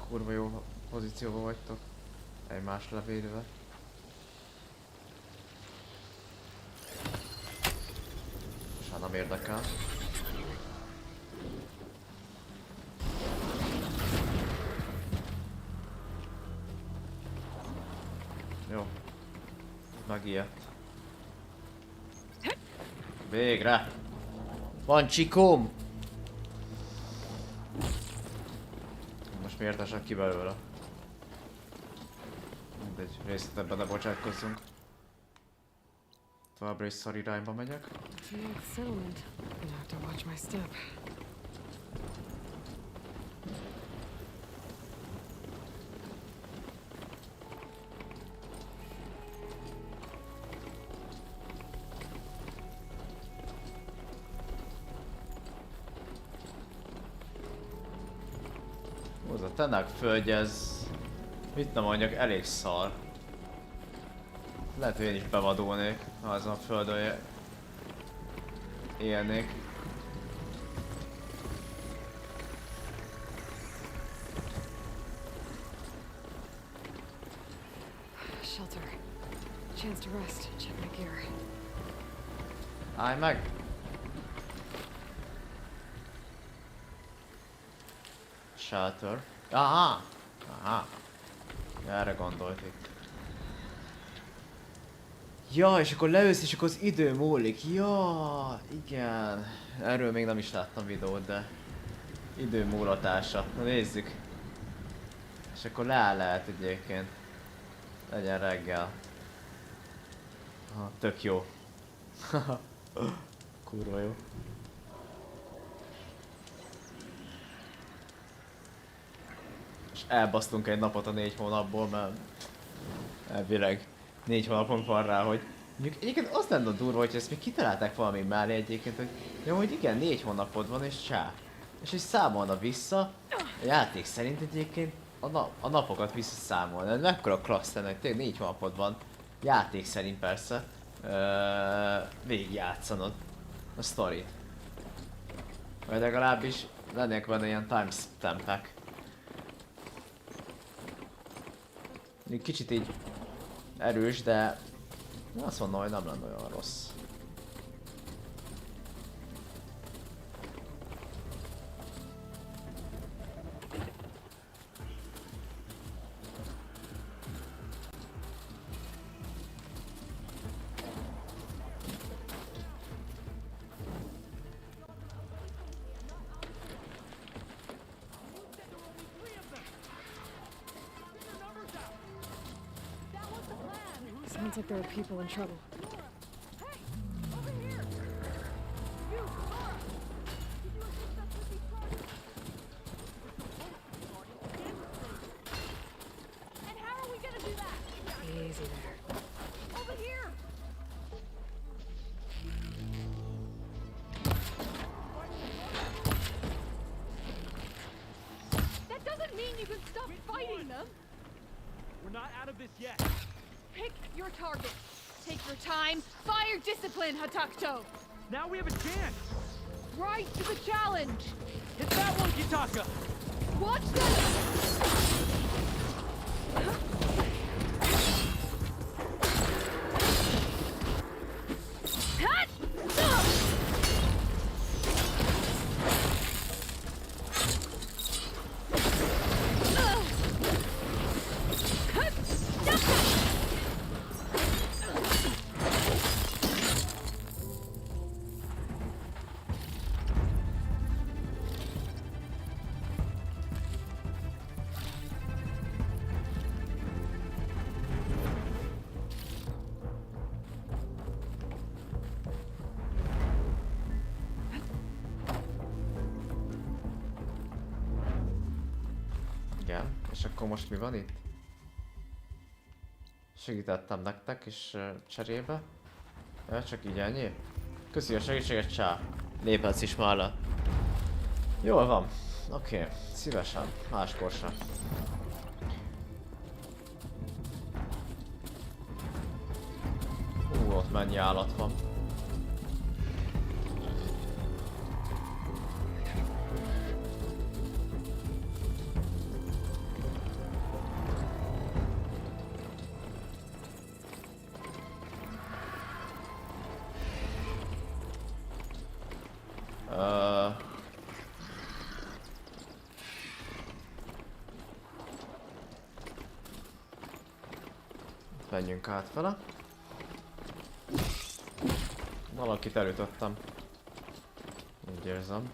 Kurva jó pozícióban vagytok. Egymást levédve. És nem érdekel. Jó. Megijedt. Végre! Van csikóm! Most miért esek ki belőle? Mindegy, részletebben ne bocsátkozzunk. Továbbra is szar irányba megyek.
Settlement. I have to watch my step.
Az a Tenák földje, ez... Mit nem mondjak, elég szar. Lehet, hogy én is bevadulnék, ha azon a földön élnék.
Shelter. Chance to rest. Check my gear.
Állj meg! Shelter. Aha! Aha! Erre gondolt itt. Ja, és akkor leülsz, és akkor az idő múlik. Ja, igen. Erről még nem is láttam videót, de... Idő múlatása. Na nézzük. És akkor leáll lehet egyébként. Legyen reggel. Aha, tök jó. Kurva jó. És elbasztunk egy napot a 4 hónapból, mert elvileg 4 hónapon van rá, hogy mondjuk egyébként az lenne a durva, hogy ezt még kitalálták valami mellé egyébként, hogy jó, hogy igen, 4 hónapod van és csá. És hogy számolna vissza, a játék szerint egyébként a napokat visszaszámolna. Ez mekkora klassz lenne, hogy tényleg 4 hónapod van, játék szerint persze, végigjátszanod a sztorit. Vagy legalábbis lennék benne ilyen timestampek. Kicsit így erős, de azt mondom, hogy nem lenne olyan rossz.
Sounds like there are people in trouble.
And how are we gonna do that?
Easy there.
Over here! That doesn't mean you can stop fighting them!
We're not out of this yet.
Pick your target. Take your time. Fire discipline, Hatakto.
Now we have a chance.
Rise to the challenge.
Hit that one, Kitaka.
Watch this.
És akkor most mi van itt? Segítettem nektek, és cserébe. Csak így ennyi? Köszi a segítséget, csá. Léphetsz is már le. Jól van. Oké, szívesen. Máskor sem. Ott mennyi állat van. Menjünk átfele. Valakit elütöttem. Úgy érzem.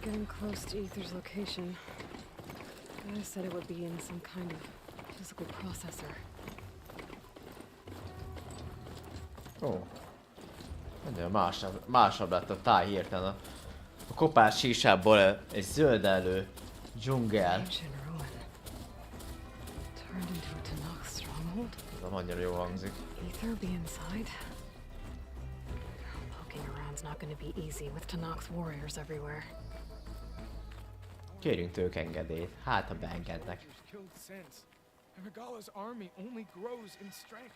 Getting close to Ether's location. I said it would be in some kind of physical processor.
Ó. De másabb lett a táj hirtelen. A kopás sísából egy zöldellő dzsungel.
Turned into a Tanakh stronghold?
Ez annyira jól hangzik.
Ether be inside? Poking around's not gonna be easy with Tanakh's warriors everywhere.
Kérjünk tőlük engedélyt, hát ha beengednek.
Regala's army only grows in strength.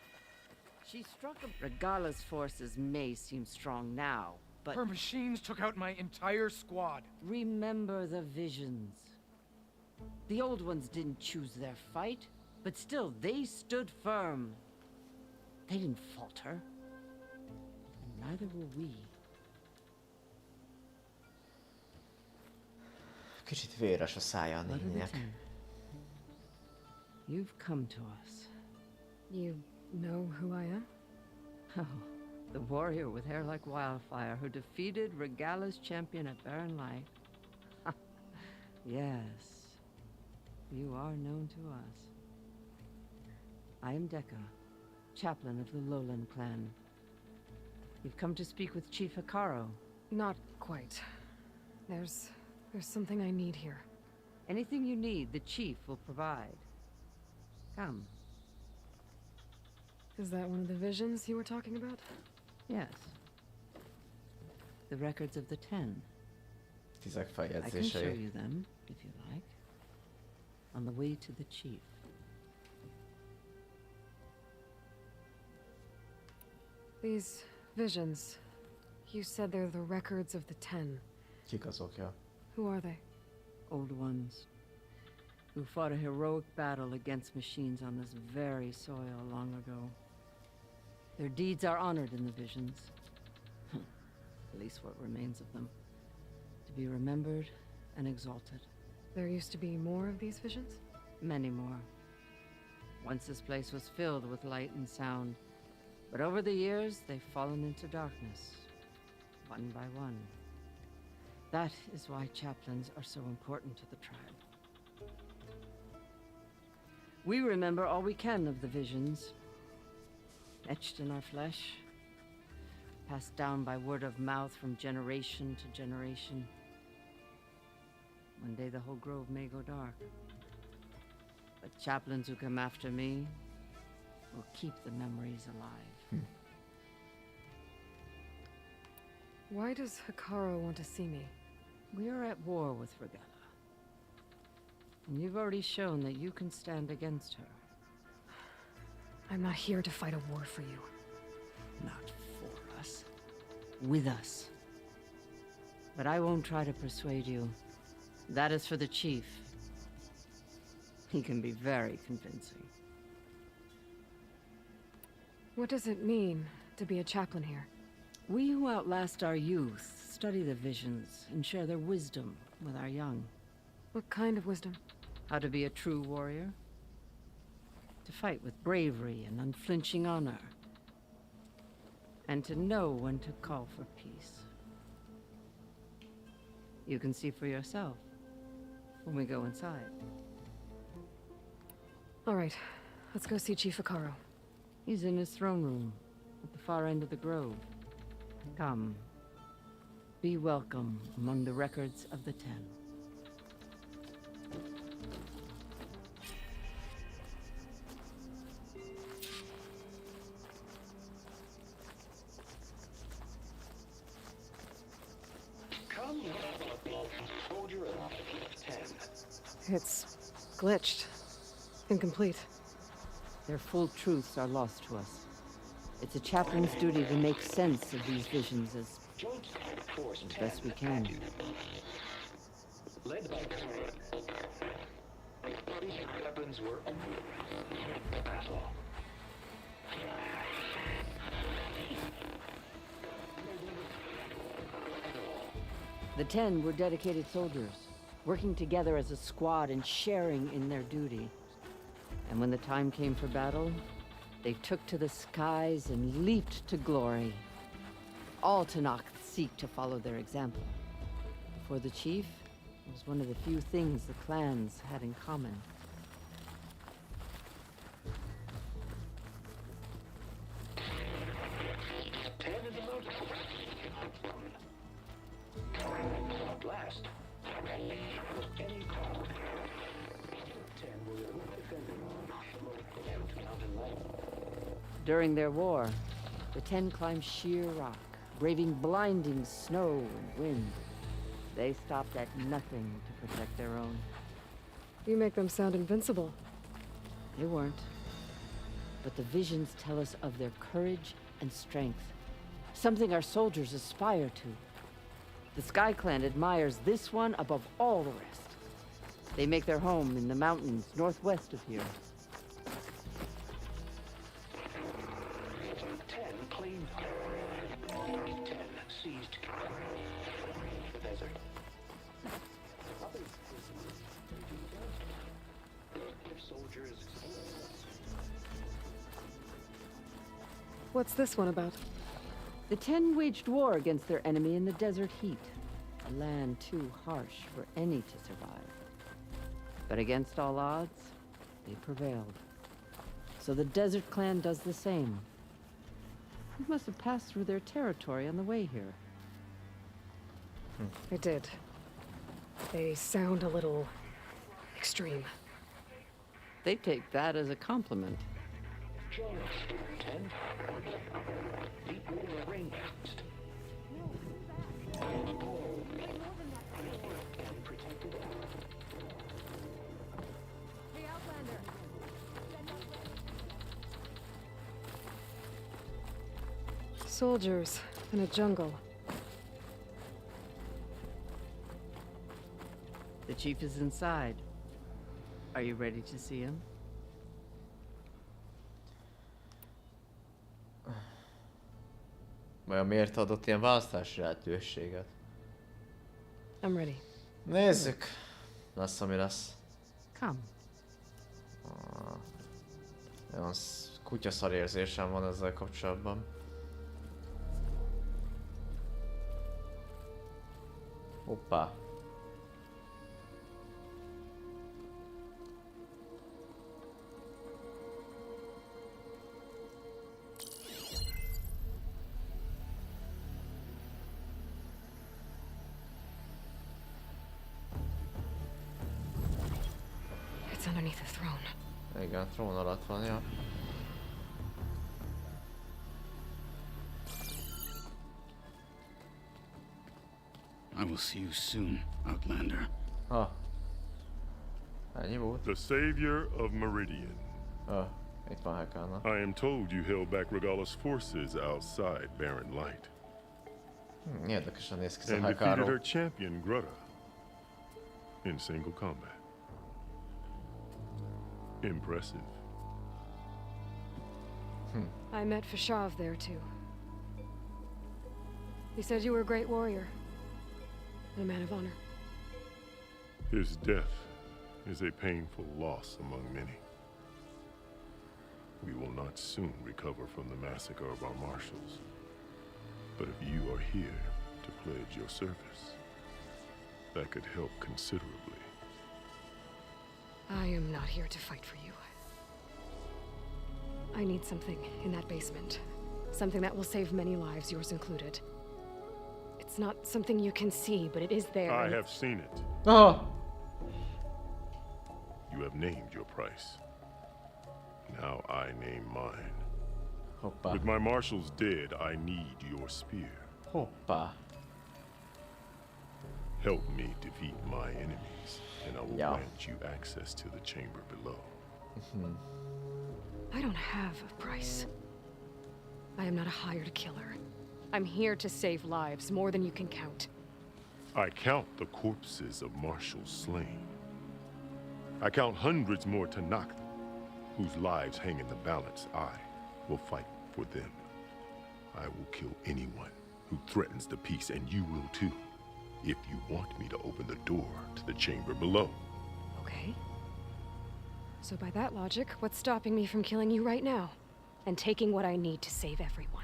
She struck a... Regala's forces may seem strong now, but...
Her machines took out my entire squad.
Remember the visions. The old ones didn't choose their fight, but still, they stood firm. They didn't falter. And neither will we.
Kicsit véres a szája a néninek.
You've come to us.
You know who I am?
Oh, the warrior with hair like wildfire who defeated Regala's champion at Barren Light. Yes, you are known to us. I am Dekka, chaplain of the Lowland clan. You've come to speak with Chief Hikaro.
Not quite. There's something I need here.
Anything you need, the chief will provide. Come.
Is that one of the visions you were talking about?
Yes. The records of the 10. I can show you them, if you like. On the way to the chief.
These visions, you said they're the records of the 10.
Kik azok, ja?
Who are they?
Old ones. Who fought a heroic battle against machines on this very soil long ago. Their deeds are honored in the visions. At least what remains of them. To be remembered and exalted.
There used to be more of these visions?
Many more. Once this place was filled with light and sound. But over the years, they've fallen into darkness. One by one. That is why chaplains are so important to the tribe. We remember all we can of the visions. Etched in our flesh. Passed down by word of mouth from generation to generation. One day the whole grove may go dark. But chaplains who come after me will keep the memories alive.
Why does Hikaro want to see me?
We are at war with Regala. And you've already shown that you can stand against her.
I'm not here to fight a war for you.
Not for us. With us. But I won't try to persuade you. That is for the chief. He can be very convincing.
What does it mean to be a chaplain here?
We who outlast our youth study the visions and share their wisdom with our young.
What kind of wisdom?
How to be a true warrior. To fight with bravery and unflinching honor. And to know when to call for peace. You can see for yourself when we go inside.
All right, let's go see Chief Akaro.
He's in his throne room at the far end of the grove. Come. Be welcome among the records of the Ten.
Come, soldier of 10.
It's glitched. Incomplete.
Their full truths are lost to us. It's a chaplain's duty to make sense of these visions as best we can.
Led by weapons were battle.
The 10 were dedicated soldiers, working together as a squad and sharing in their duty. And when the time came for battle, they took to the skies and leaped to glory. All Tenakth seek to follow their example. For the chief, it was one of the few things the clans had in common.
Last, any call. 10 will defend mountain light.
During their war, the 10 climbed sheer rock, braving blinding snow and wind. They stopped at nothing to protect their own.
You make them sound invincible.
They weren't. But the visions tell us of their courage and strength. Something our soldiers aspire to. The Sky Clan admires this one above all the rest. They make their home in the mountains northwest of here.
10 claimed 10 seized the desert. Soldiers.
What's this one about?
The 10 waged war against their enemy in the desert heat, a land too harsh for any to survive. But against all odds, they prevailed. So the Desert Clan does the same. You must have passed through their territory on the way here.
I did. They sound a little extreme.
They take that as a compliment.
Join us, 10. Deep water rainforest. And protected.
Hey, Outlander. Soldiers in a jungle.
The chief is inside. Are you ready to see him?
Vajon miért adott ilyen választási lehetőséget?
I'm ready.
Nézzük. Lesz, ami lesz.
Come.
Olyan kutyaszar érzésem van ezzel kapcsolatban. Hoppá.
It's underneath the throne.
Igen, trón alatt van, ja.
I will see you soon, Outlander.
Ha. Ennyi volt?
The savior of Meridian.
Itt van Hekana.
I am told you held back Regala's forces outside Barren Light.
Érdekesen néz ki ez a
And defeated
Hekaro.
her champion, Grutta, in single combat. Impressive.
I met Fashav there too. He said you were a great warrior. And a man of honor.
His death is a painful loss among many. We will not soon recover from the massacre of our marshals. But if you are here to pledge your service, that could help considerably.
I am not here to fight for you. I need something in that basement. Something that will save many lives, yours included. It's not something you can see, but it is there.
I have seen it.
Oh.
You have named your price. Now I name mine.
Hoppa.
With my marshals dead, I need your spear.
Hoppa.
Help me defeat my enemies, and I will grant you access to the chamber below.
I don't have a price. I am not a hired killer. I'm here to save lives, more than you can count.
I count the corpses of marshals slain. I count hundreds more Tanakh whose lives hang in the balance. I will fight for them. I will kill anyone who threatens the peace, and you will too, if you want me to open the door to the chamber below.
Okay. So by that logic, what's stopping me from killing you right now? And taking what I need to save everyone?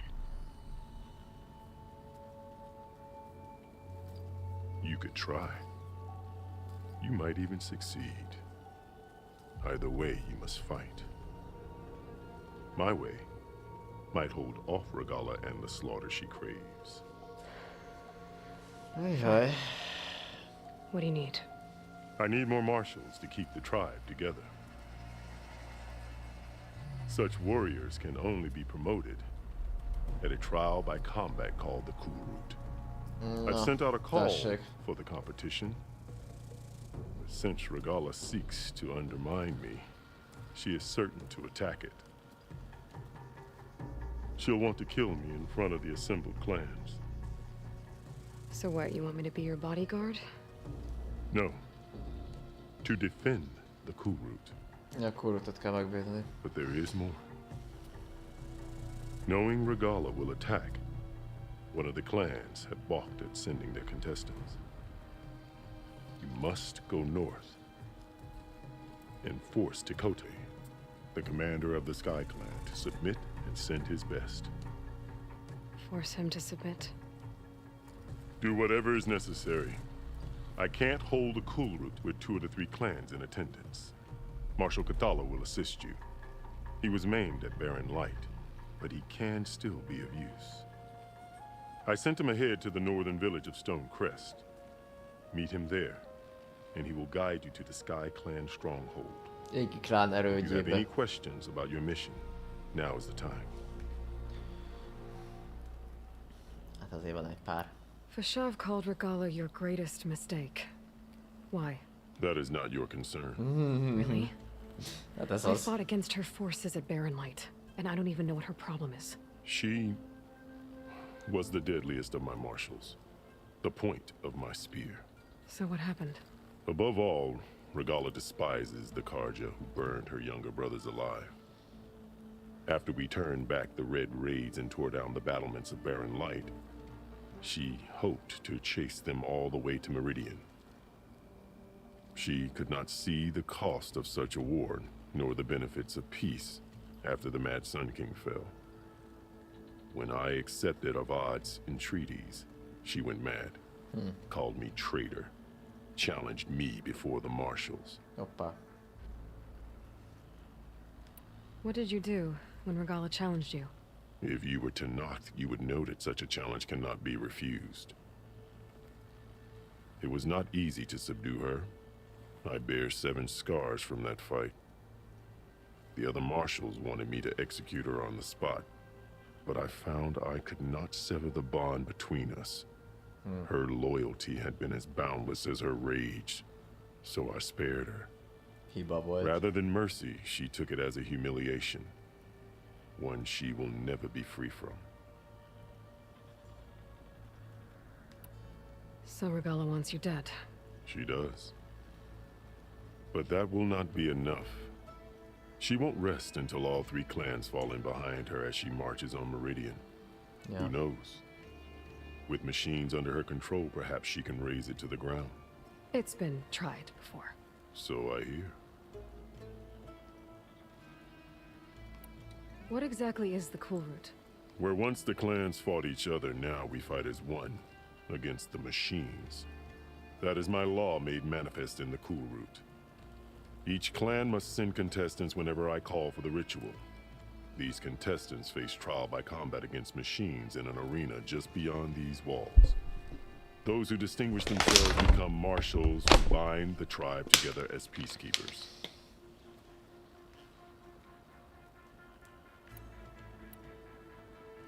You could try. You might even succeed. Either way, you must fight. My way might hold off Regalla and the slaughter she craves.
Okay.
What do you need?
I need more marshals to keep the tribe together. Such warriors can only be promoted at a trial by combat called the Kurut. I've sent out a call for the competition. But since Regalla seeks to undermine me, she is certain to attack it. She'll want to kill me in front of the assembled clans.
So what, you want me to be your bodyguard?
No. To defend the Kurut.
Ja, Kurutot kell megvédeni.
But there is more. Knowing Regalla will attack, one of the clans have balked at sending their contestants. You must go north and force Tekote, the commander of the Sky Clan, to submit and send his best.
Force him to submit?
Do whatever is necessary. I can't hold a Kulrut with 2 of the 3 clans in attendance. Marshal Kathala will assist you. He was maimed at Barren Light, but he can still be of use. I sent him ahead to the northern village of Stone Crest. Meet him there, and he will guide you to the Sky Clan stronghold.
Égi klán
If you have
erődjébe.
any questions about your mission, now is the time.
Hát azért van egy pár.
Fashav called Regalla your greatest mistake. Why?
That is not your concern.
Really?
Hát ez
I
az.
fought against her forces at Barren Light, and I don't even know what her problem is.
She was the deadliest of my marshals, the point of my spear.
So what happened?
Above all, Regalla despises the Karja who burned her younger brothers alive. After we turned back the Red Raids and tore down the battlements of Barren Light, she hoped to chase them all the way to Meridian. She could not see the cost of such a war, nor the benefits of peace after the Mad Sun King fell. When I accepted Avad's entreaties, she went mad, called me traitor, challenged me before the marshals.
Hoppa.
What did you do when Regalla challenged you?
If you were Tanakh, you would know that such a challenge cannot be refused. It was not easy to subdue her. I bear 7 scars from that fight. The other marshals wanted me to execute her on the spot, but I found I could not sever the bond between us. Her loyalty had been as boundless as her rage, so I spared her. Rather than mercy, she took it as a humiliation, one she will never be free from.
So Regalla wants you dead.
She does. But that will not be enough. She won't rest until all 3 clans fall in behind her as she marches on Meridian.
Yeah.
Who knows? With machines under her control, perhaps she can raise it to the ground.
It's been tried before.
So I hear.
What exactly is the Cool Route?
Where once the clans fought each other, now we fight as one, against the machines. That is my law made manifest in the Cool Route. Each clan must send contestants whenever I call for the ritual. These contestants face trial by combat against machines in an arena just beyond these walls. Those who distinguish themselves become marshals who bind the tribe together as peacekeepers.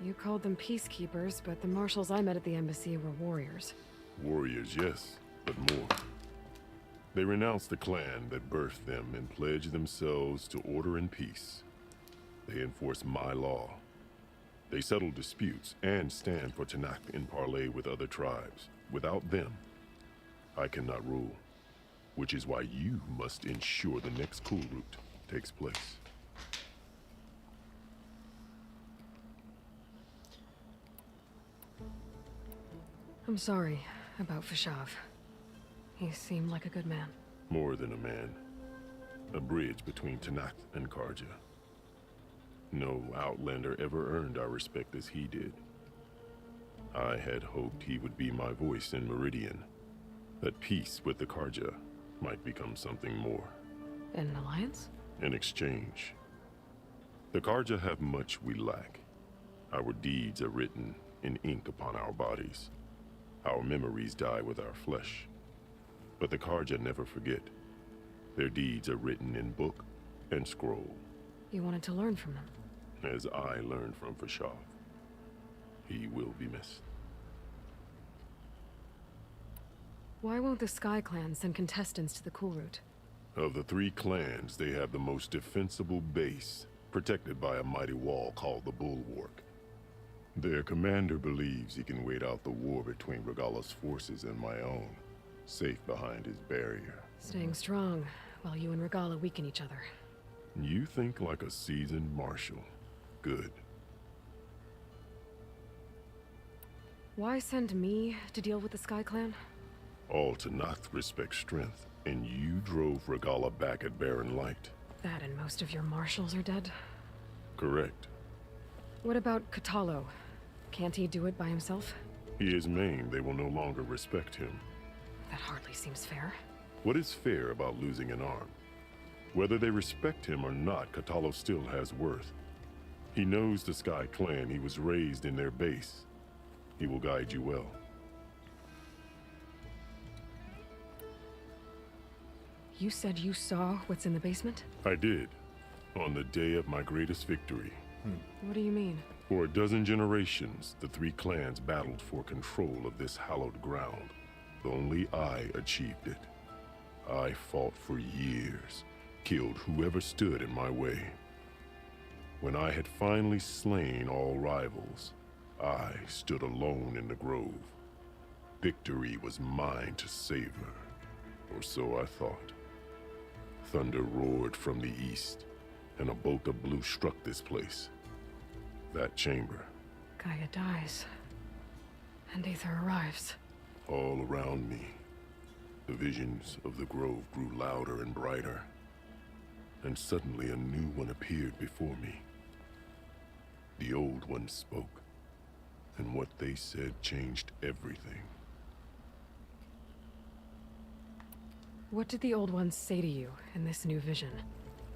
You called them peacekeepers, but the marshals I met at the embassy were warriors.
Warriors, yes, but more. They renounce the clan that birthed them and pledge themselves to order and peace. They enforce my law. They settle disputes and stand for Tanakh in parley with other tribes. Without them, I cannot rule. Which is why you must ensure the next Cool Route takes place.
I'm sorry about Fashav. He seemed like a good man.
More than a man. A bridge between Tanakh and Karja. No Outlander ever earned our respect as he did. I had hoped he would be my voice in Meridian. That peace with the Karja might become something more.
An alliance?
In exchange. The Karja have much we lack. Our deeds are written in ink upon our bodies. Our memories die with our flesh. But the Karja never forget. Their deeds are written in book and scroll.
You wanted to learn from them?
As I learned from Fashav. He will be missed.
Why won't the Sky Clan send contestants to the Cool Route?
Of the three clans, they have the most defensible base, protected by a mighty wall called the Bulwark. Their commander believes he can wait out the war between Regala's forces and my own, safe behind his barrier.
Staying strong, while you and Regala weaken each other.
You think like a seasoned marshal. Good.
Why send me to deal with the Sky Clan?
All Tanakh respect strength, and you drove Regala back at Barren Light.
That and most of your marshals are dead?
Correct.
What about Katalo? Can't he do it by himself?
He is maimed. They will no longer respect him.
That hardly seems fair.
What is fair about losing an arm? Whether they respect him or not, Katalo still has worth. He knows the Sky Clan. He was raised in their base. He will guide you well.
You said you saw what's in the basement?
I did. On the day of my greatest victory.
What do you mean?
For a dozen generations, the three clans battled for control of this hallowed ground. Only I achieved it. I fought for years, killed whoever stood in my way. When I had finally slain all rivals, I stood alone in the grove. Victory was mine to savor, or so I thought. Thunder roared from the east, and a bolt of blue struck this place. That chamber.
Gaia dies, and Aether arrives.
All around me, the visions of the grove grew louder and brighter, and suddenly a new one appeared before me. The old one spoke, and what they said changed everything.
What did the old ones say to you in this new vision?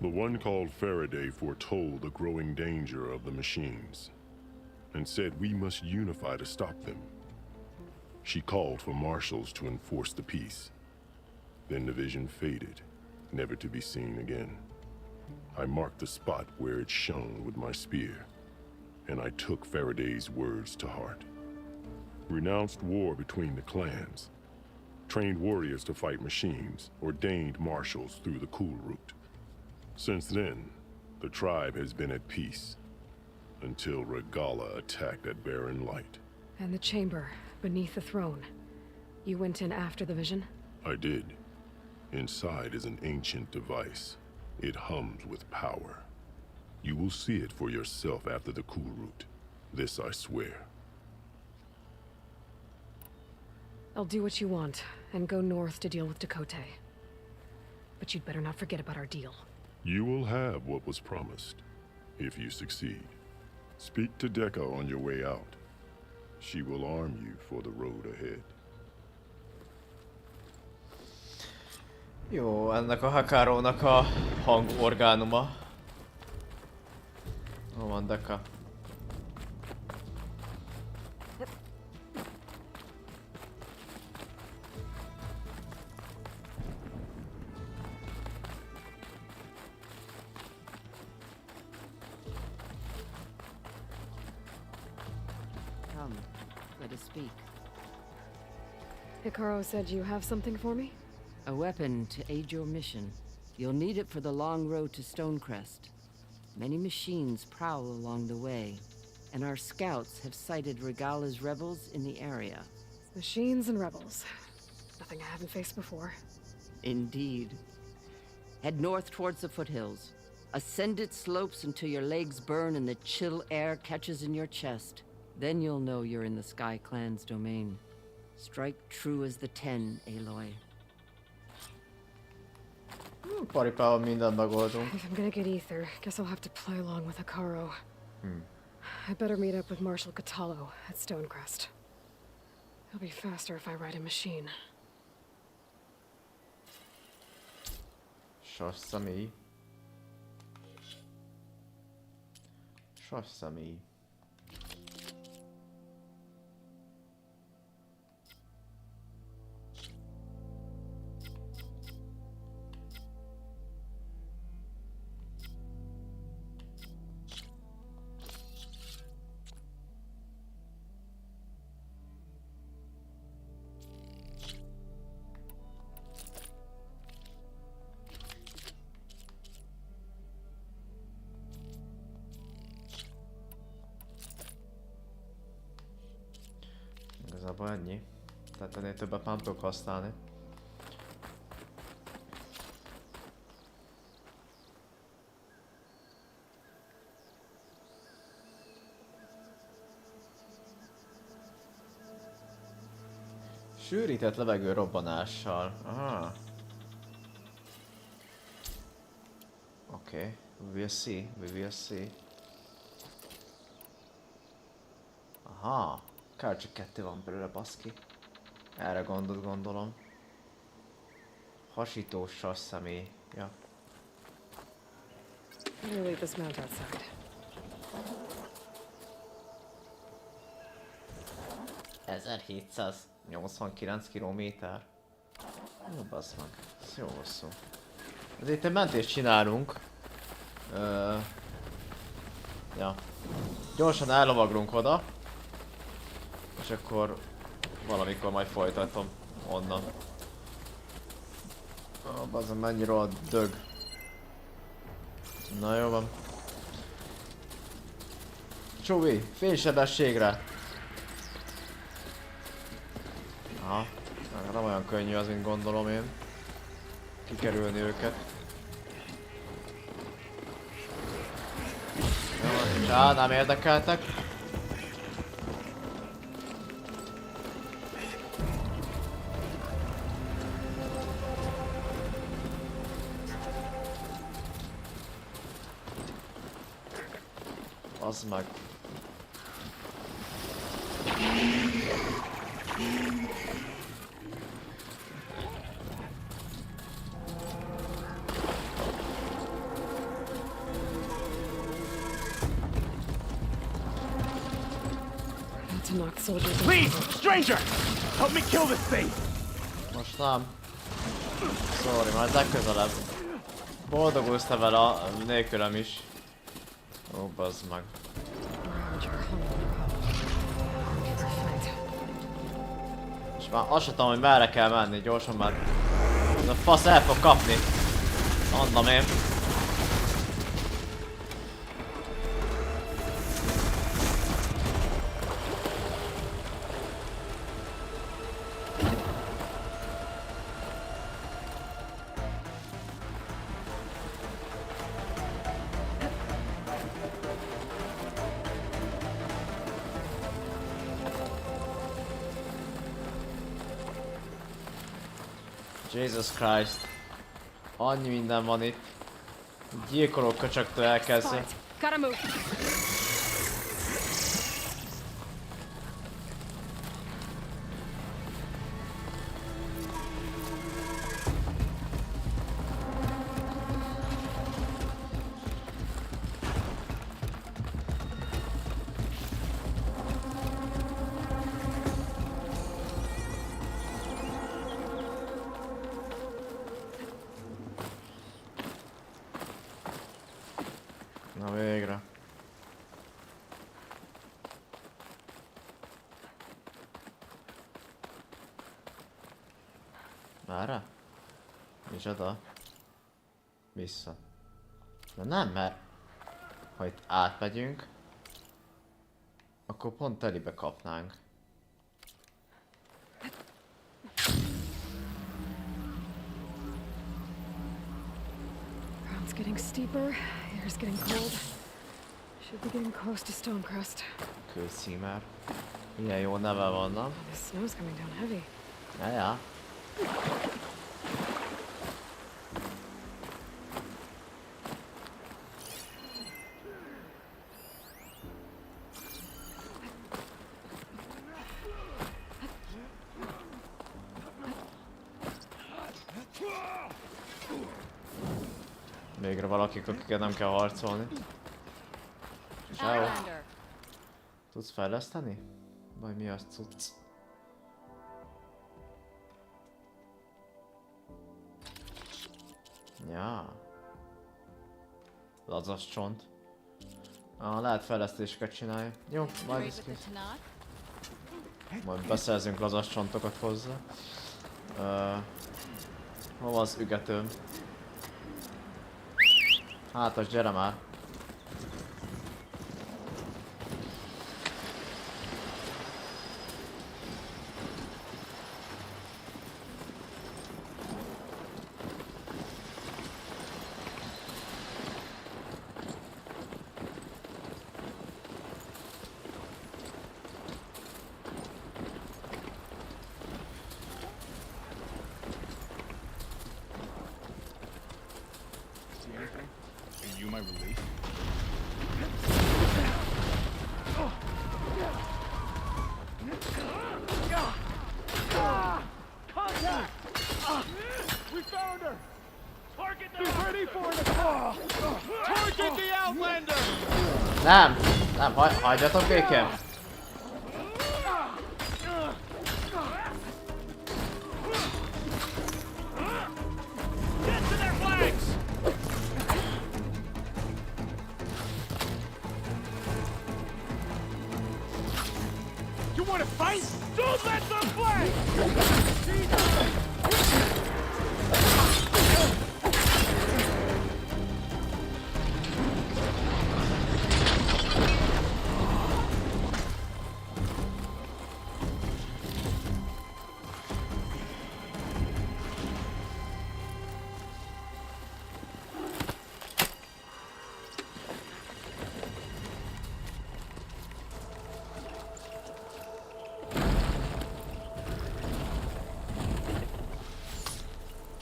The one called Faraday foretold the growing danger of the machines, and said we must unify to stop them. She called for marshals to enforce the peace. Then the vision faded, never to be seen again. I marked the spot where it shone with my spear, and I took Faraday's words to heart. Renounced war between the clans, trained warriors to fight machines, ordained marshals through the Cool Route. Since then, the tribe has been at peace, until Regala attacked at Barren Light.
And the chamber, beneath the throne. You went in after the vision?
I did. Inside is an ancient device. It hums with power. You will see it for yourself after the Cool Route. This I swear.
I'll do what you want, and go north to deal with Dakota. But you'd better not forget about our deal.
You will have what was promised, if you succeed. Speak to Dekka on your way out. She will arm you for the road ahead.
Jó, ennek a Hakarónak a hangorgánuma. Hol van Dekka?
Come, let us speak.
Hikaru said you have something for me?
A weapon to aid your mission. You'll need it for the long road to Stonecrest. Many machines prowl along the way, and our scouts have sighted Regala's rebels in the area.
Machines and rebels. Nothing I haven't faced before.
Indeed. Head north towards the foothills. Ascend its slopes until your legs burn and the chill air catches in your chest. Then you'll know you're in the Sky Clan's domain. Strike true as the 10, Aloy.
Paripával mindent megoldunk.
If I'm gonna get ether, guess I'll have to play along with Hikaru. I better meet up with Marshal Catallo at Stonecrest. It'll be faster if I ride a machine.
Sosem. Sosem. Igazából ennyi. Tehát ennél többet nem tudok használni. Sűrített levegő robbanással. Aha. Oké. We will see. We will see. Aha. Kár csak 2 van belőle, baszki. Erre gondolom. Hasítós sasszemély. Ja.
I'm gonna leave this mount outside.
...1789 kilométer. Jó, bassz meg. Ez jó hosszú. Ezért egy mentést csinálunk. Ja. Gyorsan ellovaglunk oda. És akkor valamikor majd folytatom onnan. Bazzam, mennyire a dög. Na jó van. Csubi, fénysebességre! Aha, nem olyan könnyű az, mint gondolom én. Kikerülni őket. Jó, csá, nem érdekeltek. Az meg.
Please, stranger, help me kill this thing.
Most nem. Sorry, majd legközelebb. Boldogulsz te vele nélkülem is. Ó, bazd meg. És már azt sem tudom, hogy merre kell menni, gyorsan már. Ez a fasz el fog kapni. Mondom én. Jesus Christ. Annyi minden van itt. Gyilkoló köcsöktől elkezdve.
Gotta move.
Na végre. Mára? Micsoda? Vissza. De nem, mert ha itt átmegyünk, akkor pont telibe kapnánk.
Ground's getting steeper, air's getting cold. Should be getting close to Stonecrest.
Kőcímer. Milyen jó neve van, nem?
The snow's coming down heavy.
Ja. Végre valakik, akikkel nem kell harcolni. Ciao. Tudsz fejleszteni? Vagy mi az cucc? Ja. Lazas csont. Lehet fejlesztéseket csinálni. Jó, majd ez kész. Majd beszerzünk lazas csontokat hozzá. Hol az ügetőm? Hátas, gyere már! Nem! Nem, hagyjatok békén!
You want to fight? Don't let them play!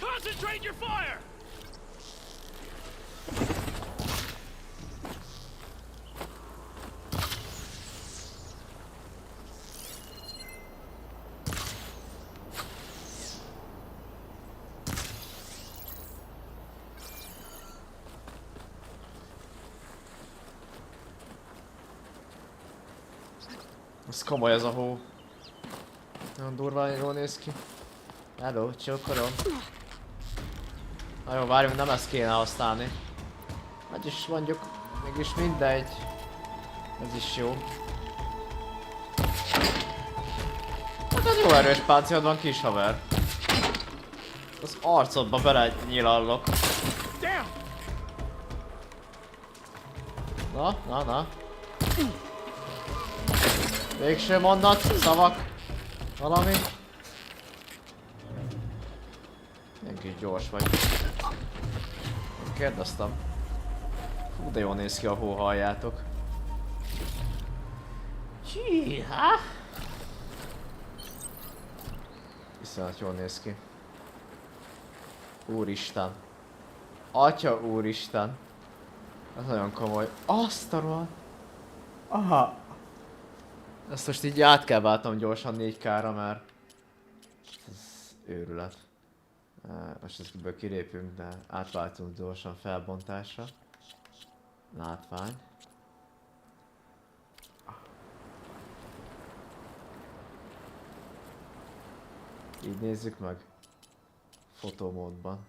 Concentrate your fire!
Ez komoly ez a hó. Nagyon durván jól néz ki. Hello, csókolom. Na jó, várjunk, nem ezt kéne használni. Vagyis mondjuk, mégis mindegy. Ez is jó. Hát ez jó erős páncélod van, kis haver. Az arcodba bele nyilallok. Na. Végső mondat, szavak. Valami. Ilyen kis gyors vagy. Kérdeztem. Fú, de jól néz ki a hó, halljátok. Híhá! Viszont jól néz ki. Úristen. Atya úristen. Ez nagyon komoly. Azt a rohadt. Aha. Ezt most így át kell váltom gyorsan 4K-ra, mert ez őrület. Most ebből kilépünk, de átváltunk gyorsan felbontásra. Látvány. Így nézzük meg. Fotómódban.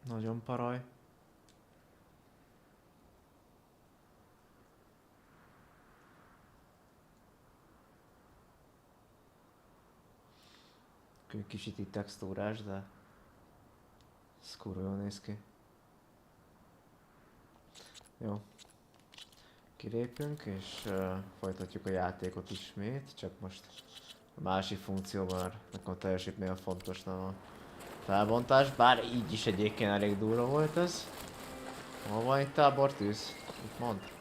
Nagyon paraj. Kicsit itt textúrás, de ez kurva jól néz ki. Jó. Kilépünk és folytatjuk a játékot ismét, csak most a másik funkcióban, mert nekem teljesítmény fontos, nem a felbontás, bár így is egyébként elég durva volt ez. Hol van itt tábortűz? Itt mond.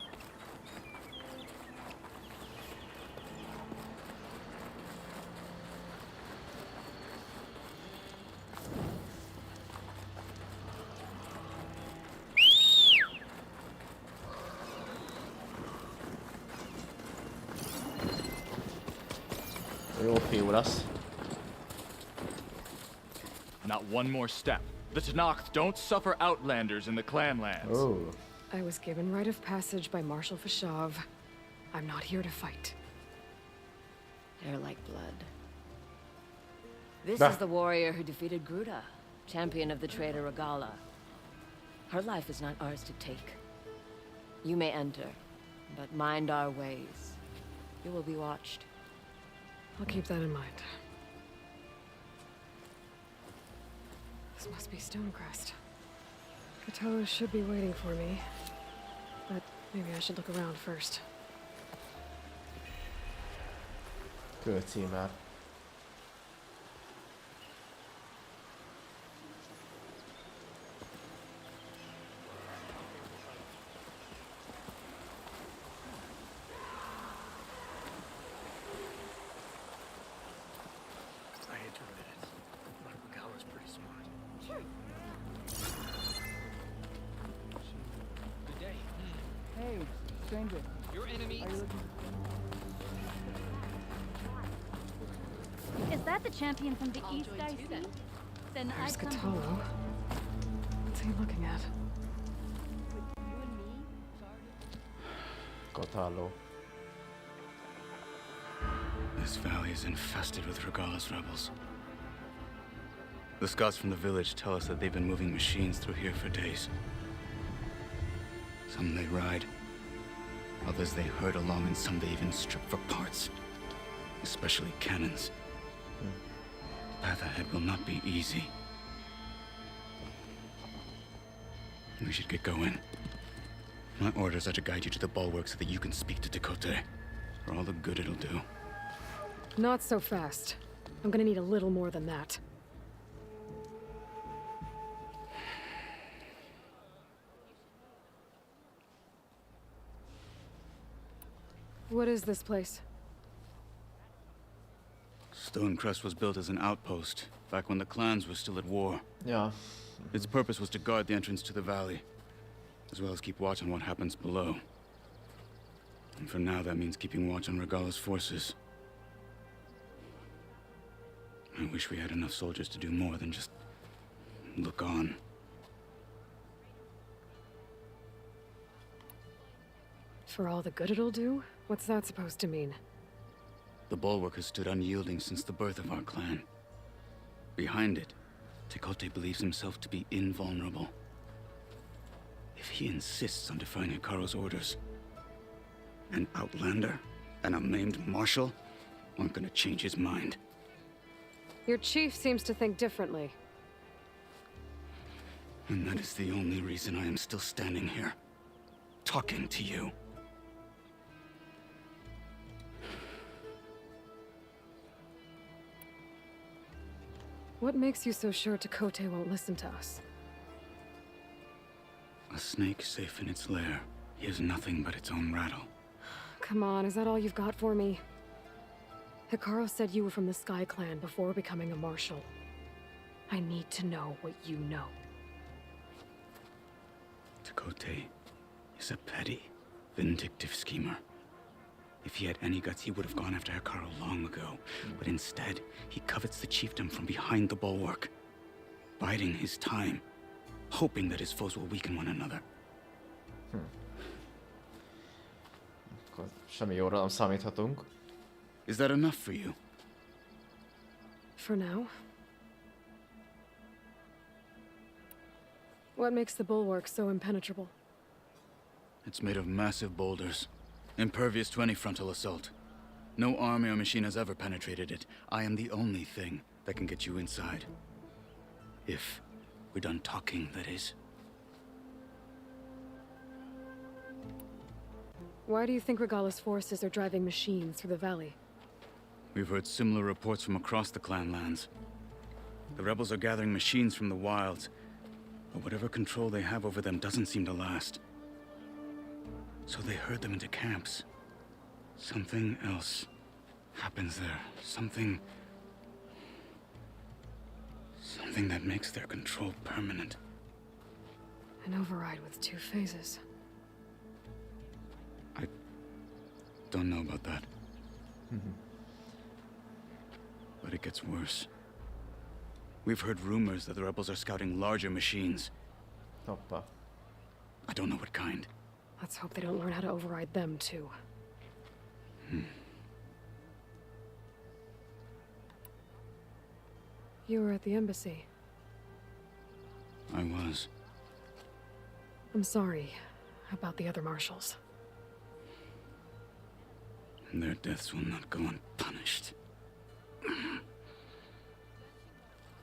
Jó fiú lesz.
Not one more step. The Tenakth don't suffer outlanders in the clanlands.
Oh.
I was given right of passage by Marshal Fashav. I'm not here to fight.
They're like blood. This is the warrior who defeated Gruda, champion of the traitor Regala. Her life is not ours to take. You may enter, but mind our ways. You will be watched.
I'll keep that in mind. This must be Stonecrest. Katoa should be waiting for me, but maybe I should look around first.
Good team, man.
I hate to admit it, but Regala's pretty smart.
Sure.
Good day.
Hey, stranger.
Your enemies.
Is that the champion from the east I see? Then I
There's
come.
Katalo. What's he looking at?
Kotalo.
This valley is infested with Regala's rebels. The scouts from the village tell us that they've been moving machines through here for days. Some they ride, others they herd along, and some they even strip for parts. Especially cannons. The path ahead will not be easy. We should get going. My orders are to guide you to the bulwark so that you can speak to Dakota. For all the good it'll do.
Not so fast. I'm gonna need a little more than that. What is this place?
Stonecrest was built as an outpost, back when the clans were still at war.
Yeah.
Its purpose was to guard the entrance to the valley, as well as keep watch on what happens below. And for now, that means keeping watch on Regala's forces. I wish we had enough soldiers to do more than just look on.
For all the good it'll do? What's that supposed to mean?
The bulwark has stood unyielding since the birth of our clan. Behind it, Tekote believes himself to be invulnerable. If he insists on defying Hikaru's orders, an outlander, an unnamed marshal, aren't gonna change his mind.
Your chief seems to think differently.
And that is the only reason I am still standing here, talking to you.
What makes you so sure Tekote won't listen to us?
A snake safe in its lair hears nothing but its own rattle.
Come on, is that all you've got for me? Hikaru said you were from the Sky Clan before becoming a marshal. I need to know what you know.
Tekote is a petty, vindictive schemer. If he had any guts, he would have gone after Hikaru long ago. But instead, he covets the chiefdom from behind the bulwark, biding his time, hoping that his foes will weaken one another.
Akkor semmi jóra nem számíthatunk.
Is that enough for you?
For now. What makes the bulwark so impenetrable?
It's made of massive boulders, impervious to any frontal assault. No army or machine has ever penetrated it. I am the only thing that can get you inside. If we're done talking, that is.
Why do you think Regala's forces are driving machines through the valley?
We've heard similar reports from across the clan lands. The rebels are gathering machines from the wilds, but whatever control they have over them doesn't seem to last. So they herd them into camps. Something else happens there. Something that makes their control permanent.
An override with 2 phases.
I don't know about that. But it gets worse. We've heard rumors that the rebels are scouting larger machines.
Hoppa.
I don't know what kind.
Let's hope they don't learn how to override them, too. You were at the embassy.
I was.
I'm sorry about the other marshals.
Their deaths will not go unpunished.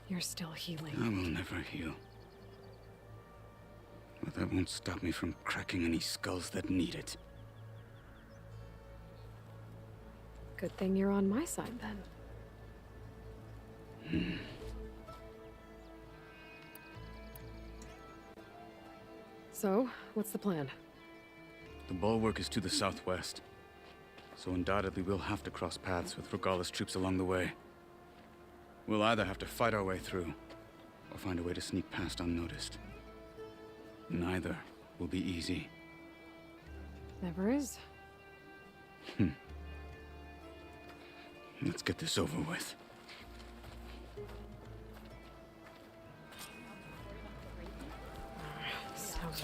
You're still healing.
I will never heal. But that won't stop me from cracking any skulls that need it.
Good thing you're on my side, then. So, what's the plan?
The bulwark is to the southwest, so undoubtedly we'll have to cross paths with Regala's troops along the way. We'll either have to fight our way through, or find a way to sneak past unnoticed. Neither will be easy.
Never is.
Let's get this over with.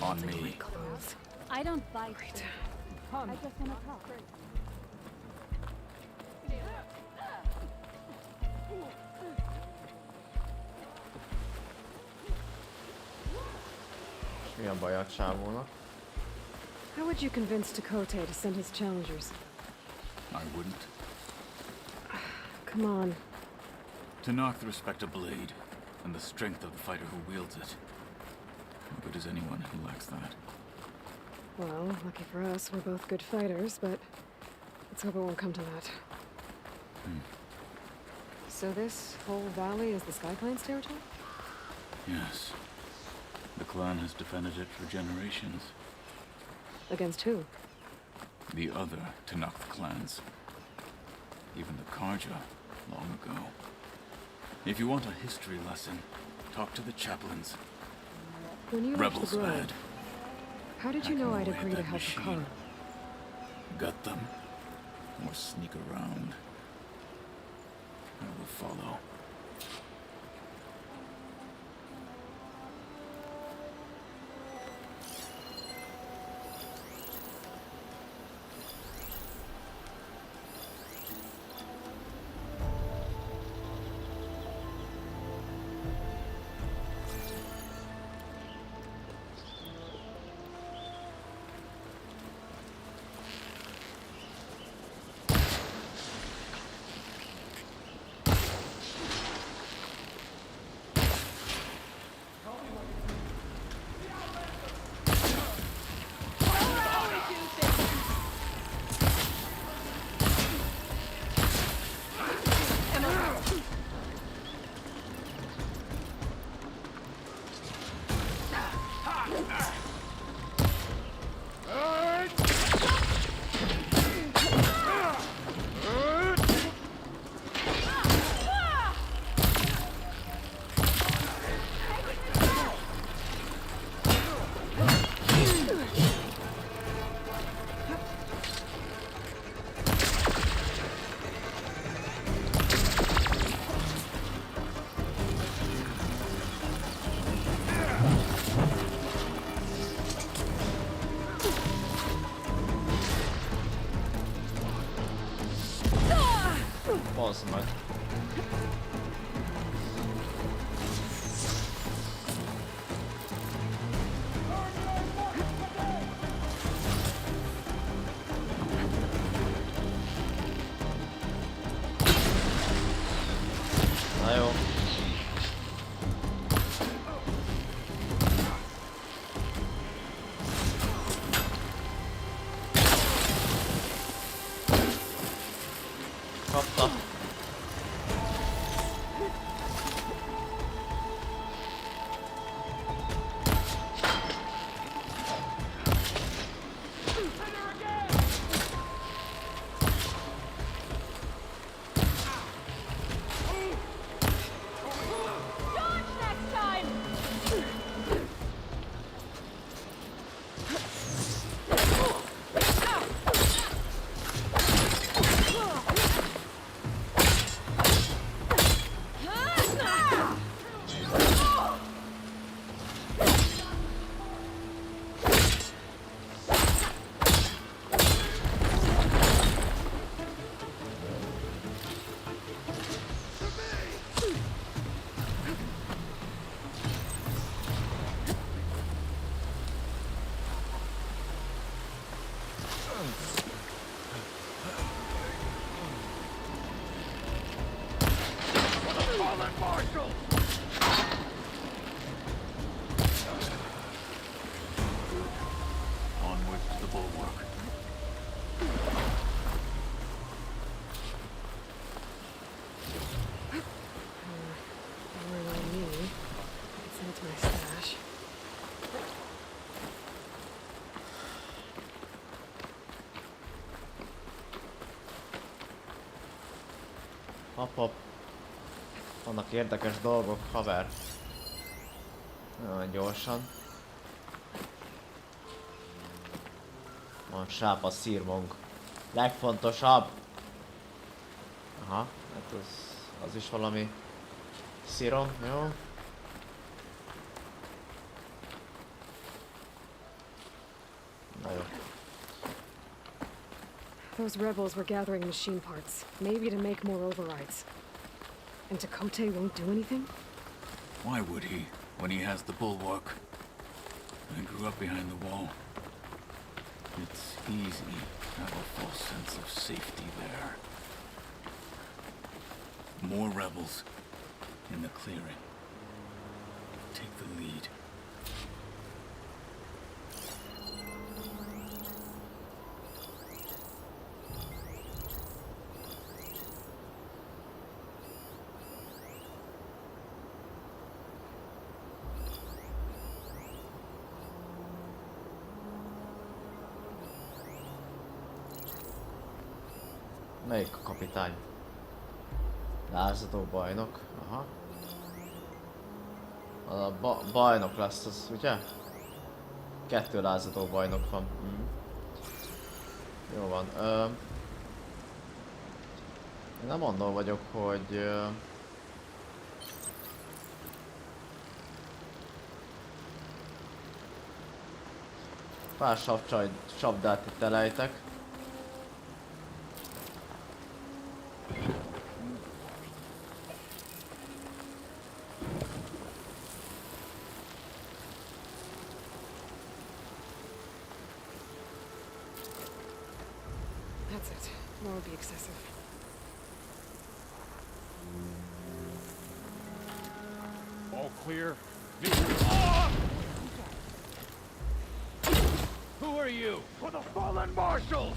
On me.
I don't bite. I just want to talk.
Milyen baj a csávónak?
How would you convince Tekote to send his challengers?
I wouldn't.
Come on.
Tanakh respect a blade, and the strength of the fighter who wields it. How good is anyone who lacks that?
Well, lucky for us, we're both good fighters, but let's hope it won't come to that. So this whole valley is the Sky Clan's territory?
Yes. The clan has defended it for generations.
Against who?
The other Tanakh clans. Even the Karja, long ago. If you want a history lesson, talk to the chaplains.
When you left
Rebels
the Grove,
bad.
how did you know I'd agree to help Hikaru?
Gut them, or sneak around. I will follow.
Hozd meg. Na jó. Kapta.
Onward to the bulwark.
More on me. It's into my stash.
Hopp. Vannak érdekes dolgok, haver. Nagyon gyorsan. Van sápa szírmong. Legfontosabb! Aha, hát az is valami szírom, jó? Na jó.
Those rebels were gathering machine parts, maybe to make more overrides. And Chakotay won't do anything?
Why would he, when he has the bulwark? I grew up behind the wall. It's easy to have a false sense of safety there. More rebels in the clearing. Take the lead.
Melyik a kapitány? Lázadó bajnok, aha. A bajnok lesz az, ugye? 2 lázadó bajnok van. Jó van. Én nem andon vagyok, hogy... pár csapdát itt elejtek.
That's it. More would be excessive.
All clear. Who are you? For the fallen marshals!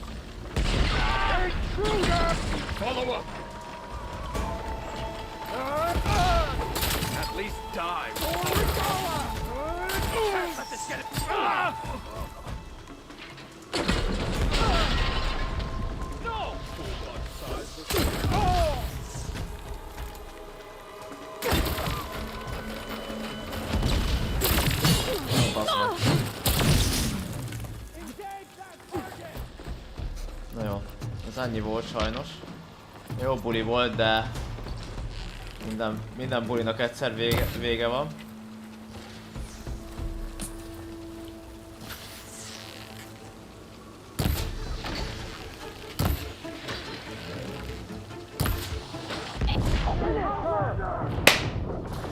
Intruder! Follow up! At least die! Can't let this get it! No!
Na jó, ez annyi volt sajnos. Jó buli volt, de minden bulinak egyszer vége van.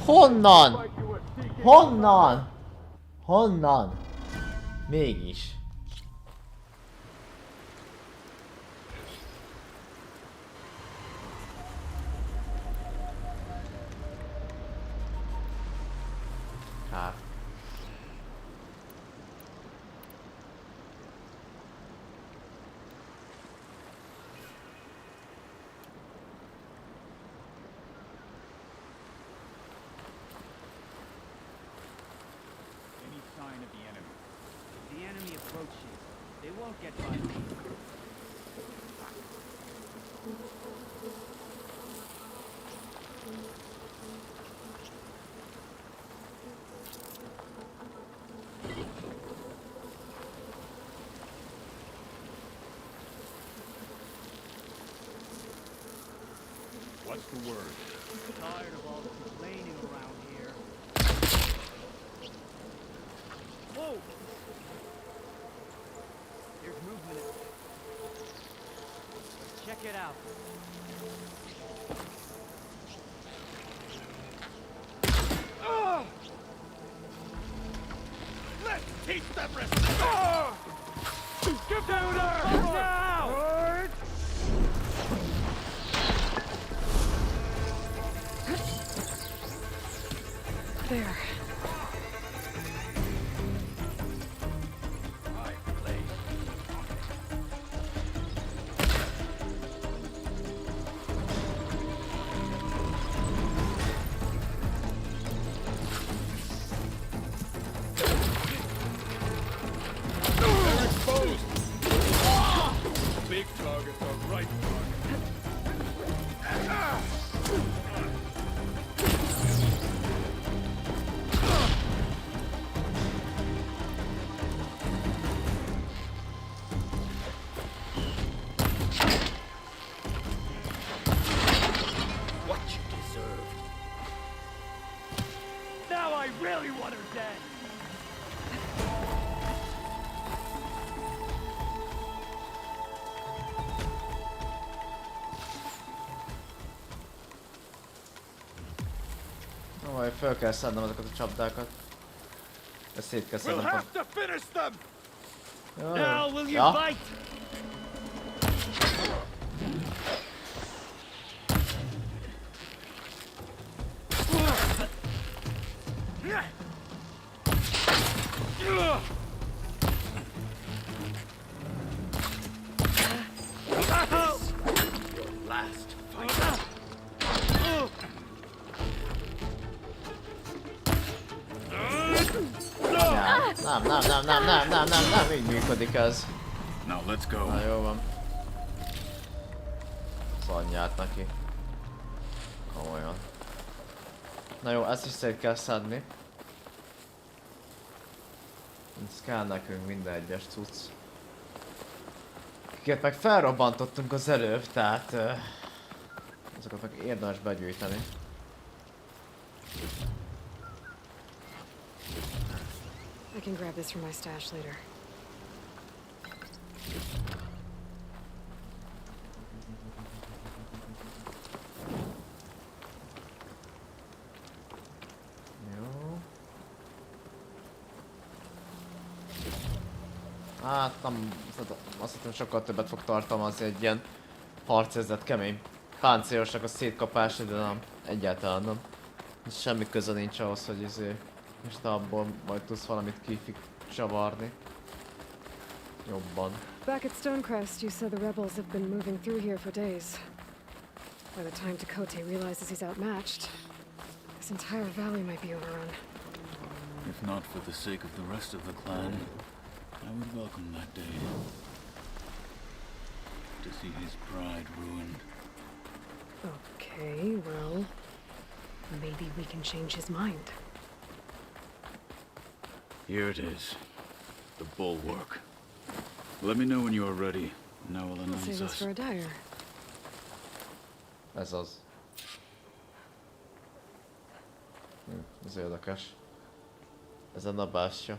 Honnan? Honnan? Honnan? Mégis. Hát.
Any sign of the enemy? If the enemy approaches, they won't get by me. What's the word? Tired of all the complaining around here. Whoa! There's movement. Check it out.
Let's teach them respect! Get down there! Now!
There.
They're exposed! Big targets are right what you deserve. Now I really want her dead!
Majd fel kell szednem azokat a csapdákat. Ezt szét kell
We'll
szednem.
have to finish them!
Jó,
Now will you
ja.
fight?
Your last fight.
Nem, így működik ez.
Now let's go.
Na jó van. Az anyját neki. Komolyan. Na jó, ezt is szét kell szedni. Ez kell nekünk minden egyes cucc. Akiket meg felrobbantottunk az előbb, tehát... azokat meg érdemes begyűjteni.
I can grab this from my stash later.
Jó. Hát nem, azt hiszem sokkal többet fog tartalmazni egy ilyen harcérzet kemény páncélosnak a szétkapása, de nem, egyáltalán nem. Semmi köze nincs ahhoz, hogy és te abból majd tudsz valamit csavarni. Jobban.
Back at Stonecrest, you said the rebels have been moving through here for days. By the time Tekote realizes he's outmatched, this entire valley might be overrun.
If not for the sake of the rest of the clan, I would welcome that day. To see his pride ruined.
Okay, well, maybe we can change his mind.
Here it is. The bulwark. Let me know when you are ready, and I will
I'll
announce
save this
us.
for a dyer.
Ez az. Ez érdekes. Ezen a bástya.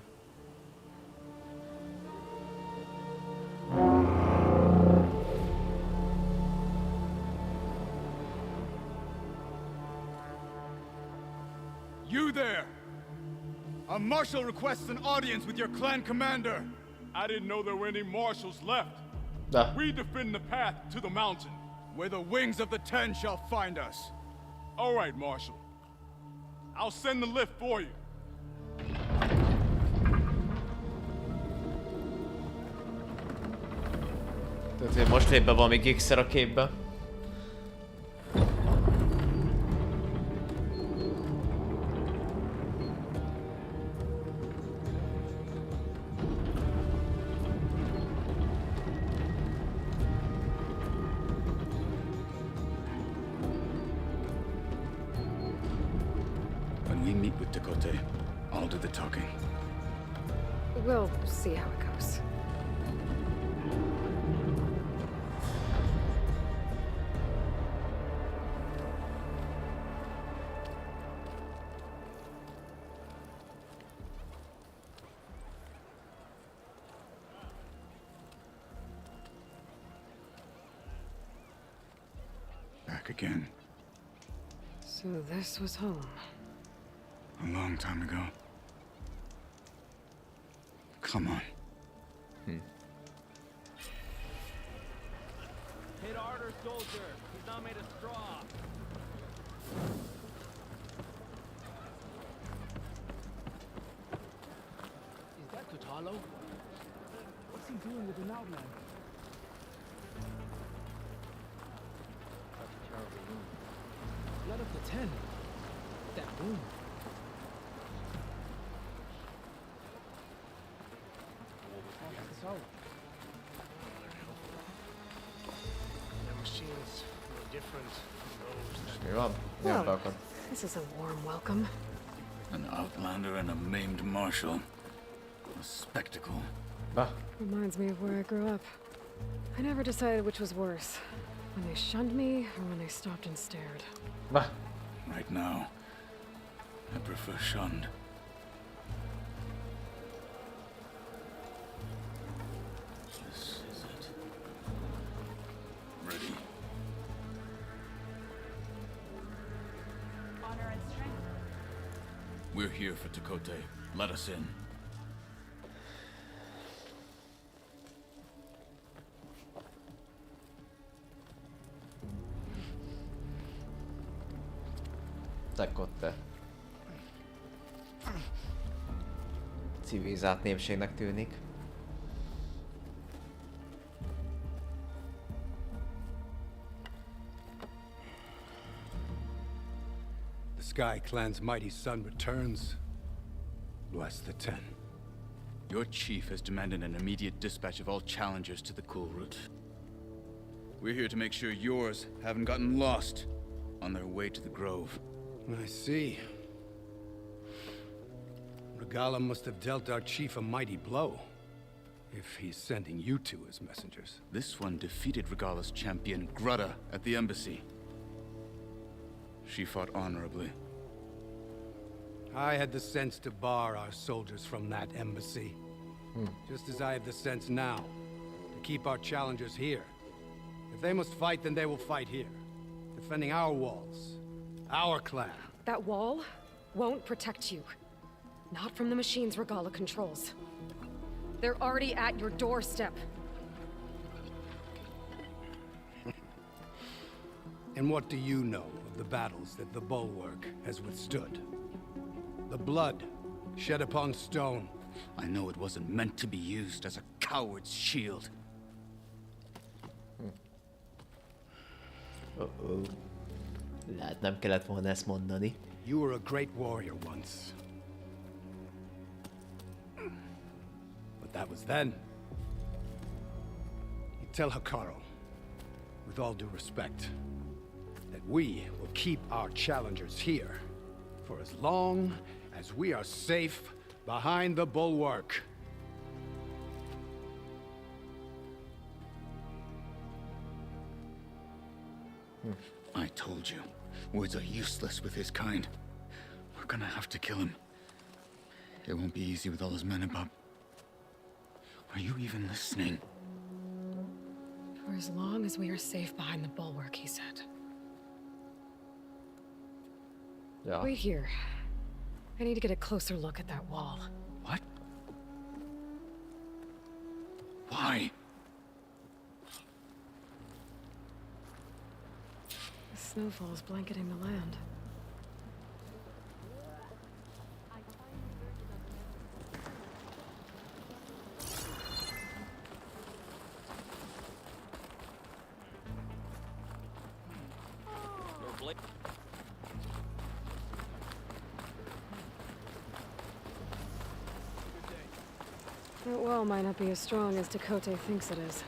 Marshal requests an audience with your clan commander. I didn't know there were any marshals left. We defend the path to the mountain, where the wings of the Ten shall find us. All right, Marshal. I'll send the lift for you.
Tehát, hogy most lép be valami gigszer a képbe.
When we meet with Tekote, I'll do the talking.
We'll see how it goes.
Back again.
So this was home.
A long time ago. Come on.
Hit harder, soldier. He's not made of straw. Is that Totalo? What's he doing with an outline? That's a terrible wound. Blood of the Ten. That wound. So.
The machines were different from those that...
Mi van? Ilyen beakad.
This is a warm welcome.
An outlander and a maimed marshal. A spectacle.
Reminds me of where I grew up. I never decided which was worse. When they shunned me, or when they stopped and stared.
Right now, I prefer shunned. This is it. Ready.
Honor and strength.
We're here for Tekote. Let us in.
Tekote. Civilizált népségnek tűnik.
The Sky Clan's mighty son returns. Bless the Ten.
Your chief has demanded an immediate dispatch of all challengers to the cool route. We're here to make sure yours haven't gotten lost on their way to the Grove.
I see. Regala must have dealt our chief a mighty blow, if he's sending you two as messengers.
This one defeated Regala's champion, Grudda, at the embassy. She fought honorably.
I had the sense to bar our soldiers from that embassy. Just as I have the sense now, to keep our challengers here. If they must fight, then they will fight here. Defending our walls. Our clan.
That wall won't protect you. Not from the machines Regala controls. They're already at your doorstep.
And what do you know of the battles that the Bulwark has withstood? The blood shed upon stone.
I know it wasn't meant to be used as a coward's shield.
Lehet nem kellett volna ezt mondani.
You were a great warrior once. But that was then. You tell Hikaru, with all due respect, that we will keep our challengers here for as long as we are safe behind the bulwark.
I told you, words are useless with his kind. We're gonna have to kill him. It won't be easy with all his men about. Are you even listening?
For as long as we are safe behind the bulwark, he said.
Yeah.
Wait here. I need to get a closer look at that wall.
What? Why?
The snowfall is blanketing the land. That wall might not be as strong as Tekote thinks it is.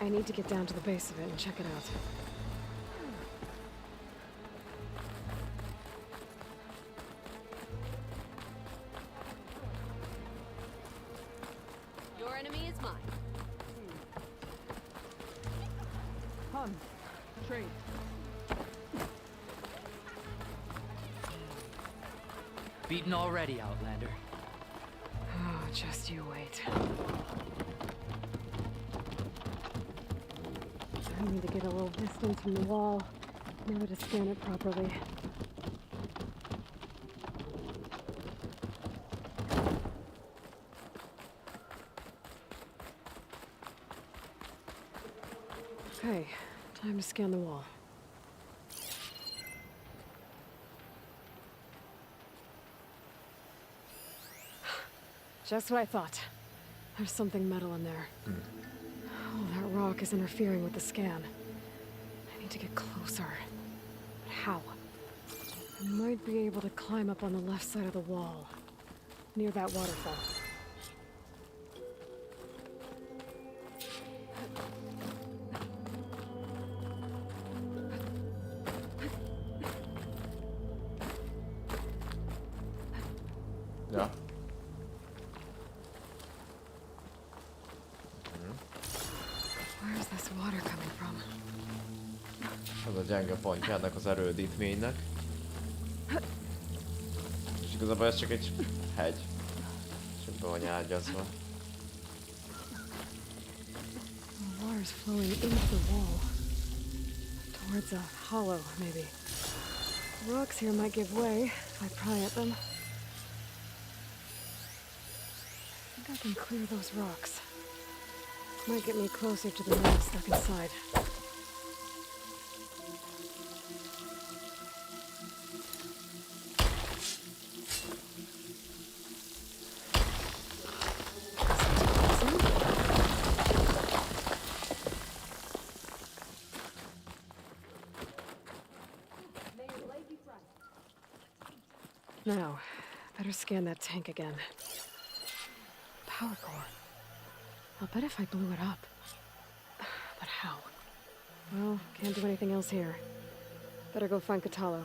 I need to get down to the base of it and check it out.
Your enemy is mine.
Hun, trade.
Beaten already, Outlander.
Oh, just you wait. I need to get a little distance from the wall in order to scan it properly. Okay, time to scan the wall. Just what I thought. There's something metal in there. Oh, that rock is interfering with the scan. I need to get closer. But how? I might be able to climb up on the left side of the wall, near that waterfall.
Ja.
Where's this water coming from?
Az a gyenge pontjának az erődítménynek. És igazából ez csak egy hegy. Csak be van ágyazva.
The water's flowing into the wall. Towards a hollow, maybe. The rocks here might give way if I pry at them. I think I can clear those rocks. Might get me closer to the man stuck inside. Now, better scan that tank again. Power core. I'll bet if I blew it up. But how? Well, can't do anything else here. Better go find Katalo.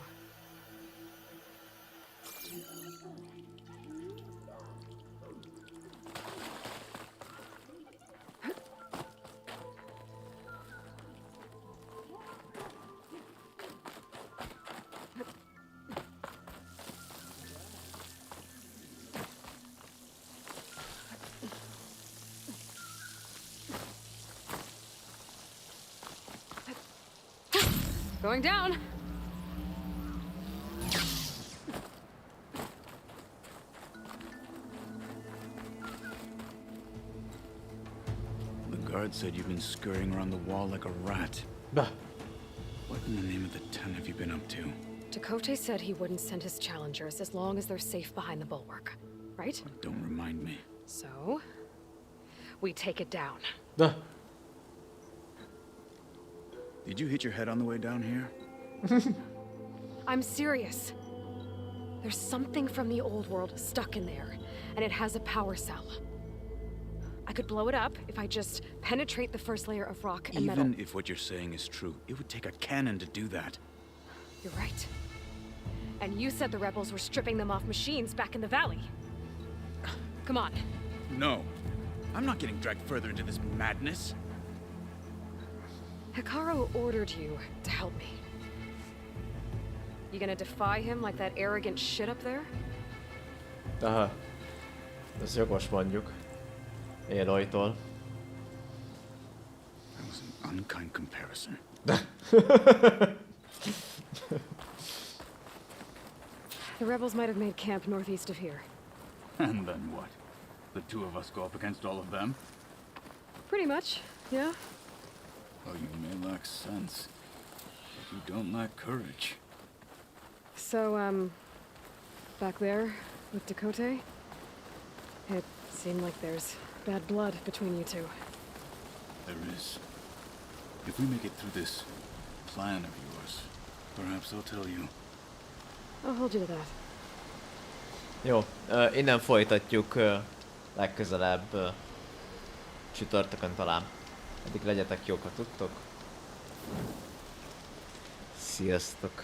Going down.
The guard said you've been scurrying around the wall like a rat.
Bah.
What in the name of the ten have you been up to?
Tekote said he wouldn't send his challengers as long as they're safe behind the bulwark, right?
Don't remind me.
So, we take it down.
Bah.
Did you hit your head on the way down here?
I'm serious. There's something from the old world stuck in there, and it has a power cell. I could blow it up if I just penetrate the first layer of rock and metal.
Even if what you're saying is true, it would take a cannon to do that.
You're right. And you said the rebels were stripping them off machines back in the valley. Come on.
No. I'm not getting dragged further into this madness.
Hikaru ordered you to help me. You gonna defy him like that arrogant shit up there?
Aha. Ez jogos mondjuk. Éloytól.
That was an unkind comparison.
The rebels might have made camp northeast of here.
And then what? The two of us go up against all of them?
Pretty much, yeah.
Oh, you may lack sense, but you don't lack courage.
So, back there with Dakota, it seemed like there's bad blood between you two.
There is. If we make it through this plan of yours, perhaps I'll tell you.
I'll hold you to that.
Jó, innen folytatjuk legközelebb csütörtökön talán. Addig legyetek jók, ha tudtok. Sziasztok!